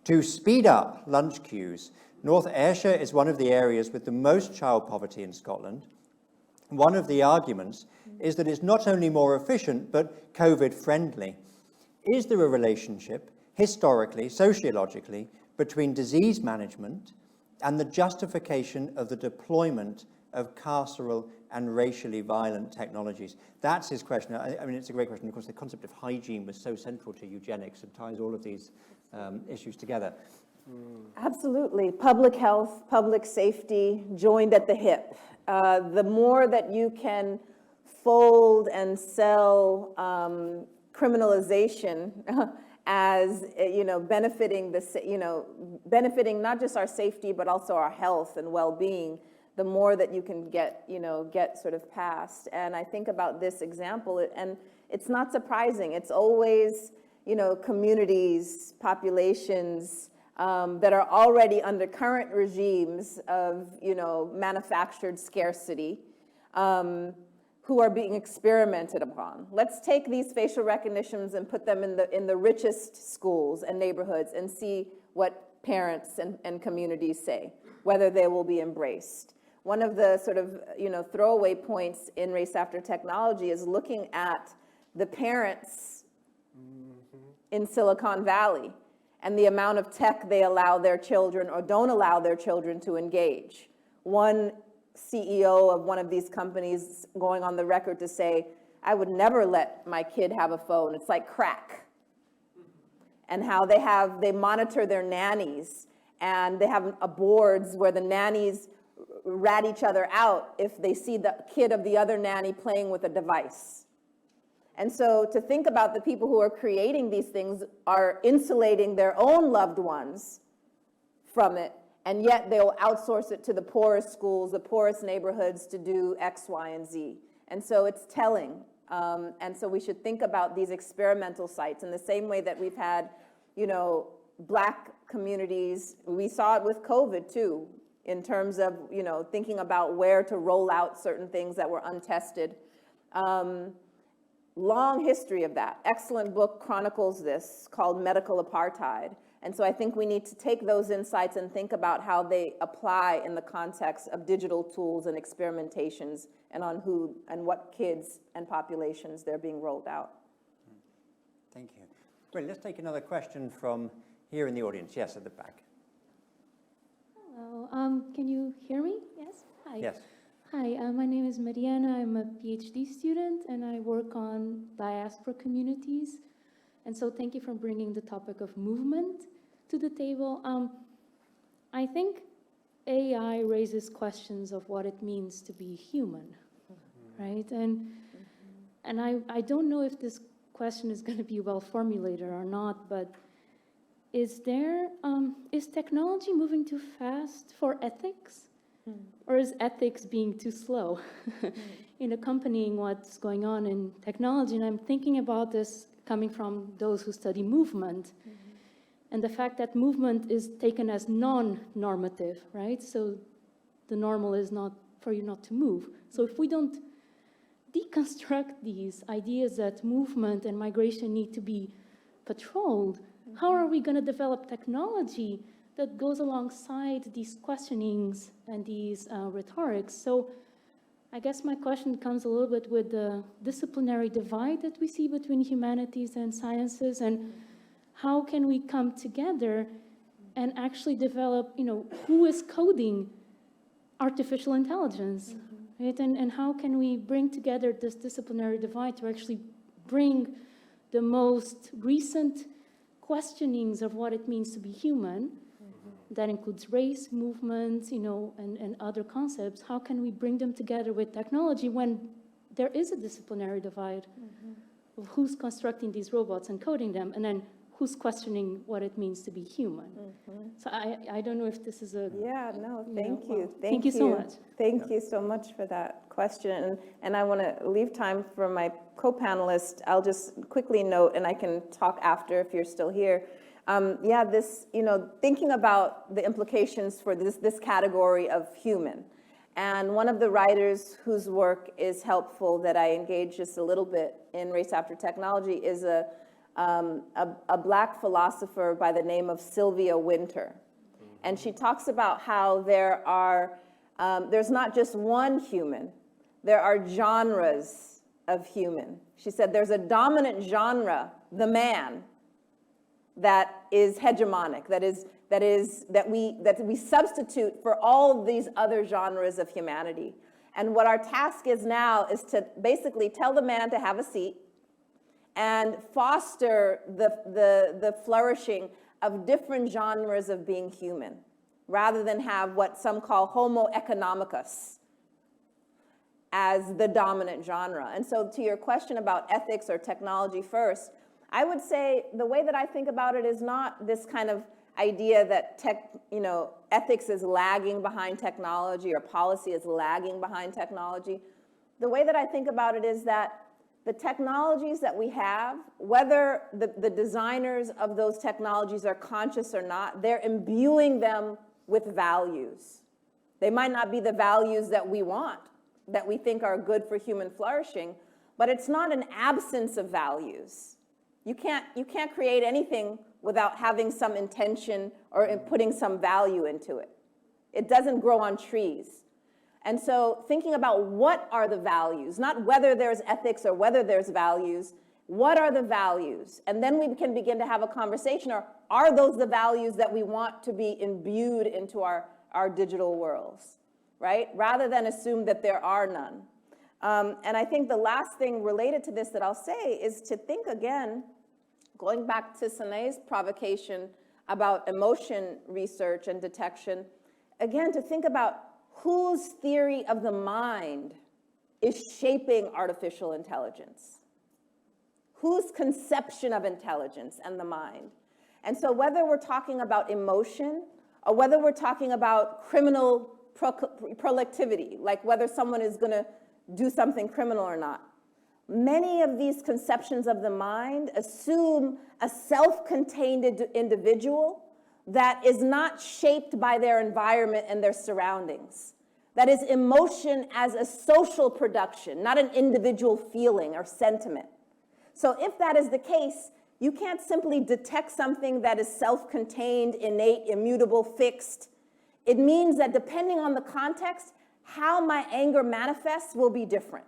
to speed up lunch queues. North Ayrshire is one of the areas with the most child poverty in Scotland. One of the arguments is that it's not only more efficient, but COVID-friendly. Is there a relationship, historically, sociologically, between disease management and the justification of the deployment of carceral and racially violent technologies? That's his question. I mean, it's a great question. Of course, the concept of hygiene was so central to eugenics and ties all of these issues together. Absolutely. Public health, public safety, joined at the hip. The more that you can fold and sell criminalization as, benefiting benefiting not just our safety, but also our health and well-being, the more that you can get sort of past. And I think about this example, and it's not surprising. It's always, communities, populations that are already under current regimes of, manufactured scarcity, who are being experimented upon. Let's take these facial recognitions and put them in the richest schools and neighborhoods and see what parents and communities say, whether they will be embraced. One of the sort of, throwaway points in Race After Technology is looking at the parents in Silicon Valley and the amount of tech they allow their children or don't allow their children to engage. One CEO of one of these companies going on the record to say, I would never let my kid have a phone. It's like crack. And how they monitor their nannies, and they have boards where the nannies rat each other out if they see the kid of the other nanny playing with a device. And so to think about the people who are creating these things are insulating their own loved ones from it, and yet they'll outsource it to the poorest schools, the poorest neighborhoods to do X, Y, and Z. And so it's telling. And so we should think about these experimental sites in the same way that we've had, Black communities. We saw it with COVID too, in terms of, thinking about where to roll out certain things that were untested. Long history of that. Excellent book chronicles this called Medical Apartheid. And so I think we need to take those insights and think about how they apply in the context of digital tools and experimentations and on who and what kids and populations they're being rolled out. Thank you. Great, let's take another question from here in the audience. Yes, at the back. Hello, can you hear me? Yes? Hi. Yes. Hi, my name is Mariana. I'm a PhD student and I work on diaspora communities. And so thank you for bringing the topic of movement to the table. I think AI raises questions of what it means to be human, right? And I don't know if this question is going to be well formulated or not, but is technology moving too fast for ethics? Or is ethics being too slow in accompanying what's going on in technology? And I'm thinking about this coming from those who study movement, and the fact that movement is taken as non-normative, right? So the normal is not for you not to move. So if we don't deconstruct these ideas that movement and migration need to be patrolled, how are we going to develop technology that goes alongside these questionings and these rhetorics? So I guess my question comes a little bit with the disciplinary divide that we see between humanities and sciences, and how can we come together and actually develop, who is coding artificial intelligence, right? And how can we bring together this disciplinary divide to actually bring the most recent questionings of what it means to be human, that includes race, movement, and other concepts. How can we bring them together with technology when there is a disciplinary divide of who's constructing these robots and coding them, and then who's questioning what it means to be human? So I don't know if this is a... Yeah, no, thank you. Thank you so much. Thank you so much for that question. And I want to leave time for my co-panelist. I'll just quickly note, and I can talk after if you're still here. Thinking about the implications for this category of human. And one of the writers whose work is helpful that I engage just a little bit in Race After Technology is a Black philosopher by the name of Sylvia Wynter. And she talks about how there's not just one human, there are genres of human. She said there's a dominant genre, the man, that is hegemonic, that we substitute for all these other genres of humanity. And what our task is now is to basically tell the man to have a seat and foster the flourishing of different genres of being human, rather than have what some call homo economicus as the dominant genre. And so to your question about ethics or technology first, I would say the way that I think about it is not this kind of idea that ethics is lagging behind technology or policy is lagging behind technology. The way that I think about it is that the technologies that we have, whether the designers of those technologies are conscious or not, they're imbuing them with values. They might not be the values that we want, that we think are good for human flourishing, but it's not an absence of values. You can't create anything without having some intention or putting some value into it. It doesn't grow on trees. And so thinking about what are the values, not whether there's ethics or whether there's values, what are the values? And then we can begin to have a conversation, or are those the values that we want to be imbued into our digital worlds, right? Rather than assume that there are none. And I think the last thing related to this that I'll say is to think again, going back to Sané's provocation about emotion research and detection, again, to think about whose theory of the mind is shaping artificial intelligence. Whose conception of intelligence and the mind? And so whether we're talking about emotion or whether we're talking about criminal prolactivity, like whether someone is going to do something criminal or not, many of these conceptions of the mind assume a self-contained individual that is not shaped by their environment and their surroundings. That is emotion as a social production, not an individual feeling or sentiment. So if that is the case, you can't simply detect something that is self-contained, innate, immutable, fixed. It means that depending on the context, how my anger manifests will be different.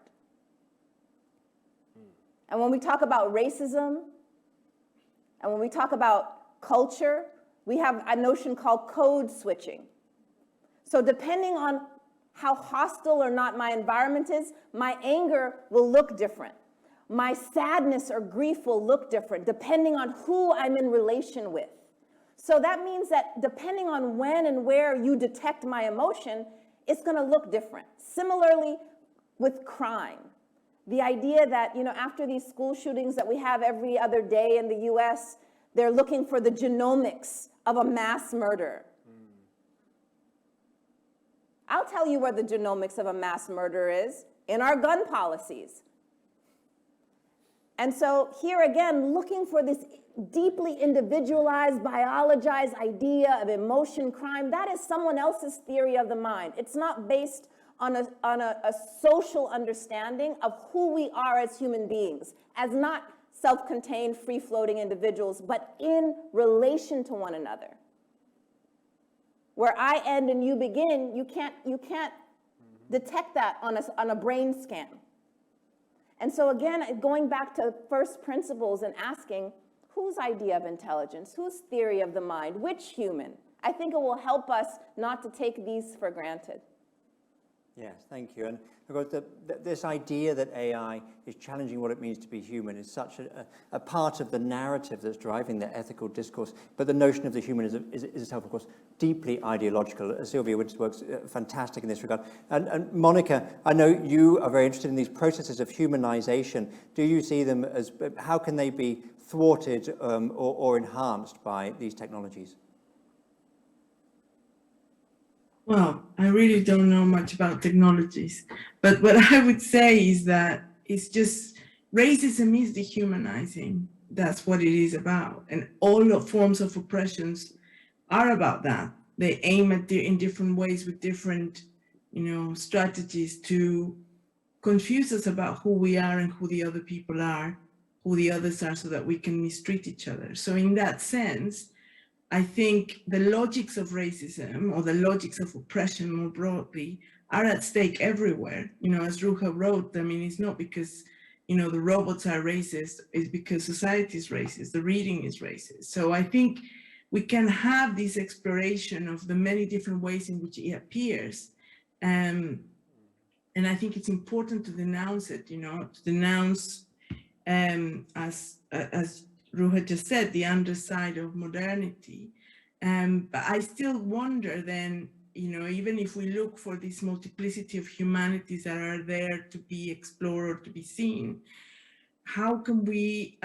And when we talk about racism, and when we talk about culture, we have a notion called code switching. So depending on how hostile or not my environment is, my anger will look different. My sadness or grief will look different depending on who I'm in relation with. So that means that depending on when and where you detect my emotion, it's going to look different. Similarly with crime. The idea that, after these school shootings that we have every other day in the US, they're looking for the genomics of a mass murder. I'll tell you where the genomics of a mass murder is, in our gun policies. And so here again, looking for this deeply individualized, biologized idea of emotion, crime, that is someone else's theory of the mind. It's not based on a social understanding of who we are as human beings, as not self-contained, free-floating individuals, but in relation to one another. Where I end and you begin, you can't detect that on a brain scan. And so again, going back to first principles and asking, whose idea of intelligence, whose theory of the mind, which human? I think it will help us not to take these for granted. Yes, thank you. And because this idea that AI is challenging what it means to be human is such a part of the narrative that's driving the ethical discourse. But the notion of the human is itself, of course, deeply ideological. Sylvia Woods works fantastic in this regard. And Monica, I know you are very interested in these processes of humanization. Do you see them as, how can they be thwarted or enhanced by these technologies? Well, I really don't know much about technologies, but what I would say is that it's just racism is dehumanizing. That's what it is about. And all the forms of oppressions are about that. They aim at in different ways with different, strategies to confuse us about who we are and who the other people are, who the others are, so that we can mistreat each other. So in that sense, I think the logics of racism or the logics of oppression more broadly are at stake everywhere. As Ruha wrote, it's not because, the robots are racist, it's because society is racist, the reading is racist. So I think we can have this exploration of the many different ways in which it appears. And I think it's important to denounce it, to denounce as Ruha just said, the underside of modernity. But I still wonder then, even if we look for this multiplicity of humanities that are there to be explored or to be seen, how can we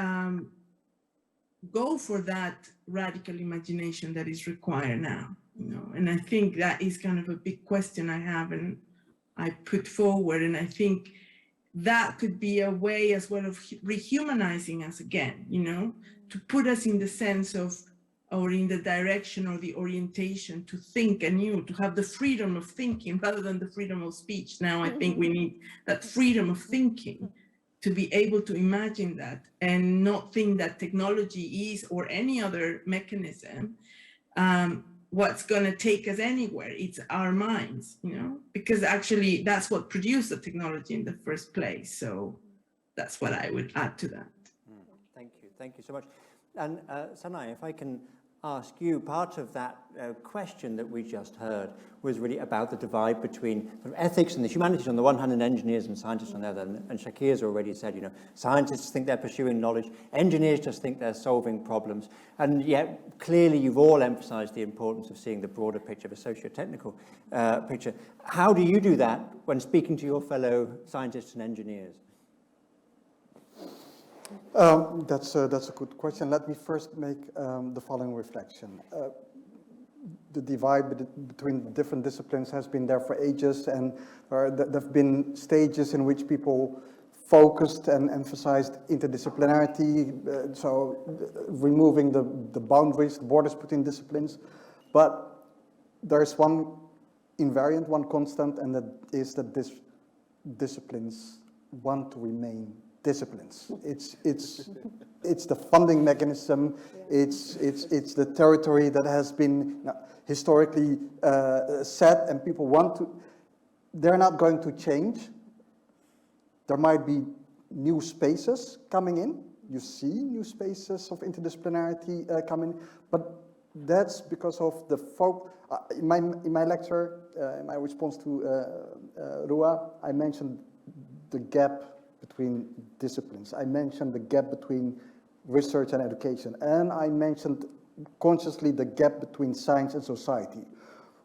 go for that radical imagination that is required now? And I think that is kind of a big question I have and I put forward, and I think that could be a way as well of rehumanizing us again, to put us in the sense of, or in the direction or the orientation to think anew, to have the freedom of thinking rather than the freedom of speech. Now I think we need that freedom of thinking to be able to imagine that and not think that technology is, or any other mechanism, what's going to take us anywhere. It's our minds, because actually that's what produced the technology in the first place. So that's what I would add to that. Thank you so much. And Sanai, if I can ask you, part of that question that we just heard was really about the divide between ethics and the humanities on the one hand and engineers and scientists on the other. And Shakir's already said, scientists think they're pursuing knowledge, engineers just think they're solving problems. And yet, clearly, you've all emphasized the importance of seeing the broader picture, the socio-technical picture. How do you do that when speaking to your fellow scientists and engineers? That's a good question. Let me first make the following reflection. The divide between different disciplines has been there for ages, and there have been stages in which people focused and emphasized interdisciplinarity, so removing the boundaries, the borders between disciplines. But there's one invariant, one constant, and that is that disciplines want to remain disciplines. It's the funding mechanism. It's the territory that has been historically set, and people want to. They're not going to change. There might be new spaces coming in. You see new spaces of interdisciplinarity coming, but that's because of the in my lecture, in my response to Ruha, I mentioned the gap between disciplines. I mentioned the gap between research and education, and I mentioned consciously the gap between science and society.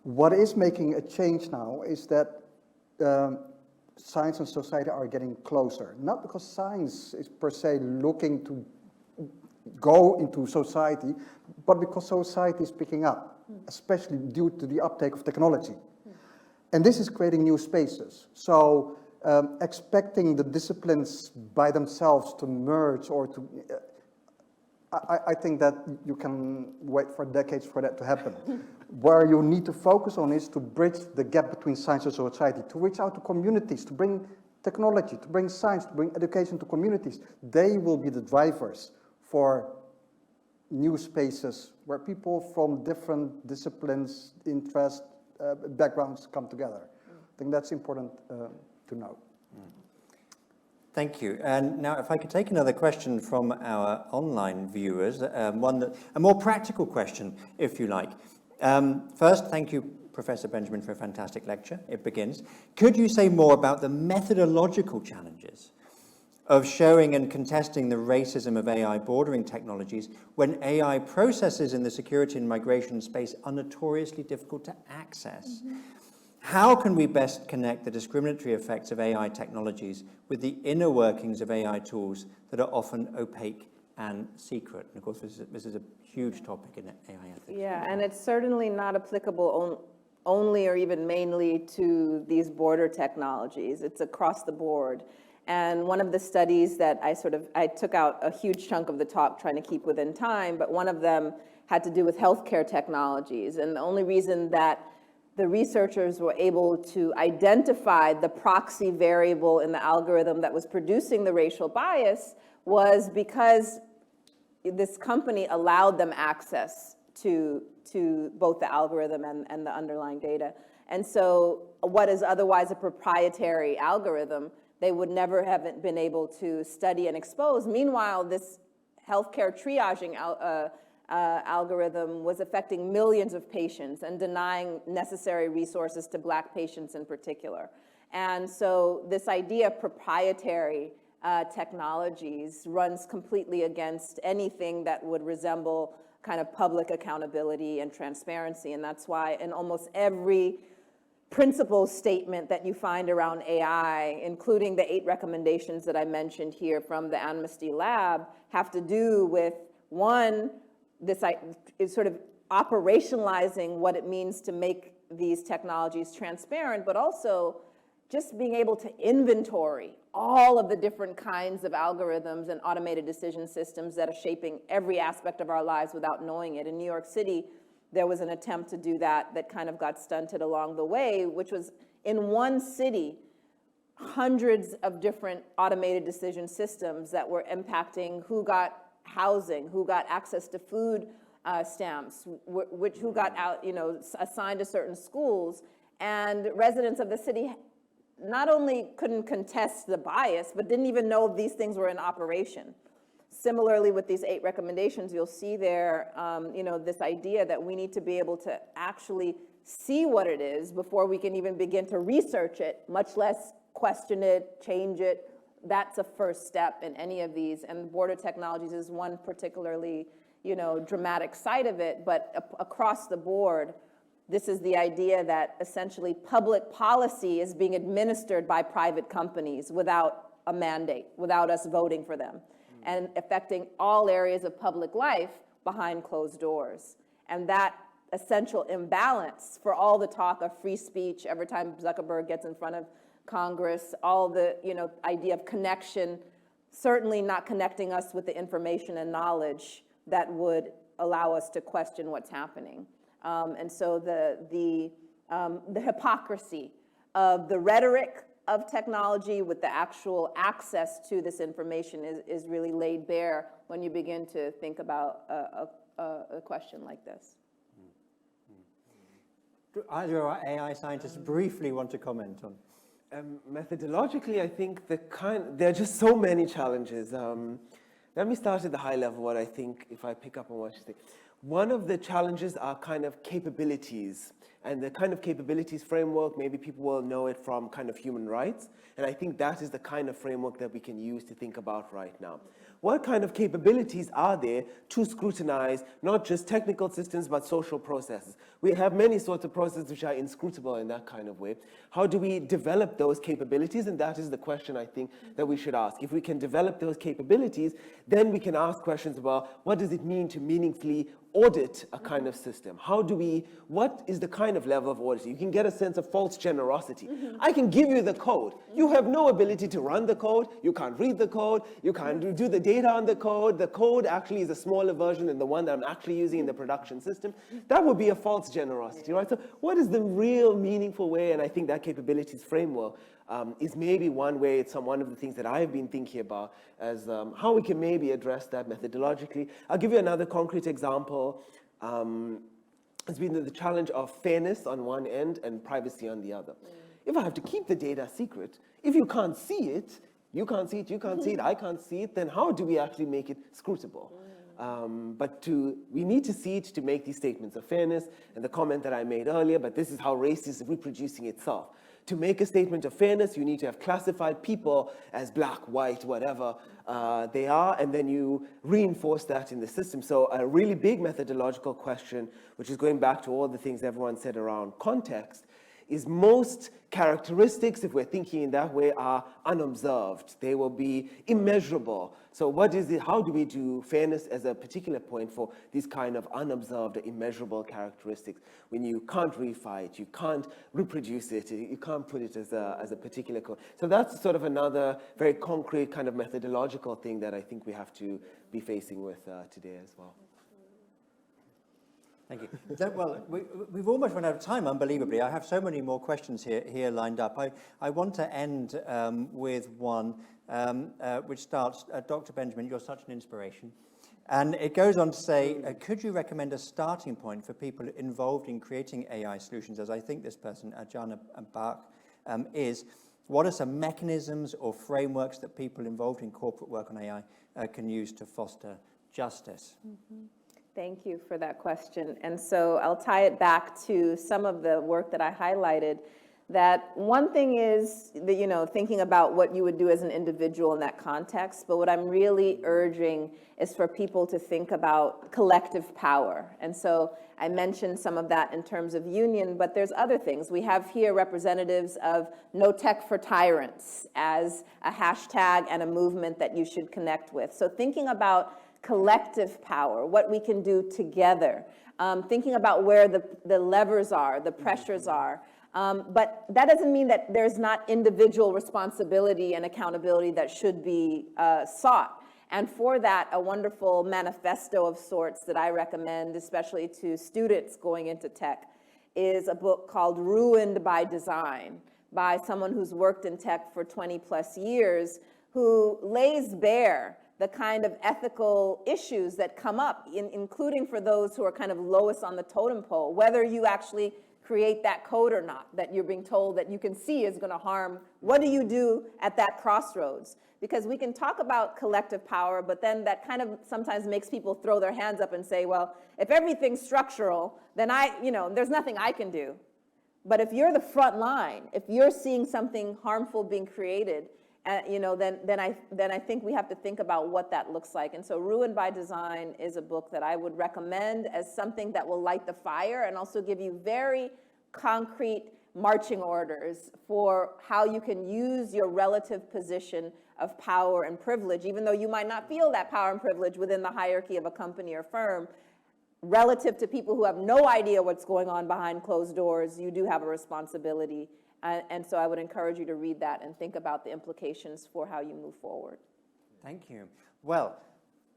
What is making a change now is that science and society are getting closer, not because science is per se looking to go into society, but because society is picking up, especially due to the uptake of technology. And this is creating new spaces. So expecting the disciplines by themselves to merge or to, I think that you can wait for decades for that to happen. Where you need to focus on is to bridge the gap between science and society, to reach out to communities, to bring technology, to bring science, to bring education to communities. They will be the drivers for new spaces where people from different disciplines, interests, backgrounds come together. I think that's important to know. Thank you. And now if I could take another question from our online viewers, a more practical question, if you like. First, thank you, Professor Benjamin, for a fantastic lecture. It begins. Could you say more about the methodological challenges of showing and contesting the racism of AI bordering technologies when AI processes in the security and migration space are notoriously difficult to access? Mm-hmm. How can we best connect the discriminatory effects of AI technologies with the inner workings of AI tools that are often opaque and secret? And of course, this is a huge topic in AI ethics. Yeah, and it's certainly not applicable only or even mainly to these border technologies. It's across the board. And one of the studies that I took out a huge chunk of the talk trying to keep within time, but one of them had to do with healthcare technologies. And the only reason that the researchers were able to identify the proxy variable in the algorithm that was producing the racial bias was because this company allowed them access to both the algorithm and the underlying data. And so what is otherwise a proprietary algorithm, they would never have been able to study and expose. Meanwhile, this healthcare triaging algorithm was affecting millions of patients and denying necessary resources to Black patients in particular. And so this idea of proprietary technologies runs completely against anything that would resemble kind of public accountability and transparency. And that's why in almost every principle statement that you find around AI, including the 8 recommendations that I mentioned here from the Amnesty Lab, have to do with, one, this is sort of operationalizing what it means to make these technologies transparent, but also just being able to inventory all of the different kinds of algorithms and automated decision systems that are shaping every aspect of our lives without knowing it. In New York City, there was an attempt to do that kind of got stunted along the way, which was in one city, hundreds of different automated decision systems that were impacting who got housing, who got access to food stamps, who got out, assigned to certain schools. And residents of the city not only couldn't contest the bias, but didn't even know these things were in operation. Similarly, with these 8 recommendations, you'll see there, this idea that we need to be able to actually see what it is before we can even begin to research it, much less question it, change it. That's a first step in any of these. And border technologies is one particularly, dramatic side of it. But across the board, this is the idea that essentially public policy is being administered by private companies without a mandate, without us voting for them. and affecting all areas of public life behind closed doors. And that essential imbalance for all the talk of free speech, every time Zuckerberg gets in front of Congress, all the idea of connection, certainly not connecting us with the information and knowledge that would allow us to question what's happening. And so the hypocrisy of the rhetoric of technology with the actual access to this information is really laid bare when you begin to think about a question like this. Do either of our AI scientists briefly want to comment on? Methodologically, I think there are just so many challenges. Let me start at the high level, what I think, if I pick up on what you think. One of the challenges are kind of capabilities. And the kind of capabilities framework, maybe people will know it from kind of human rights. And I think that is the kind of framework that we can use to think about right now. What kind of capabilities are there to scrutinize not just technical systems, but social processes? We have many sorts of processes which are inscrutable in that kind of way. How do we develop those capabilities? And that is the question I think that we should ask. If we can develop those capabilities, then we can ask questions about what does it mean to meaningfully audit a kind of system? What is the kind of level of audit? You can get a sense of false generosity. I can give you the code. You have no ability to run the code. You can't read the code. You can't do the data on the code. The code actually is a smaller version than the one that I'm actually using in the production system. That would be a false generosity, right? So what is the real meaningful way? And I think that capabilities framework is maybe one way. It's one of the things that I've been thinking about as how we can maybe address that methodologically. I'll give you another concrete example. It's been the challenge of fairness on one end and privacy on the other. If I have to keep the data secret, if you can't see it, you can't see it, you can't see it, I can't see it, then how do we actually make it scrutable? But we need to see it to make these statements of fairness, and the comment that I made earlier, but this is how race is reproducing itself. To make a statement of fairness, you need to have classified people as black, white, whatever they are, and then you reinforce that in the system. So a really big methodological question, which is going back to all the things everyone said around context, is most characteristics, if we're thinking in that way, are unobserved. They will be immeasurable. So what is it? How do we do fairness as a particular point for these kind of unobserved, immeasurable characteristics? When you can't reify it, you can't reproduce it, you can't put it as a particular code. So that's sort of another very concrete kind of methodological thing that I think we have to be facing with today as well. Thank you. Well, we've almost run out of time, unbelievably. I have so many more questions here lined up. I want to end with one which starts, Dr. Benjamin, you're such an inspiration. And it goes on to say, could you recommend a starting point for people involved in creating AI solutions, as I think this person, Ajana Bach, is? What are some mechanisms or frameworks that people involved in corporate work on AI can use to foster justice? Thank you for that question. And so I'll tie it back to some of the work that I highlighted, that one thing is that, thinking about what you would do as an individual in that context, but what I'm really urging is for people to think about collective power. And so I mentioned some of that in terms of union, but there's other things. We have here representatives of No Tech for Tyrants as a hashtag and a movement that you should connect with. So thinking about collective power, what we can do together, thinking about where the levers are, the pressures are. But that doesn't mean that there's not individual responsibility and accountability that should be sought. And for that, a wonderful manifesto of sorts that I recommend, especially to students going into tech, is a book called Ruined by Design, by someone who's worked in tech for 20 plus years, who lays bare the kind of ethical issues that come up, including for those who are kind of lowest on the totem pole, whether you actually create that code or not, that you're being told that you can see is going to harm. What do you do at that crossroads? Because we can talk about collective power, but then that kind of sometimes makes people throw their hands up and say, well, if everything's structural, then there's nothing I can do. But if you're the front line, if you're seeing something harmful being created, then I think we have to think about what that looks like. And so Ruined by Design is a book that I would recommend as something that will light the fire and also give you very concrete marching orders for how you can use your relative position of power and privilege, even though you might not feel that power and privilege within the hierarchy of a company or firm, relative to people who have no idea what's going on behind closed doors, you do have a responsibility. And so I would encourage you to read that and think about the implications for how you move forward. Thank you. Well,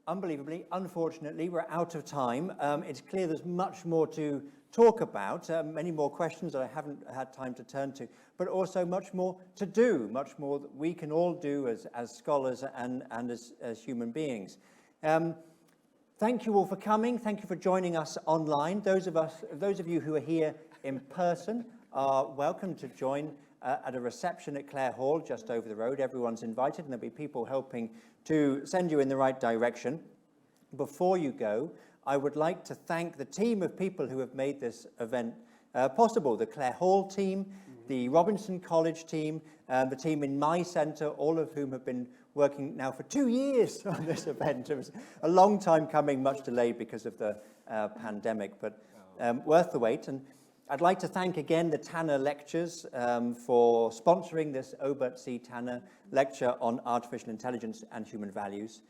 unbelievably, unfortunately, we're out of time. It's clear there's much more to talk about, many more questions that I haven't had time to turn to, but also much more to do, much more that we can all do as scholars and as human beings. Thank you all for coming. Thank you for joining us online. Those of you who are here in person are welcome to join at a reception at Clare Hall just over the road. Everyone's invited, and there'll be people helping to send you in the right direction. Before you go, I would like to thank the team of people who have made this event possible. The Clare Hall team, the Robinson College team, the team in my centre, all of whom have been working now for 2 years on this event. It was a long time coming, much delayed because of the pandemic, but worth the wait. And I'd like to thank again the Tanner Lectures for sponsoring this Obert C. Tanner lecture on artificial intelligence and human values.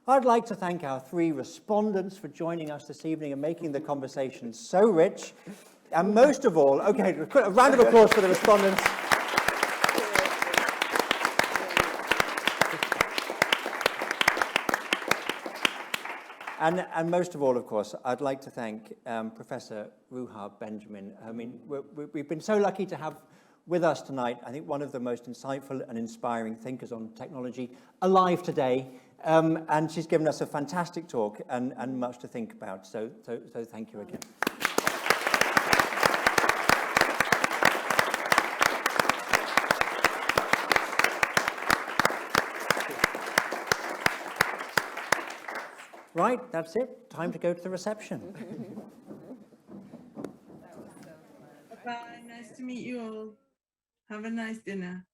I'd like to thank our 3 respondents for joining us this evening and making the conversation so rich. And most of all, okay, a round of applause for the respondents. And most of all, of course, I'd like to thank Professor Ruha Benjamin. I mean, we've been so lucky to have with us tonight, I think, one of the most insightful and inspiring thinkers on technology alive today. And she's given us a fantastic talk and much to think about. So thank you again. Right, that's it. Time to go to the reception. Bye, nice to meet you all. Have a nice dinner.